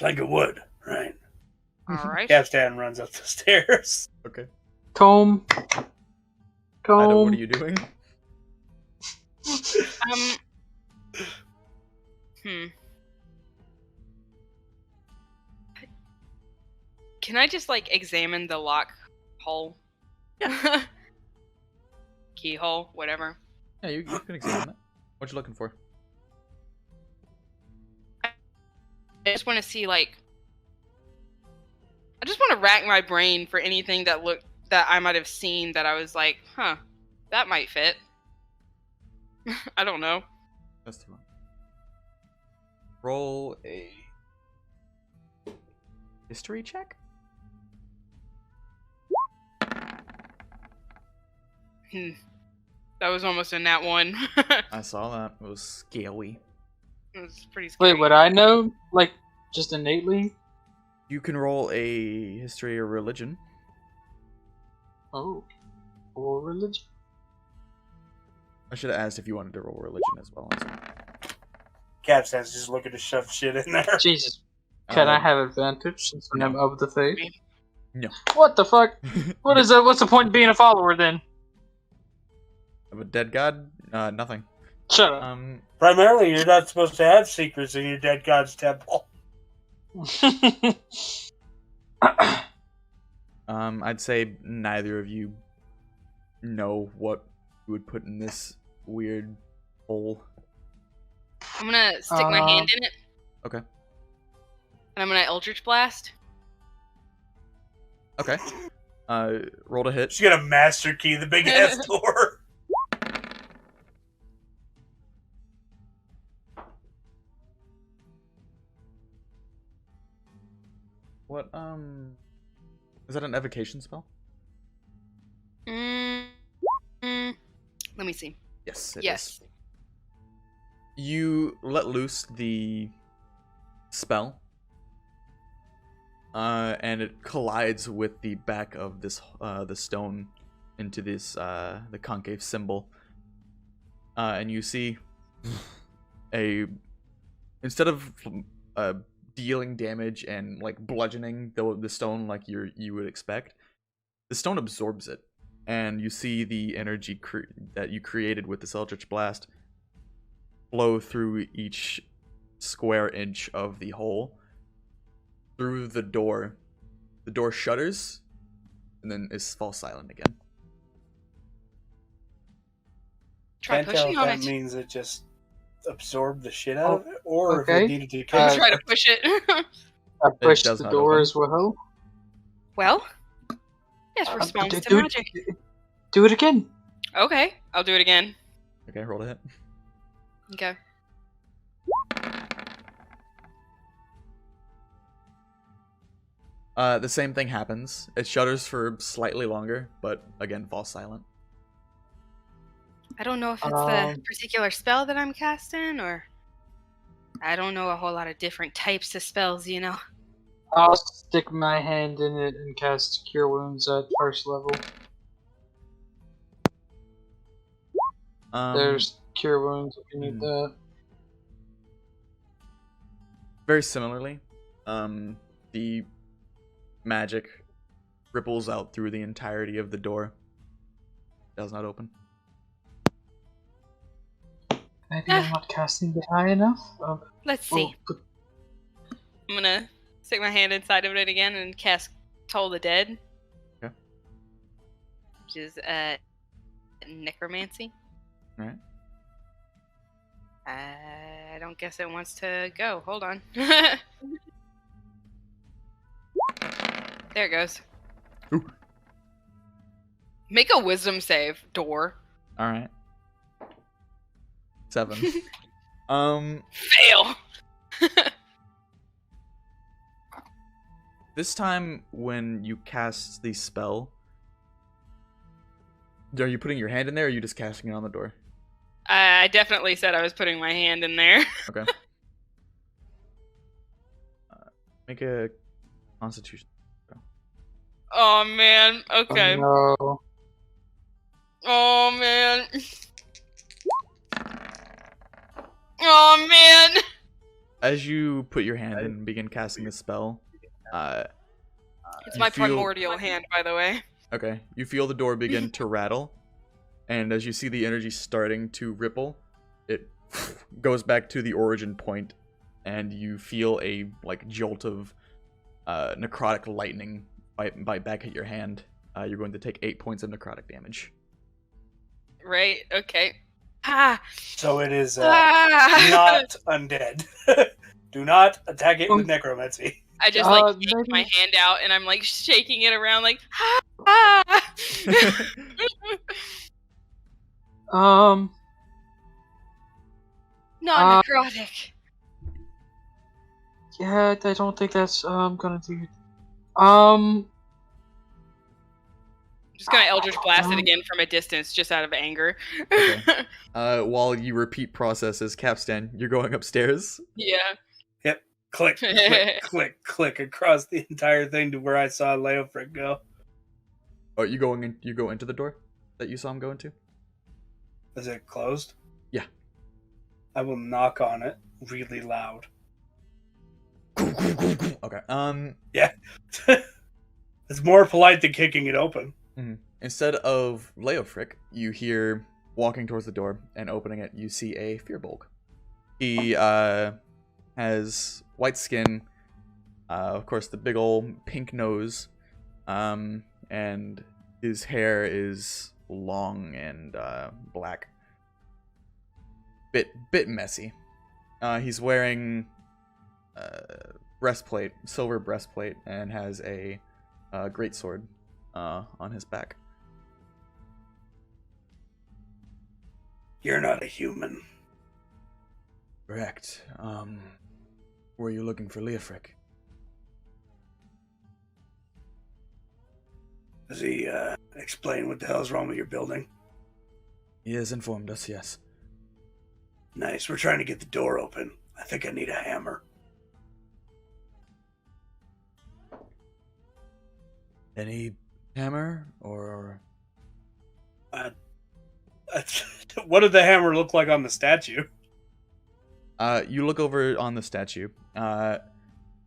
Like it would, right?
Alright.
Kapstan runs up the stairs.
Okay.
Tom.
Ida, what are you doing?
Can I just, examine the lock hole? Yeah. Keyhole, whatever.
Yeah, you can examine it. What you looking for?
I just want to see, I just want to rack my brain for anything that I might have seen that I was like, huh, that might fit. I don't know.
That's the one. Roll a history check.
That was almost a nat 1.
I saw that. It was scary.
It was pretty scary.
Wait, would I know? Like, just innately?
You can roll a history or religion.
Oh. Or religion?
I should have asked if you wanted to roll religion as well.
Kapstan's just looking to shove shit in there.
Jesus. Can I have advantage since I'm
no.
of the faith?
No.
What the fuck? What is that? What's the point in being a follower then?
Of a dead god? Nothing.
Shut up.
Primarily, you're not supposed to have secrets in your dead god's temple.
I'd say neither of you know what you would put in this weird hole.
I'm gonna stick my hand in it.
Okay.
And I'm gonna Eldritch Blast.
Okay. Roll to hit.
She's got a master key, the big ass door.
What, is that an evocation spell?
Let me see.
Yes, it
Yes.
is. You let loose the spell, and it collides with the back of this the stone into this the concave symbol, and you see instead of dealing damage and like bludgeoning the stone like you would expect, the stone absorbs it, and you see the energy that you created with this Eldritch Blast flow through each square inch of the hole through the door. The door shutters and then falls silent again.
Try
Can't tell
pushing
if
on
that
it.
means it just absorbed the shit out of it, or if
okay.
it needed to
Uh,
Try to push it.
I pushed
does
the
not
door
open.
as well.
Well, yes, responds to
do
magic.
Do it again.
Okay, I'll do it again.
Okay, roll to hit.
Okay.
The same thing happens. It shudders for slightly longer, but again falls silent.
I don't know if it's
Um,
the particular spell that I'm casting, or I don't know a whole lot of different types of spells, you know.
I'll stick my hand in it and cast Cure Wounds at first level. There's Cure Wounds if you need that.
Very similarly, the magic ripples out through the entirety of the door. Does not open.
Maybe I'm not casting it high enough.
Let's see.
But
I'm gonna stick my hand inside of it again and cast Toll the Dead.
Okay.
Which is necromancy.
Alright.
I don't guess it wants to go. Hold on. There it goes.
Ooh.
Make a wisdom save, door.
Alright. 7.
Fail!
This time when you cast the spell, are you putting your hand in there or are you just casting it on the door?
I definitely said I was putting my hand in there.
Okay. Make a constitution.
Oh man, okay.
Oh, no.
Oh man. Oh man.
As you put your hand in and begin casting the spell,
It's
you
my
feel-
primordial hand, by the way.
Okay, you feel the door begin to rattle, and as you see the energy starting to ripple, it goes back to the origin point, and you feel a like jolt of necrotic lightning bite back at your hand. You're going to take 8 points of necrotic damage.
Right? Okay. Ah!
So it is
Ah!
not undead. Do not attack it with necromancy.
I just like take
maybe-
my hand out and I'm like shaking it around like ah! Non-necrotic.
Yeah, I don't think that's gonna do it.
Just gonna Eldritch Blast it again from a distance, just out of anger.
Okay. While you repeat processes, Kapstan, you're going upstairs.
Yeah.
Click, click, click, click across the entire thing to where I saw Leofric go.
Oh, you going in? You go into the door that you saw him go into?
Is it closed?
Yeah.
I will knock on it really loud.
Okay.
Yeah. It's more polite than kicking it open.
Instead of Leofric, you hear walking towards the door and opening it. You see a Fearbolg. He has white skin, of course, the big old pink nose, and his hair is long and black. Bit messy. He's wearing breastplate, silver breastplate, and has a greatsword on his back.
You're not a human.
Correct. Were you looking for Leofric?
Does he explain what the hell's wrong with your building?
He has informed us, yes.
Nice. We're trying to get the door open. I think I need a hammer.
Any hammer or?
What did the hammer look like on the statue?
You look over on the statue. It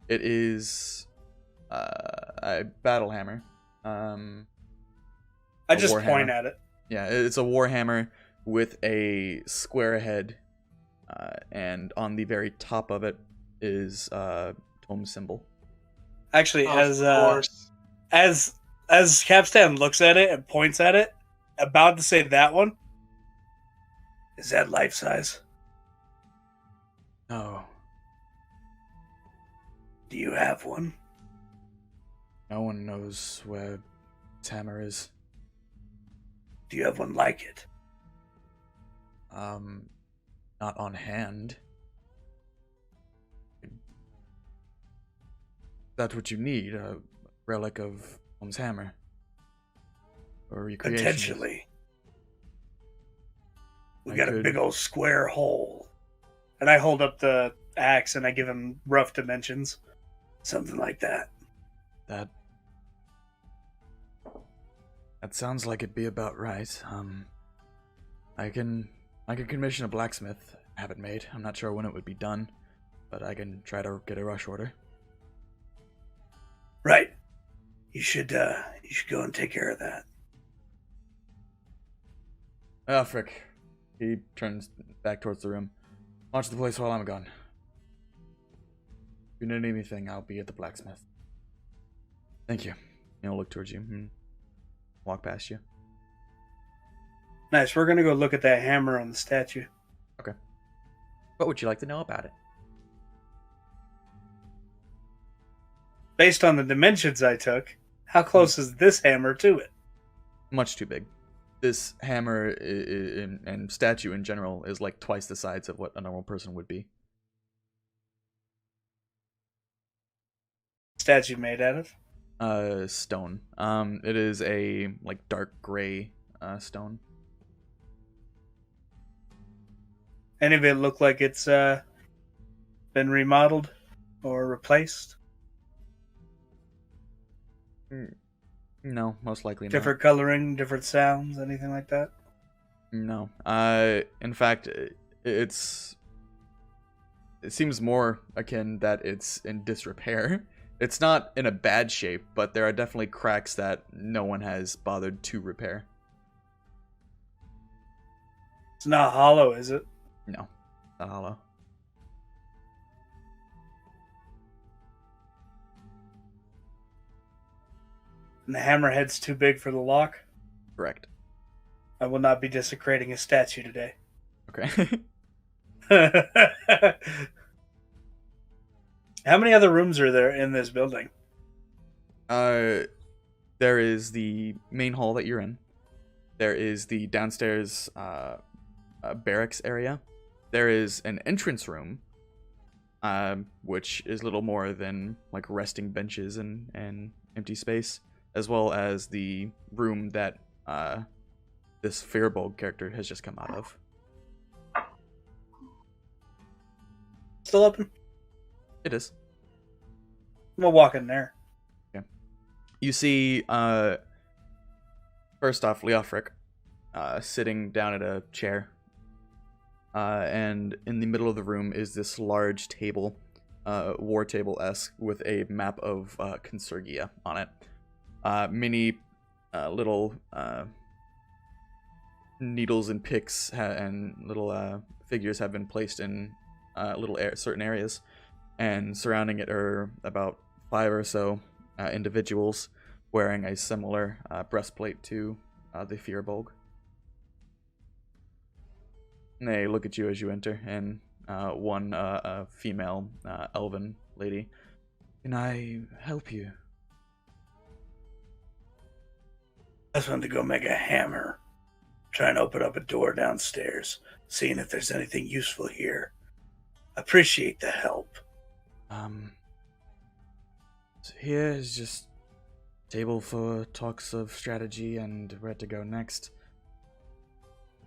is a battle hammer.
I just point at it.
Yeah, it's a war hammer with a square head, and on the very top of it is tome symbol.
Actually, as Kapstan looks at it and points at it, about to say that one. Is that life size?
No.
Do you have one?
No one knows where this hammer is.
Do you have one like it?
Not on hand. That's what you need, a relic of Holmes' hammer. Or recreation.
Potentially. We got a big old square hole. And I hold up the axe and I give him rough dimensions. Something like that.
That sounds like it'd be about right. I can commission a blacksmith, have it made. I'm not sure when it would be done, but I can try to get a rush order.
Right. You should go and take care of that.
Ah, frick. He turns back towards the room. Watch the place while I'm gone. If you need anything, I'll be at the blacksmith. Thank you. He'll look towards you and walk past you.
Nice. We're gonna go look at that hammer on the statue.
Okay. What would you like to know about it?
Based on the dimensions I took, how close is this hammer to it?
Much too big. This hammer and statue in general is like twice the size of what a normal person would be.
Statue made out of?
Stone. It is a like dark gray stone.
Any of it look like it's been remodeled or replaced?
No, most likely not.
Different coloring, different sounds, anything like that?
No. In fact, it seems more akin that it's in disrepair. It's not in a bad shape, but there are definitely cracks that no one has bothered to repair.
It's not hollow, is it?
No, not hollow.
And the hammerhead's too big for the lock?
Correct.
I will not be desecrating a statue today.
Okay.
How many other rooms are there in this building?
There is the main hall that you're in. There is the downstairs barracks area. There is an entrance room, which is little more than like resting benches and empty space, as well as the room that this Fearbolg character has just come out of.
Still open?
It is.
We'll walk in there.
Okay. You see, first off, Leofric sitting down at a chair. And in the middle of the room is this large table, war table-esque, with a map of Consurgia on it. Many little needles and picks and little figures have been placed in certain areas, and surrounding it are about 5 or so individuals wearing a similar breastplate to the Fearbolg. And they look at you as you enter, and one female elven lady. Can I help you?
I just wanted to go make a hammer. Try and open up a door downstairs, seeing if there's anything useful here. Appreciate the help.
So here is just table for talks of strategy and where to go next.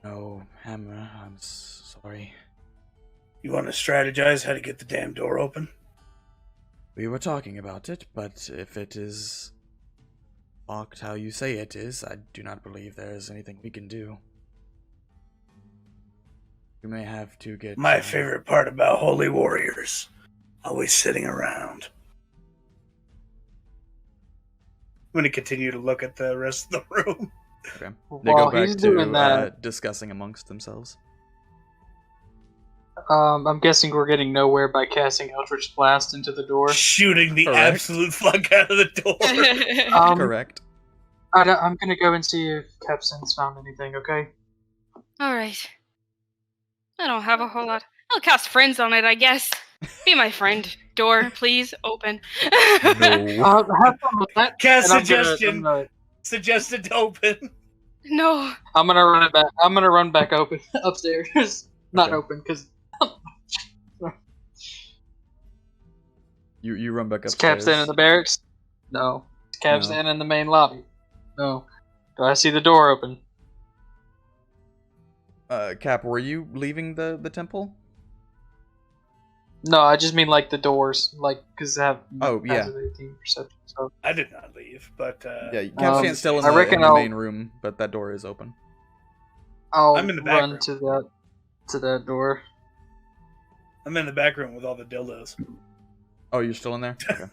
No hammer, I'm sorry.
You want to strategize how to get the damn door open?
We were talking about it, but if it is locked how you say it is, I do not believe there is anything we can do. You may have to get...
My favorite part about holy warriors. Always sitting around. I'm going to continue to look at the rest of the room.
Okay. They
While
go back
he's doing
to
that,
discussing amongst themselves.
I'm guessing we're getting nowhere by casting Eldritch Blast into the door.
Shooting the
Correct.
absolute fuck out of the door.
Correct.
I'm gonna go and see if Kapstan's found anything, okay?
Alright. I don't have a whole lot. I'll cast friends on it, I guess. Be my friend. Door, please, open.
No.
Have fun with that.
Cast
and
suggestion. Suggested to open.
No.
I'm gonna run it back. I'm gonna run back open upstairs. Not
Okay.
open, because
You run back
is
upstairs.
Kapstan in the barracks? No. Is Kapstan in the main lobby? No. Do I see the door open?
Cap, were you leaving the temple?
No, I just mean like the doors, like because I have
yeah.
18 perception. So
I did not leave, but
Yeah, Kapstan's still in
I
the,
reckon
in the
I'll-
main room, but that door is open.
I'll
I'm in the back
run
room.
to that door.
I'm in the back room with all the dildos.
Oh, you're still in there? Okay.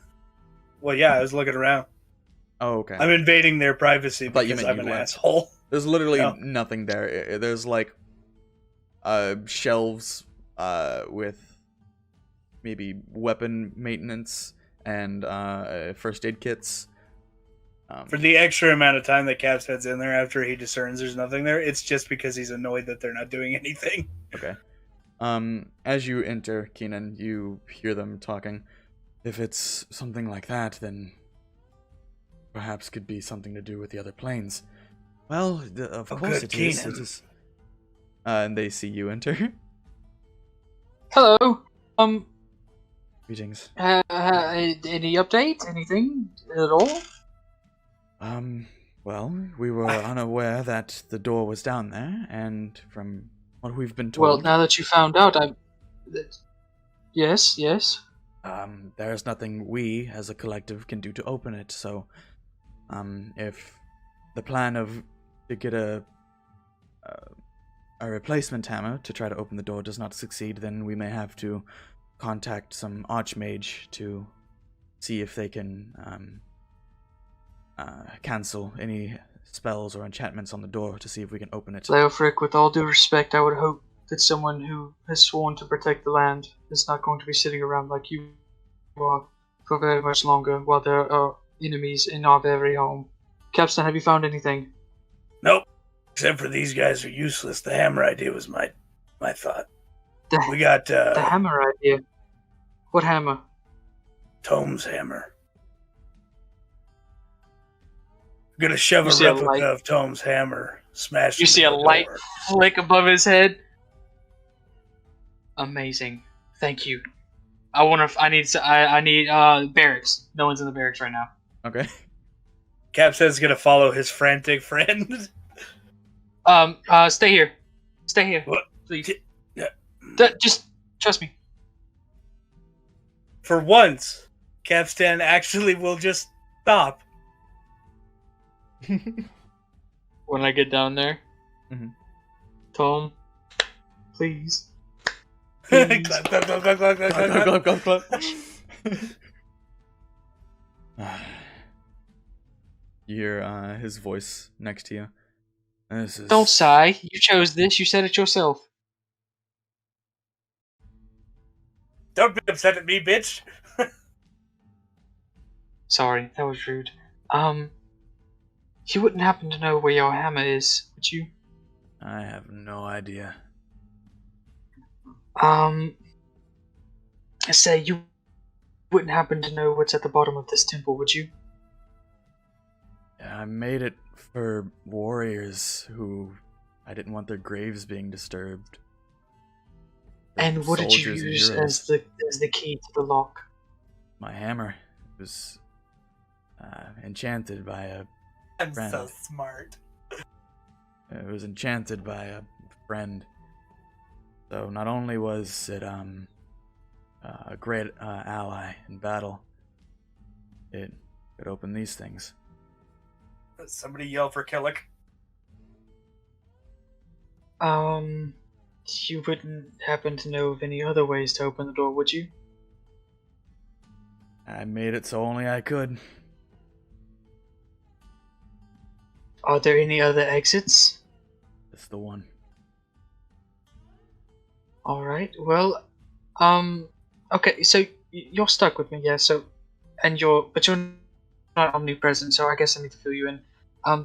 Well, yeah, I was looking around.
Oh, okay.
I'm invading their privacy
thought you
because
meant
I'm
you
an
left.
asshole.
There's literally
No.
nothing there. There's like shelves with maybe weapon maintenance and first aid kits.
For the extra amount of time that Capshead's in there after he discerns there's nothing there, it's just because he's annoyed that they're not doing anything.
Okay. As you enter, Keenan, you hear them talking. If it's something like that, then perhaps could be something to do with the other planes. Well, of course
good,
it is.
Keenan.
It is. And they see you enter.
Hello.
Greetings.
Any update? Anything at all?
Well, we were unaware that the door was down there, and from what we've been
Well,
told,
now that you found out, Yes.
there's nothing we, as a collective, can do to open it, so, if the plan to get a replacement hammer to try to open the door does not succeed, then we may have to contact some archmage to see if they can, cancel any spells or enchantments on the door to see if we can open it.
Leofric, with all due respect, I would hope that someone who has sworn to protect the land is not going to be sitting around like you are for very much longer while there are enemies in our very home. Kapstan, have you found anything?
Nope. Except for these guys are useless. The hammer idea was my thought. We got
The hammer idea. What hammer?
Tome's hammer. I'm gonna shove
You
a
see a
replica
light-
of Tome's hammer. Smash.
You see a light flick above his head. Amazing. Thank you. I need barracks. No one's in the barracks right now.
Okay.
Capshead's gonna follow his frantic friend.
Stay here. Stay here.
What?
Please.
Yeah.
Just trust me.
For once, Kapstan actually will just stop.
When I get down there.
Mhm.
Tom, please.
Clap, clap, clap, clap, clap, clap, clap, clap.
Clap, clap, clap. You hear his voice next to you. This is...
Don't sigh. You chose this. You said it yourself.
Don't be upset at me, bitch.
Sorry, that was rude. You wouldn't happen to know where your hammer is, would you?
I have no idea.
I say you wouldn't happen to know what's at the bottom of this temple, would you?
I made it for warriors who I didn't want their graves being disturbed.
And what did you
Soldiers and
use
heroes.
as the key to the lock?
My hammer was enchanted by a
I'm
Friend.
so smart.
It was enchanted by a friend. So not only was it a great ally in battle, it opened these things.
Somebody yell for Killick.
You wouldn't happen to know of any other ways to open the door, would you?
I made it so only I could.
Are there any other exits?
It's the one.
Alright, well, okay, so you're stuck with me, yeah, so, but you're not omnipresent, so I guess I need to fill you in.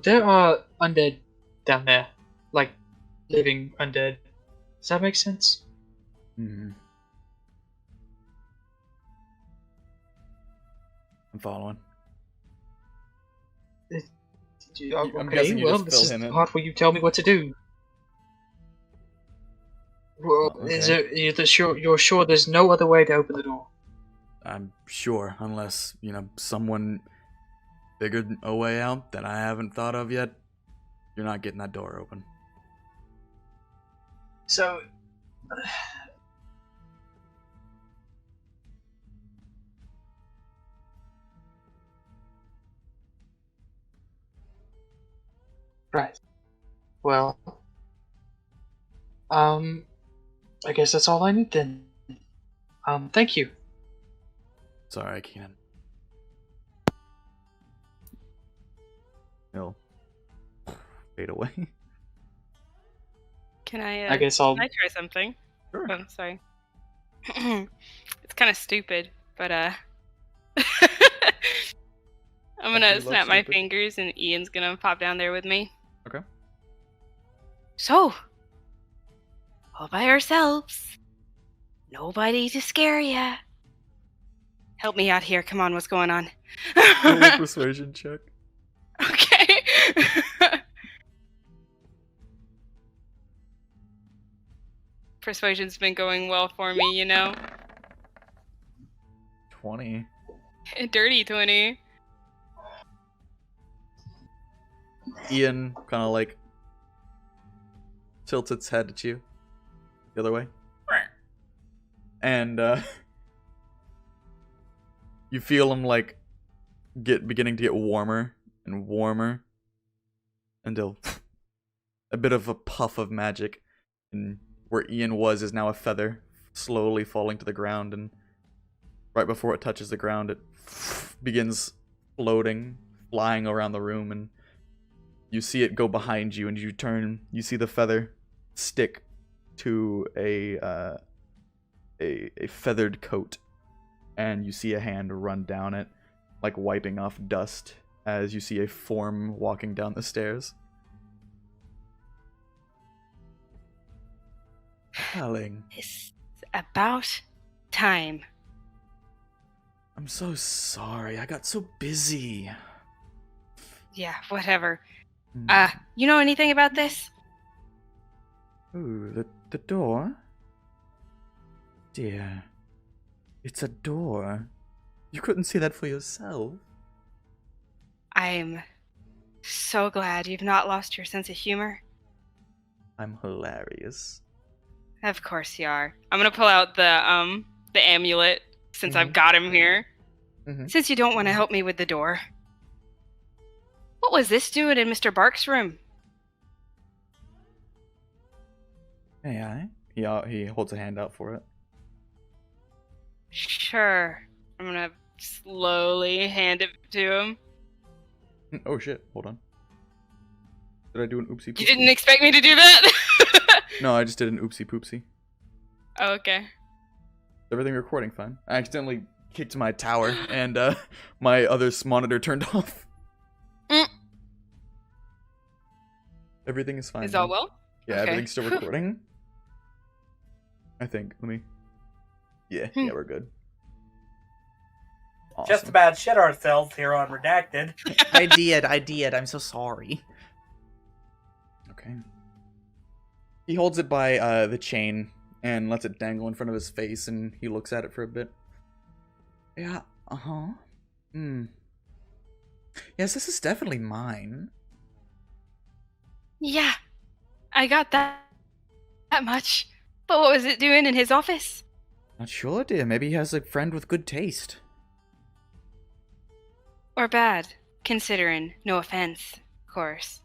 There are undead down there, like, living undead. Does that make sense?
Mm-hmm. I'm following. I'm guessing
Okay,
you
well,
just
this
fill
is
him
the
in.
part where you tell me what to do. Well,
Oh, okay.
you're sure there's no other way to open the door?
I'm sure, unless, someone figured a way out that I haven't thought of yet, you're not getting that door open.
So... Right. Well... I guess that's all I need then. Thank you.
Sorry, Keenan. He'll fade away.
Can I?
I guess I'll...
Can I try something?
Sure.
Oh, sorry. It's kind of stupid, but I'm gonna
Actually,
snap my
stupid.
fingers, and Ian's gonna pop down there with me.
Okay.
So, all by ourselves. Nobody to scare ya. Help me out here. Come on, what's going on?
Roll a persuasion check.
Okay. Persuasion's been going well for me,
20.
Dirty 20.
Ian kind of like tilts its head at you the other way, and you feel him like beginning to get warmer and warmer until a bit of a puff of magic, and where Ian was is now a feather slowly falling to the ground, and right before it touches the ground it begins floating, flying around the room, and you see it go behind you, and you turn, you see the feather stick to a feathered coat, and you see a hand run down it, like wiping off dust, as you see a form walking down the stairs. Darling,
It's about time.
I'm so sorry. I got so busy.
Yeah, whatever. You know anything about this?
Ooh, the door? Dear, it's a door. You couldn't see that for yourself.
I'm so glad you've not lost your sense of humor.
I'm hilarious.
Of course you are. I'm gonna pull out the amulet since I've got him here.
Mhm.
Since you don't want to help me with the door. What was this doing in Mr. Bark's room?
May I? He holds a hand out for it.
Sure. I'm gonna slowly hand it to him.
Oh shit, hold on. Did I do an oopsie poopsie?
You didn't expect me to do that?
No, I just did an oopsie poopsie.
Oh, okay.
Everything recording fine. I accidentally kicked my tower, and my other monitor turned off.
Mm.
Everything is fine.
Is all well?
Yeah,
Okay.
everything's still recording. I think. Let me... Yeah, we're good. Awesome.
Just about shit ourselves here on Redacted.
I did. I'm so sorry.
Okay. He holds it by the chain and lets it dangle in front of his face, and he looks at it for a bit. Yeah, uh-huh. Yes, this is definitely mine.
Yeah. I got that much. Well, what was it doing in his office?
Not sure, dear. Maybe he has a friend with good taste.
Or bad, considering, no offense, of course.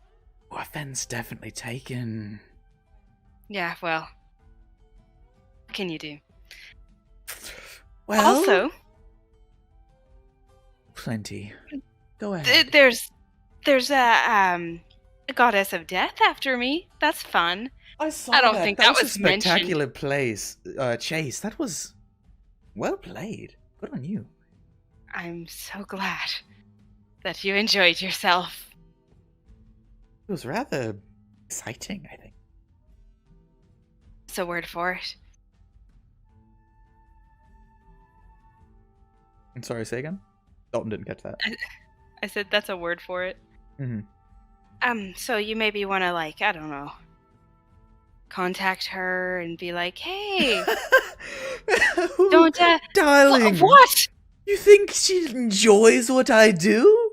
Offense definitely taken.
Yeah, well, what can you do?
Well,
Also,
plenty. Go ahead.
there's a goddess of death after me. That's fun.
I saw
I don't
that.
think
that
that
was a
was
spectacular chase. That was well played. Good on you.
I'm so glad that you enjoyed yourself.
It was rather exciting, I think.
That's a word for it.
I'm sorry, say again? Dalton didn't catch that.
I said that's a word for it.
Mm-hmm.
So you maybe want to, like, I don't know, contact her and be like, hey, don't,
darling.
What?
You think she enjoys what I do?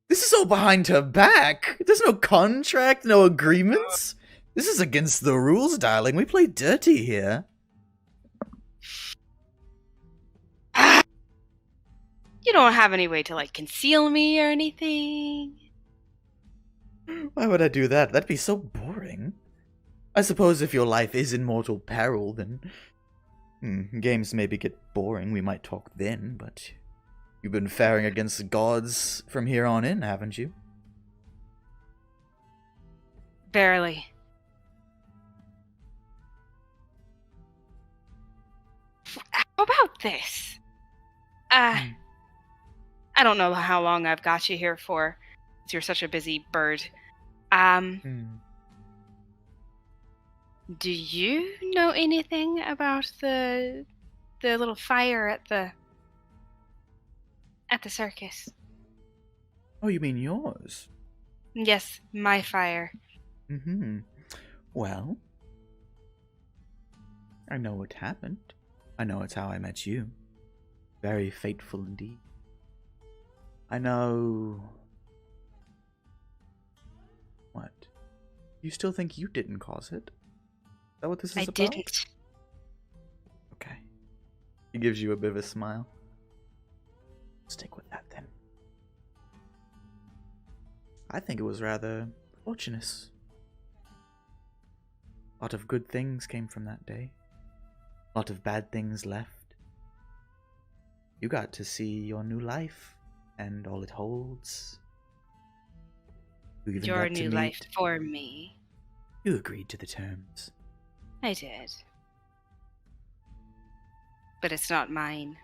This is all behind her back. There's no contract, no agreements. This is against the rules, darling. We play dirty here.
You don't have any way to, like, conceal me or anything?
Why would I do that? That'd be so boring. I suppose if your life is in mortal peril, then... games maybe get boring, we might talk then, but... You've been faring against the gods from here on in, haven't you?
Barely. How about this? I don't know how long I've got you here for. You're such a busy bird. Do you know anything about the little fire at the circus?
Oh, you mean yours?
Yes, my fire.
Well, I know what happened. I know it's how I met you. Very fateful indeed. I know... What? You still think you didn't cause it? Is that what this is about?
I didn't.
Okay. He gives you a bit of a smile. Stick with that then. I think it was rather fortunate. A lot of good things came from that day. A lot of bad things left. You got to see your new life and all it holds. You even
Your
got to
new
meet...
life for me.
You agreed to the terms.
I did. But it's not mine.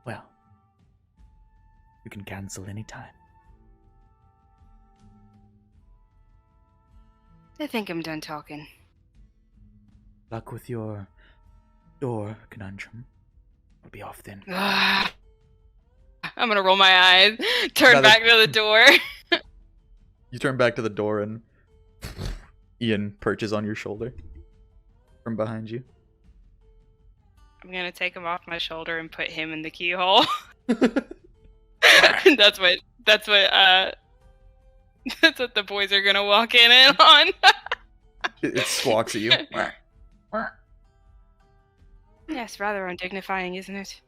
Well, you can cancel any time.
I think I'm done talking.
Luck with your door conundrum. I'll be off then.
I'm gonna roll my eyes, turn back to the door.
You turn back to the door and Ian perches on your shoulder from behind you.
I'm gonna take him off my shoulder and put him in the keyhole. That's what the boys are gonna walk in on.
It squawks at you.
Yes, rather undignifying, isn't it?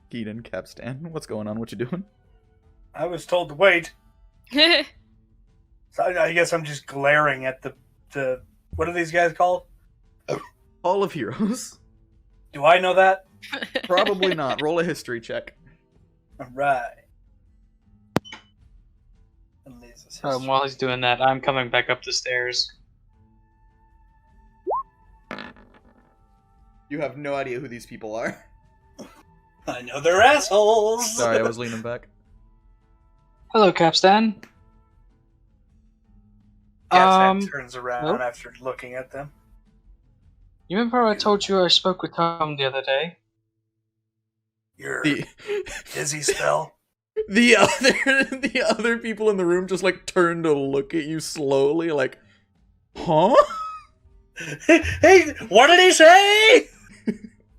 Keenan, Kapstan, what's going on? What you doing?
I was told to wait. So I guess I'm just glaring at the what are these guys called?
Hall of Heroes.
Do I know that?
Probably not. Roll a history check.
Alright.
While he's doing that, I'm coming back up the stairs.
You have no idea who these people are.
I know they're assholes.
Sorry, I was leaning back.
Hello, Kapstan.
Kapstan turns around
nope.
after looking at them.
You remember I told you I spoke with Tom the other day?
Your dizzy spell.
The other people in the room just like turn to look at you slowly, like, huh?
Hey, what did he say?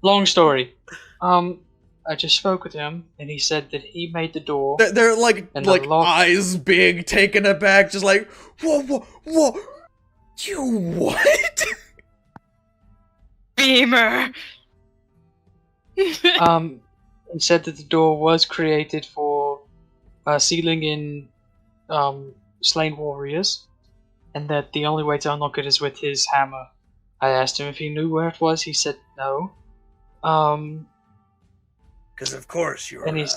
Long story. I just spoke with him, and he said that he made the door.
They're like
and the lock...
eyes big, taken aback, just like, whoa. You what?
Beamer.
He said that the door was created for sealing in slain warriors, and that the only way to unlock it is with his hammer. I asked him if he knew where it was. He said no.
Because of course your
And he's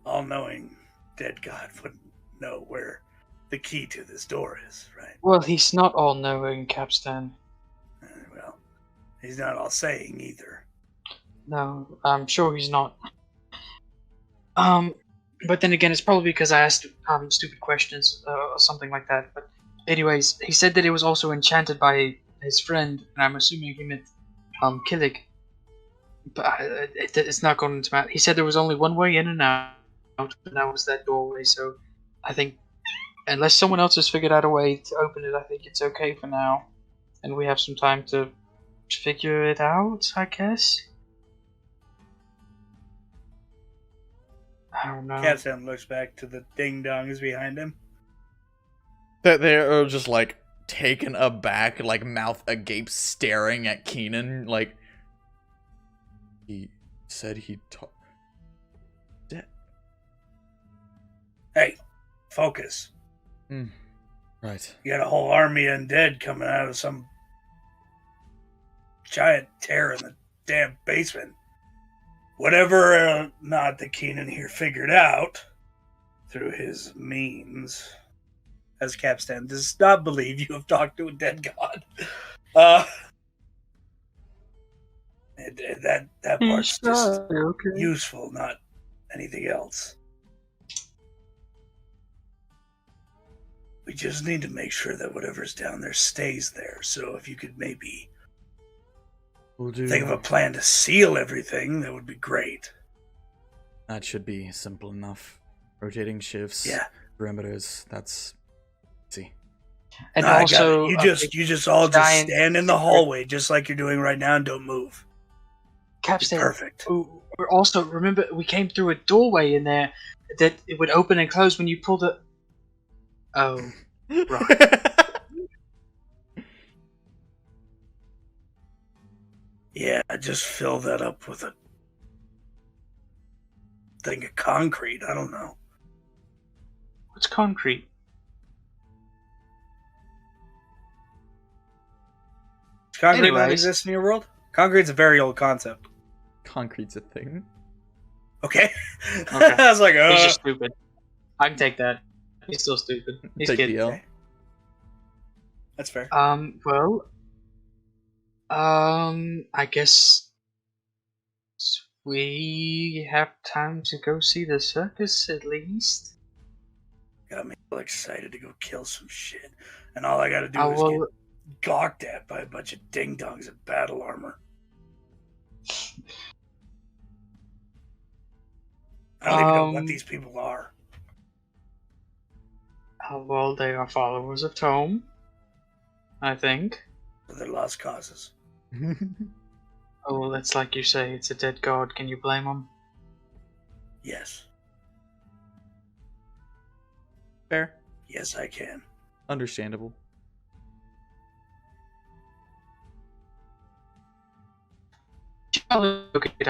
all-knowing dead god wouldn't know where the key to this door is, right?
well, he's not all-knowing, Kapstan.
Well, he's not all-saying either.
No, I'm sure he's not. But then again, it's probably because I asked stupid questions or something like that. But anyways, he said that it was also enchanted by his friend, and I'm assuming he meant Killig. But it's not going to matter. He said there was only one way in and out, and that was that doorway. So I think, unless someone else has figured out a way to open it, I think it's okay for now, and we have some time to figure it out, I guess. I don't know.
Kapstan looks back to the ding-dongs behind him.
That they're just like taken aback, like mouth agape, staring at Keenan. Like he said he talked.
Hey, focus.
Right.
You got a whole army of undead coming out of some giant tear in the damn basement. Whatever or not that Keenan here figured out through his means, as Kapstan does not believe you have talked to a dead god. That part's just useful, not anything else. We just need to make sure that whatever's down there stays there. So if you could maybe think of a plan to seal everything, that would be great.
That should be simple enough. Rotating shifts, perimeters, that's easy.
And
I
also,
got it. You just all stand in the hallway just like you're doing right now and don't move.
Kapstan,
perfect.
We're also, remember, we came through a doorway in there that it would open and close when you pulled it. Oh, right.
Yeah, just fill that up with a thing of concrete. I don't know.
What's concrete?
Does concrete not
Anyways.
exist in your world? Concrete's a very old concept.
Concrete's a thing.
Okay.
Okay.
I was like,
He's just stupid. I can take that. He's still stupid. He's
Take
kidding.
the L.
That's fair.
Well, I guess we have time to go see the circus at least.
Got me all excited to go kill some shit. And all I gotta do
Oh,
is
well,
get gawked at by a bunch of ding-dongs in battle armor. I don't even know what these people are.
well, they are followers of Tome, I think.
They're lost causes.
Oh, well, that's like you say, it's a dead god. Can you blame them?
Yes.
Fair.
Yes, I can.
Understandable.
Look at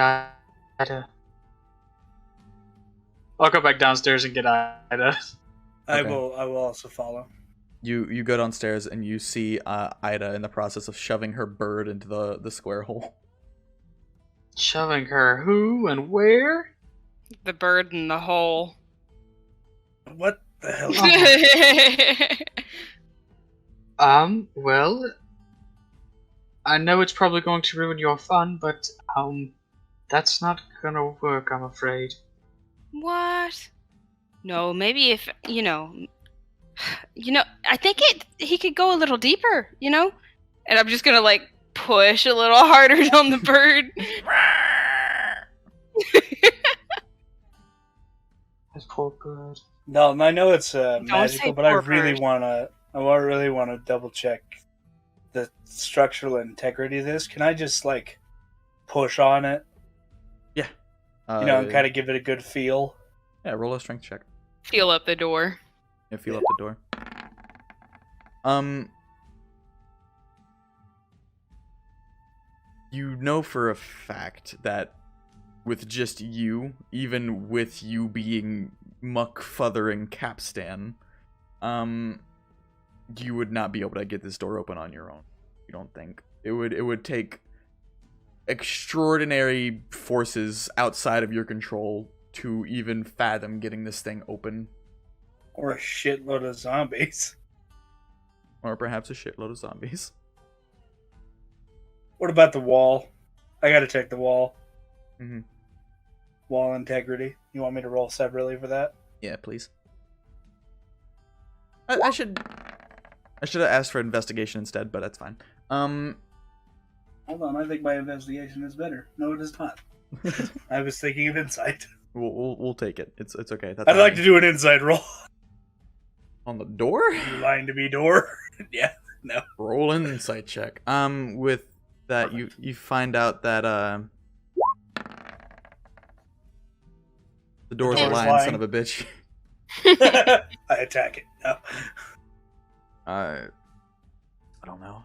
Aida. I'll go back downstairs and get Aida.
I
Okay.
will also follow.
You go downstairs and you see Ida in the process of shoving her bird into the square hole.
Shoving her who and where?
The bird in the hole.
What the hell?
Well, I know it's probably going to ruin your fun, but, that's not gonna work, I'm afraid.
What? No, maybe if, I think he could go a little deeper, And I'm just gonna, push a little harder on the bird.
That poor bird.
No, I know it's magical,
say
but I
poor
really
bird.
really want to double check the structural integrity of this. Can I just push on it,
Yeah.
and kind of give it a good feel?
Yeah, roll a strength check.
Feel up the door.
Yeah, feel up the door. You know for a fact that with just you, even with you being muck-futhering Kapstan, you would not be able to get this door open on your own. You don't think? It would take extraordinary forces outside of your control to even fathom getting this thing open.
Or a shitload of zombies.
Or perhaps a shitload of zombies.
What about the wall? I gotta check the wall.
Mm-hmm.
Wall integrity. You want me to roll separately for that?
Yeah, please. I should have asked for investigation instead, but that's fine.
Hold on, I think my investigation is better. No, it is not. I was thinking of insight.
We'll take it. It's okay. That's
I'd like to do an insight roll.
On the door?
You lying to me, door? Yeah, no.
Roll an insight check. With that, you find out that the door's a lying son of a bitch.
I attack it. No.
I don't know.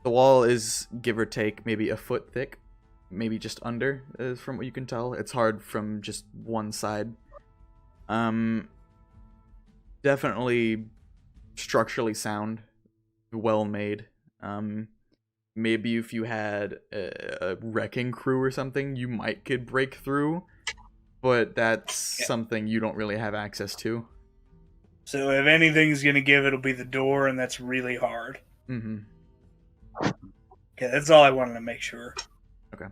The wall is give or take maybe a foot thick, maybe just under, from what you can tell. It's hard from just one side. Definitely structurally sound, well made. Maybe if you had a wrecking crew or something, you could break through, but that's something you don't really have access to.
So if anything's gonna give, it'll be the door, and that's really hard.
Mm-hmm.
Okay, that's all I wanted to make sure.
Okay.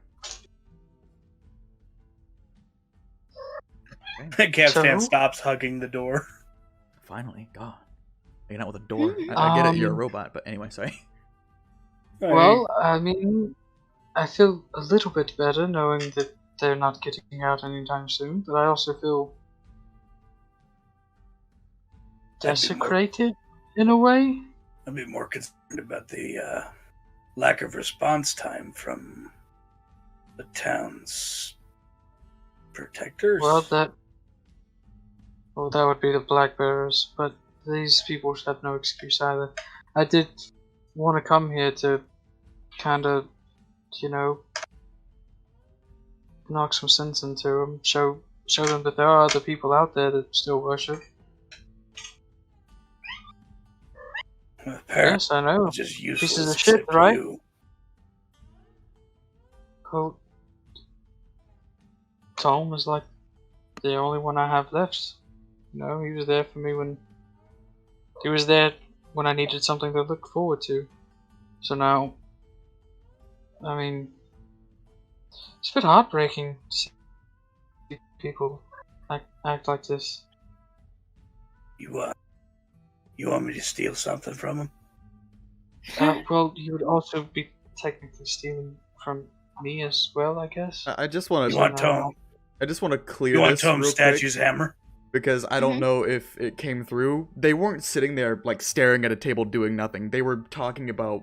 Kapstan stops hugging the door.
Finally, God. Hanging out with a door. I get it, you're a robot, but anyway, sorry.
Well, I mean, I feel a little bit better knowing that they're not getting out anytime soon, but I also feel desecrated in a way.
I'd be more concerned about the lack of response time from the town's protectors.
Well, that would be the Black Bearers, but these people should have no excuse either. I did want to come here to kind of, knock some sense into them, show them that there are other people out there that still worship. Yes, I know.
Just
pieces of shit, right? Well, Tom is like the only one I have left. He was there for me when I needed something to look forward to. So now, I mean, it's a bit heartbreaking to see people act like this.
You want me to steal something from him?
Well, you would also be technically stealing from me as well, I guess.
I just want
You want Tom?
I just want to clear
You want
this
Tom's
real
statue's
quick,
hammer?
because I don't know if it came through. They weren't sitting there like staring at a table doing nothing. They were talking about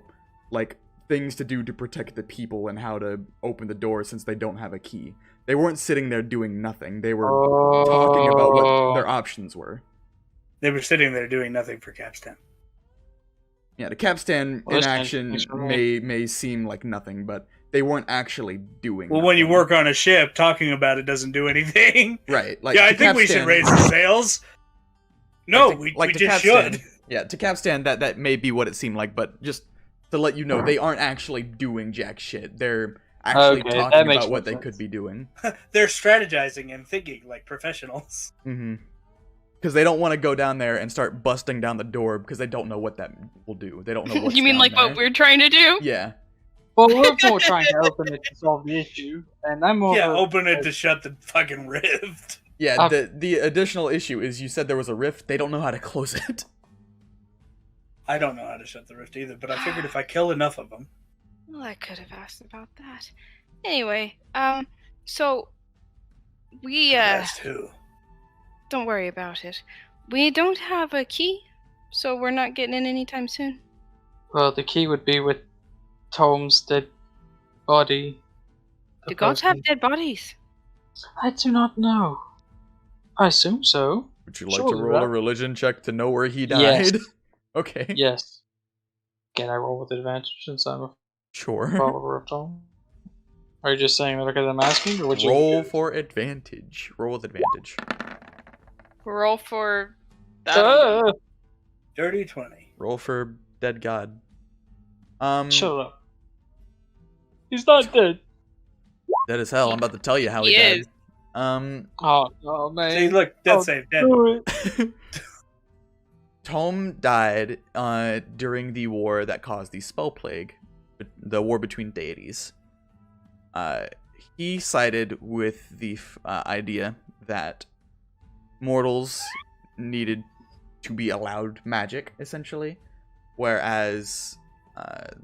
like things to do to protect the people and how to open the door since they don't have a key. They weren't sitting there doing nothing. They were talking about what their options were.
They were sitting there doing nothing for Kapstan.
Yeah, the Kapstan in action may seem like nothing, but they weren't actually doing
Well, when you
nothing.
work on a ship, talking about it doesn't do anything.
Right. Like,
Yeah, I
to
think we should
Kapstan-
raise the sails. No,
to
we
to
just
Kapstan-
should.
Yeah, to Kapstan, that may be what it seemed like, but just to let you know, they aren't actually doing jack shit. They're actually
Okay, that
talking
makes
about what
more
they
sense.
could be doing.
They're strategizing and thinking like professionals.
Mm-hmm. Because they don't want to go down there and start busting down the door because they don't know what that will do. They don't know what's
You mean
down
like
there.
what we're trying to do?
Yeah.
Well, we're more trying to open it to solve the issue, and I'm more.
Yeah, open it to shut the fucking rift.
Yeah, the additional issue is you said there was a rift. They don't know how to close it.
I don't know how to shut the rift either, but I figured if I kill enough of them.
Well, I could have asked about that. Anyway, so we
That's who.
don't worry about it. We don't have a key, so we're not getting in anytime soon.
Well, the key would be with Tom's dead body.
Do gods have dead bodies?
I do not know. I assume so.
Would you like
Surely,
to roll a
right?
religion check to know where he died?
Yes.
Okay.
Yes. Can I roll with advantage since I'm a
Sure.
follower of Tom? Are you just saying that because I'm asking, or would you
Roll for advantage. Roll with advantage.
Roll for that.
Dirty 20.
Roll for dead god.
Shut up. He's not dead.
Dead as hell. I'm about to tell you how he
He
died.
is.
Oh man.
See, look, dead safe, dead.
Tom died during the war that caused the spell plague, the war between deities. He sided with the idea that mortals needed to be allowed magic, essentially, whereas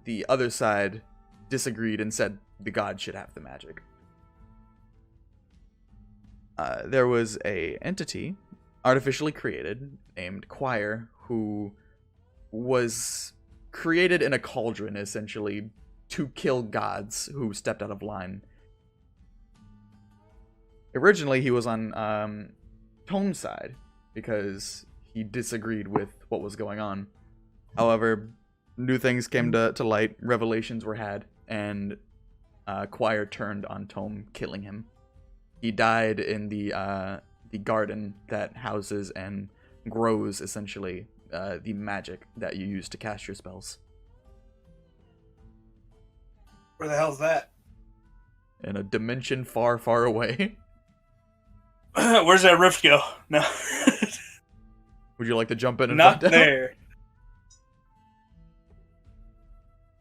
the other side disagreed and said the god should have the magic. There was a entity artificially created named Choir who was created in a cauldron, essentially, to kill gods who stepped out of line. Originally, he was on Tom's side because he disagreed with what was going on. However, new things came to light, revelations were had, and Choir turned on Tom, killing him. He died in the garden that houses and grows, essentially, the magic that you use to cast your spells.
Where the hell's that?
In a dimension far, far away.
Where's that rift go? No.
Would you like to jump in and
Not
find out?
there.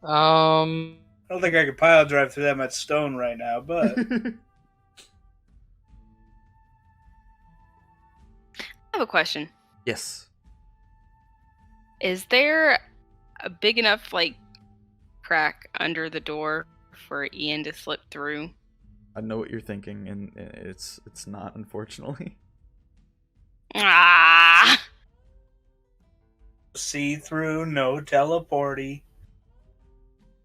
I don't think I could pile drive through that much stone right now, but
I have a question.
Yes.
Is there a big enough, crack under the door for Ian to slip through?
I know what you're thinking, and it's not, unfortunately.
Ah!
see through, no teleporty.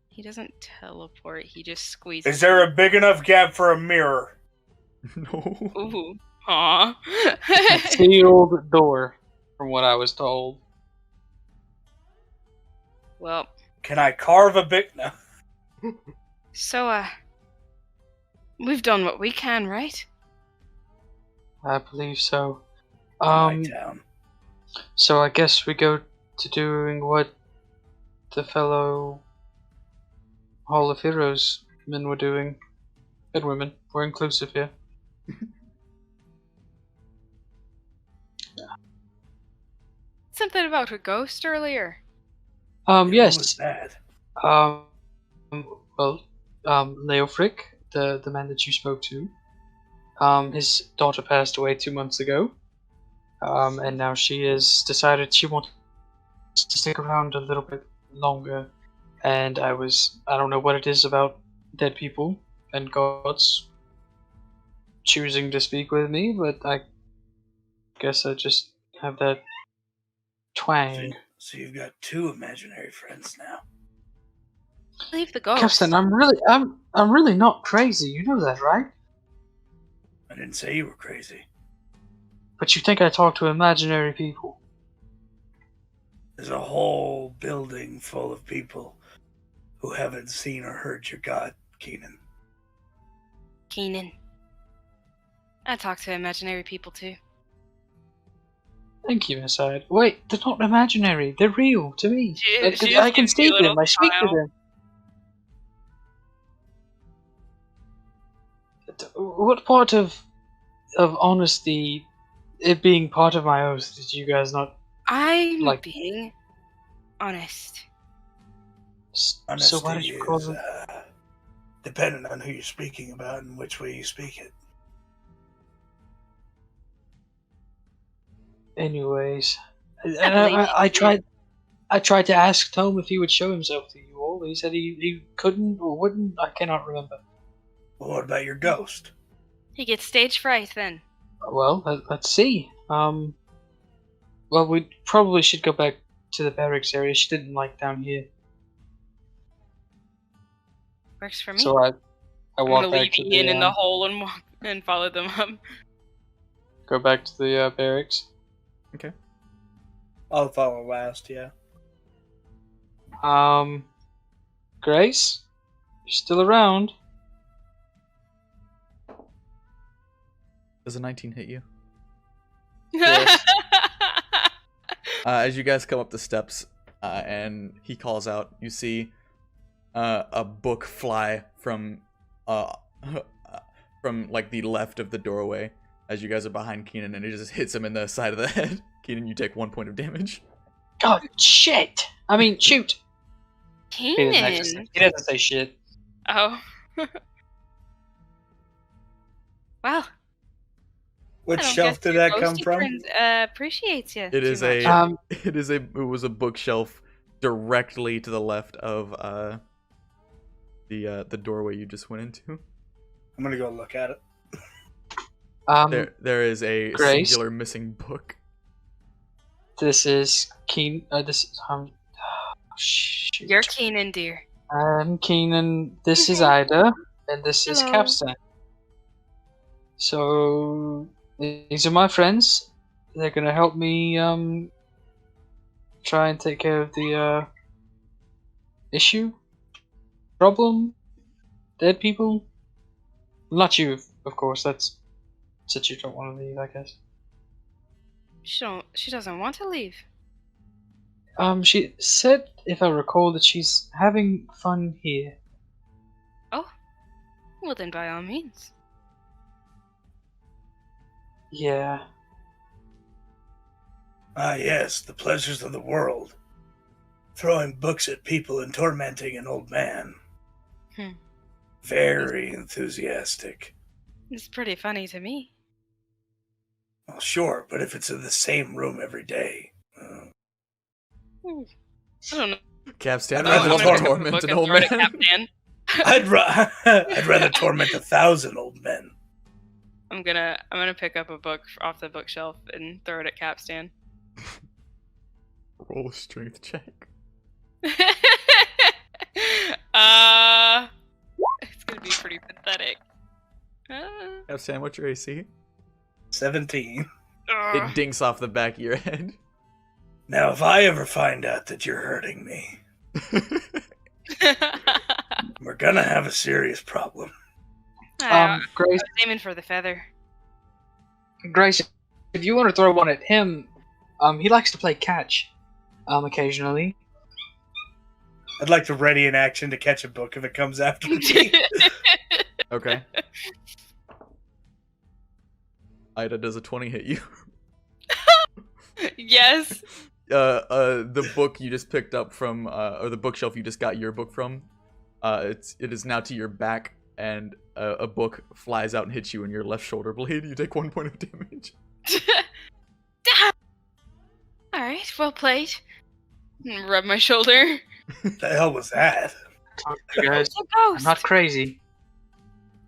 He doesn't teleport, he just squeezes.
Is there a big enough gap for a mirror?
No.
Ooh. Aw.
Sealed door, from what I was told.
Well,
Can I carve a big? No.
so, we've done what we can, right?
I believe so.
My town.
So I guess we go to doing what the fellow Hall of Heroes men were doing. And women. We're inclusive here.
Something about a ghost earlier.
What was
Yes.
that?
Leo Frick, the man that you spoke to, his daughter passed away 2 months ago. And now she has decided she wants to stick around a little bit longer. And I don't know what it is about dead people and gods choosing to speak with me, but I guess I just have that twang.
So you've got two imaginary friends now.
Leave the ghost.
Kapstan, I'm really not crazy. You know that, right?
I didn't say you were crazy.
But you think I talk to imaginary people?
There's a whole building full of people who haven't seen or heard your god, Keenan.
Keenan. I talk to imaginary people too.
Thank you, Miss Aida. Wait, they're not imaginary. They're real to me.
She
I
just
can
gives
see
you a little
them. I speak to
smile.
them. What part of honesty, it being part of my oath, did you guys not?
I'm being honest.
Honesty
So why did you call
is
them?
dependent on who you're speaking about and which way you speak it.
Anyways, and
believe
I tried to ask Tom if he would show himself to you all. He said he couldn't or wouldn't. I cannot remember.
Well, what about your ghost?
He gets stage fright then.
Well, let's see. Well, we probably should go back to the barracks area. She didn't like down here.
Works for me.
So I
I'm
walk
gonna
back
leave
to
Ian
the,
in the hole and walk and follow them up.
go back to the barracks.
Okay.
I'll follow last, yeah.
Grace, You're still around.
Does a 19 hit you?
Yes.
As you guys come up the steps, and he calls out, you see a book fly from like the left of the doorway as you guys are behind Keenan, and it just hits him in the side of the head. Keenan, you take 1 point of damage.
God, shit! I mean, shoot! He
Keenan.
doesn't say shit.
Oh. Well.
Which
I don't
shelf
guess
did
your
that come
ghosty
from?
friend, appreciates you.
It is
too much.
a it was a bookshelf directly to the left of the doorway you just went into.
I'm gonna go look at it.
There is a
Grace?
singular missing book.
This is Keen. This is shoot.
You're Keenan, dear.
I'm Keenan. This is Ida, and this is
Hello.
Kapstan. So these are my friends. They're gonna help me try and take care of the issue, problem, dead people. Not you, of course. That's since you don't want to leave, I guess.
She doesn't want to leave.
She said, if I recall, that she's having fun here.
Oh. Well then by all means.
Yeah.
Ah, yes, the pleasures of the world. Throwing books at people and tormenting an old man. Very enthusiastic.
It's pretty funny to me.
Well, sure, but if it's in the same room every day.
I don't know.
Kapstan,
I'd rather
rather
torment
than torment an old
Throw it at
man.
Kapstan.
I'd rather torment 1,000 old men.
I'm gonna pick up a book off the bookshelf and throw it at Kapstan.
Roll a strength check.
It's gonna be pretty pathetic.
Kapstan, what's your AC?
17.
It dinks off the back of your head.
Now, if I ever find out that you're hurting me, we're gonna have a serious problem.
I
Grace,
was aiming for the feather.
Grace, if you want to throw one at him, he likes to play catch, occasionally.
I'd like to ready an action to catch a book if it comes after me.
Okay. Ida, does a 20 hit you?
Yes.
The book you just picked up from, or the bookshelf you just got your book from, it is now to your back, and a book flies out and hits you in your left shoulder blade. You take 1 point of damage.
Alright, well played. Rub my shoulder.
The hell was that?
You guys,
It's a
I'm
ghost.
not crazy.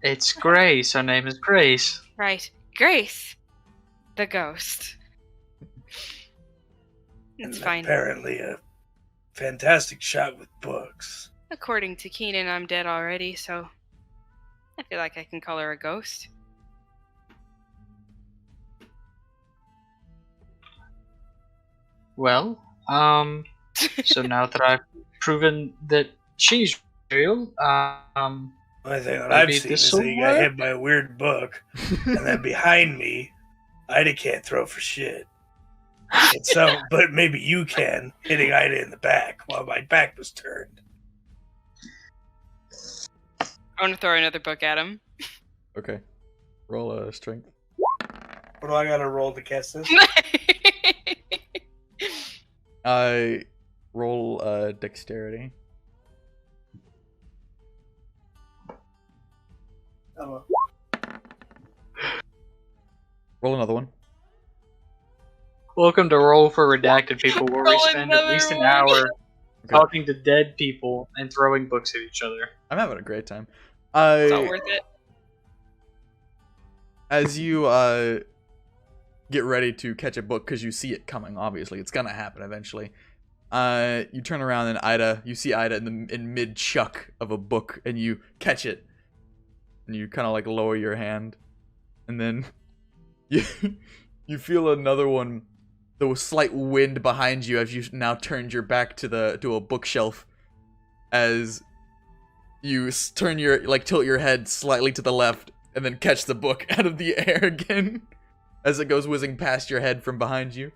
It's Grace. Her name is Grace.
Right. Grace. The ghost. It's
And
fine.
apparently a fantastic shot with books.
According to Keenan, I'm dead already, so I feel like I can call her a ghost.
Well, so now that I've proven that she's real,
Only thing that
Maybe
I've seen is
this'll
that you got
work?
hit by a weird book, and then behind me, Ida can't throw for shit. And so, but maybe you can, hitting Ida in the back while my back was turned.
I want to throw another book at him.
Okay. Roll a strength.
What do I gotta roll to catch this?
Roll dexterity.
Oh,
Roll another one.
welcome to Roll for Redacted, people, where we
Roll
spend at least an
another one.
hour talking to dead people and throwing books at each other.
I'm having a great time.
It's all worth it.
As you get ready to catch a book, because you see it coming, obviously it's gonna happen eventually, you turn around and you see Ida in mid chuck of a book, and you catch it, and you kind of like lower your hand, and then you feel another one, the slight wind behind you as you now turned your back to a bookshelf, as you turn your, tilt your head slightly to the left, and then catch the book out of the air again, as it goes whizzing past your head from behind you.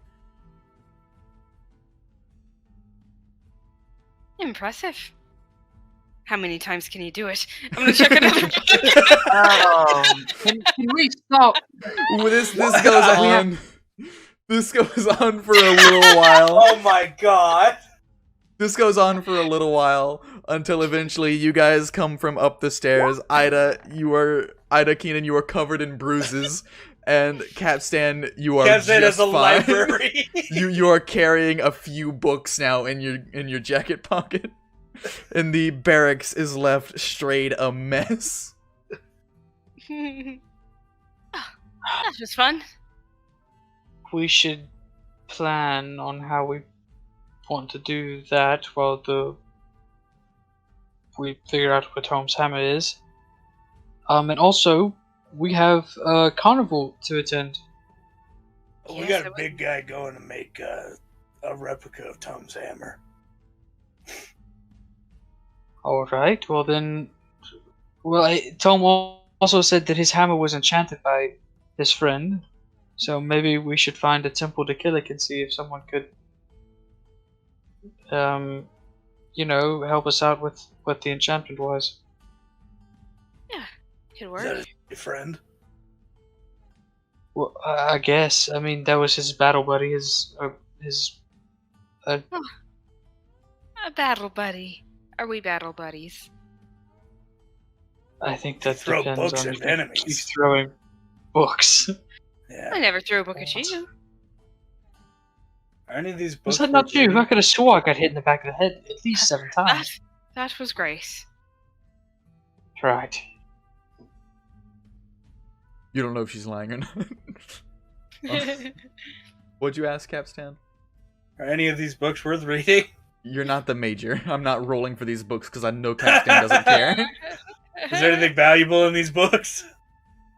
Impressive. How many times can you do it? I'm gonna check another book.
Can we stop?
This goes on. This goes on for a little while.
Oh my god!
This goes on for a little while until eventually you guys come from up the stairs. Aida, Keenan, you are covered in bruises, and Kapstan, you are
Kapstan
just
is a
fine.
library.
You are carrying a few books now in your jacket pocket, and the barracks is left straight a mess.
That was fun.
We should plan on how we want to do that while we figure out what Tom's hammer is. And also, we have a carnival to attend.
We got a big guy going to make a replica of Tom's hammer.
Alright, well then... Well, Tom also said that his hammer was enchanted by his friend, so maybe we should find a temple to kill it and see if someone could, help us out with what the enchantment was.
Yeah, could work.
Is that your friend?
Well, I guess. I mean, that was his battle buddy,
A battle buddy. Are we battle buddies?
I think that
Throw
depends
books
on
at
if
enemies.
he's throwing books.
Yeah.
I never threw a book at you.
Are any of these books?
Was that not you? I could have swore I got hit in the back of the head at least 7 times.
That was Grace.
Right.
You don't know if she's lying or not. What'd you ask, Kapstan?
Are any of these books worth reading?
You're not the major. I'm not rolling for these books because I know Kapstan doesn't care.
Is there anything valuable in these books?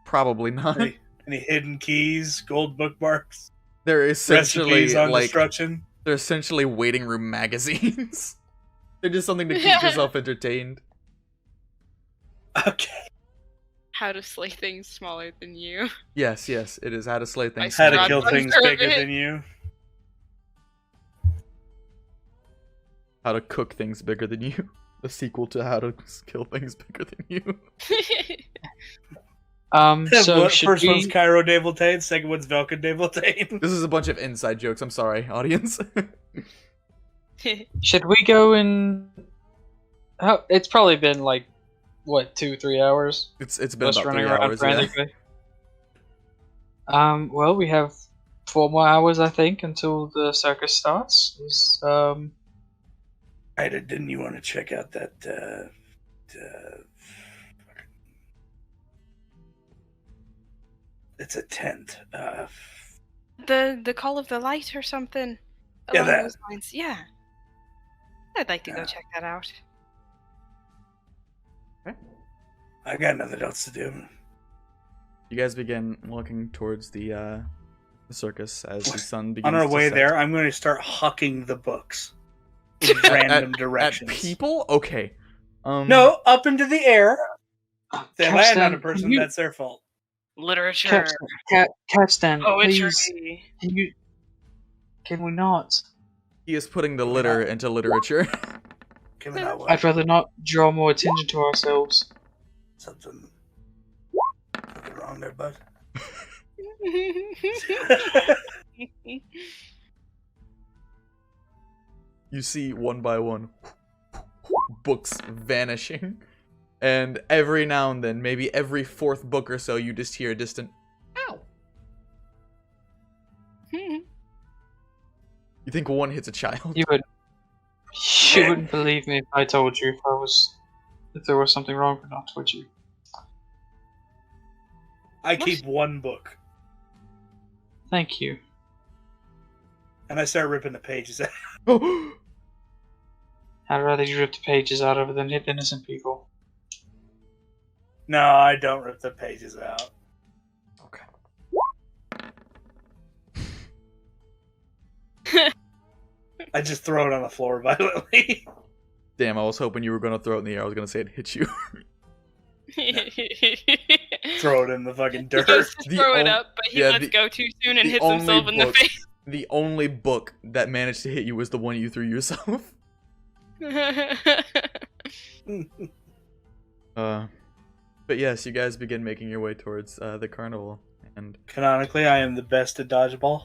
Probably not.
Any hidden keys, gold bookmarks,
They're essentially
recipes on destruction?
They're essentially waiting room magazines. They're just something to keep yourself entertained.
Okay.
How to slay things smaller than you.
Yes, it is how to slay things.
How to
God
kill
bless
things
her.
bigger than you.
How to cook things bigger than you. The sequel to How to Kill Things Bigger Than You.
So
First one's Cairo Deviltain, second one's Velka Deviltain.
This is a bunch of inside jokes. I'm sorry, audience.
should we go in... It's probably been like, what, 2-3 hours?
It's been
Us
about
running
3
around
hours. Yeah.
frantically. Well, we have 4 more hours, I think, until the circus starts.
Aida, didn't you want to check out that, it's a tent.
The Call of the Light or something.
Yeah,
Along
that.
those lines. Yeah. I'd like to go
Yeah.
check that out.
I got nothing else to do.
You guys begin walking towards the circus as the sun begins
On our
to
way
set.
there, I'm going to start hucking the books in random
At
directions.
people? Okay.
No, up into the air. If they land on a
Kapstan,
person,
can you-
that's their fault.
Literature.
Kapstan,
Poetry.
please, can we not?
He is putting the litter into literature.
Give me that one.
I'd rather not draw more attention to ourselves.
Something wrong there, bud.
You see one by one books vanishing, and every now and then, maybe every 4th book or so, you just hear a distant ow. You think one hits a child?
You wouldn't believe me if I told you if there was something wrong or not, would you?
I keep one book,
Thank you.
and I start ripping the pages out.
I'd rather you rip the pages out of it than hit innocent people.
No, I don't rip the pages out.
Okay.
I just throw it on the floor violently.
Damn, I was hoping you were gonna throw it in the air. I was gonna say it hit you.
Throw it in the fucking
He
dirt.
goes to
The
throw it
on-
up, but he
yeah,
lets
the-
go too soon and
the
hits
only
himself in the
book-
face.
The only book that managed to hit you was the one you threw yourself. But yes, you guys begin making your way towards the carnival, and
Canonically, I am the best at dodgeball.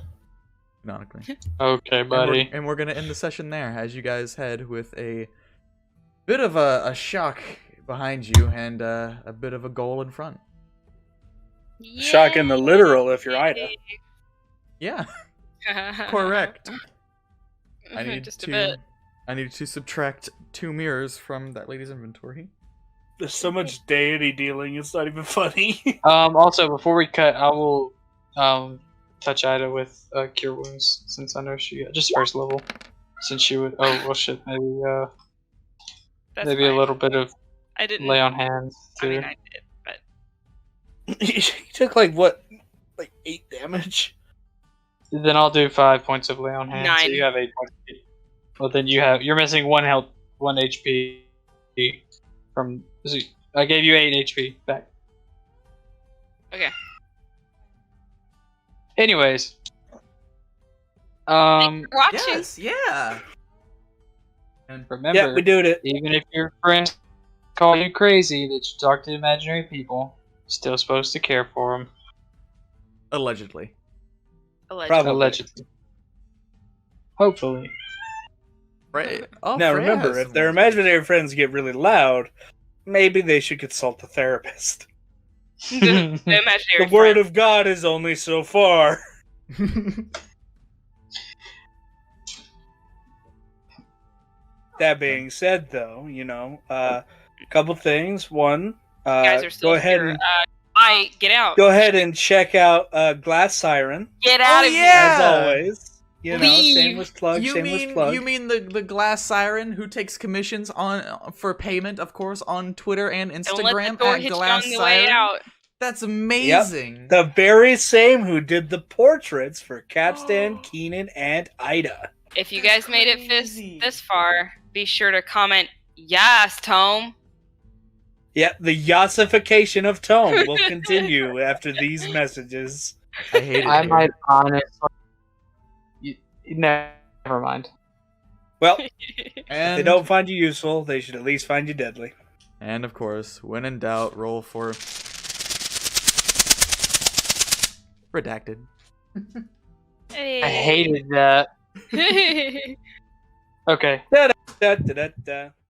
canonically.
Okay,
And
buddy.
we're gonna end the session there as you guys head with a bit of a shock behind you and a bit of a goal in front.
Shock in the literal if you're Ida.
Yeah, correct. I need
Just a bit.
I need to subtract 2 mirrors from that lady's inventory.
There's so much deity dealing, it's not even funny.
Also, before we cut, I will touch Ida with Cure Wounds, since I know she just first level. Since she would. Oh, well, shit. Maybe
That's
maybe
fine.
a little bit of
I didn't
lay on hands,
I
too.
mean, I did, but
He took like what? Like 8 damage?
Then I'll do 5 points of lay on hands. So
9.
you have 8 points. Well, then you're missing 1 health, 1 HP from. I gave you 8 HP back.
okay.
Anyways,
Thanks for watching.
Yes, yeah.
And
remember,
Yeah, we did it.
even if your friends call you crazy that you talk to imaginary people, you're still supposed to care for them.
allegedly.
Allegedly.
Probably.
Allegedly. Hopefully.
Oh,
Now
Freya
remember,
has
if
some
their
words.
imaginary friends get really loud, maybe they should consult a therapist.
The imaginary
The word
friend.
of God is only so far. That being said, though, a couple things. One,
You guys are still
go ahead
here.
and
Get out.
go ahead and check out GlassSiren.
Get out of
yeah.
As always,
Leave.
shameless plug.
You
shameless
mean
plug.
you mean the GlassSiren who takes commissions on for payment, of course, on Twitter and
here. Don't let the
Instagram
door
at
hit you on the way
GlassSiren?
out.
That's amazing.
the very same who did the portraits for Kapstan, Keenan, and Aida.
If you guys made it
Crazy.
this far, be sure to comment yes, Tome.
Yeah, the yassification of tone will continue after these messages.
I hate it.
I
here.
might honestly. Never mind.
Well, if
And
they don't find you useful, they should at least find you deadly.
and of course, when in doubt, roll for Redacted.
Hey.
I hated that. Okay.
Da, da, da, da, da.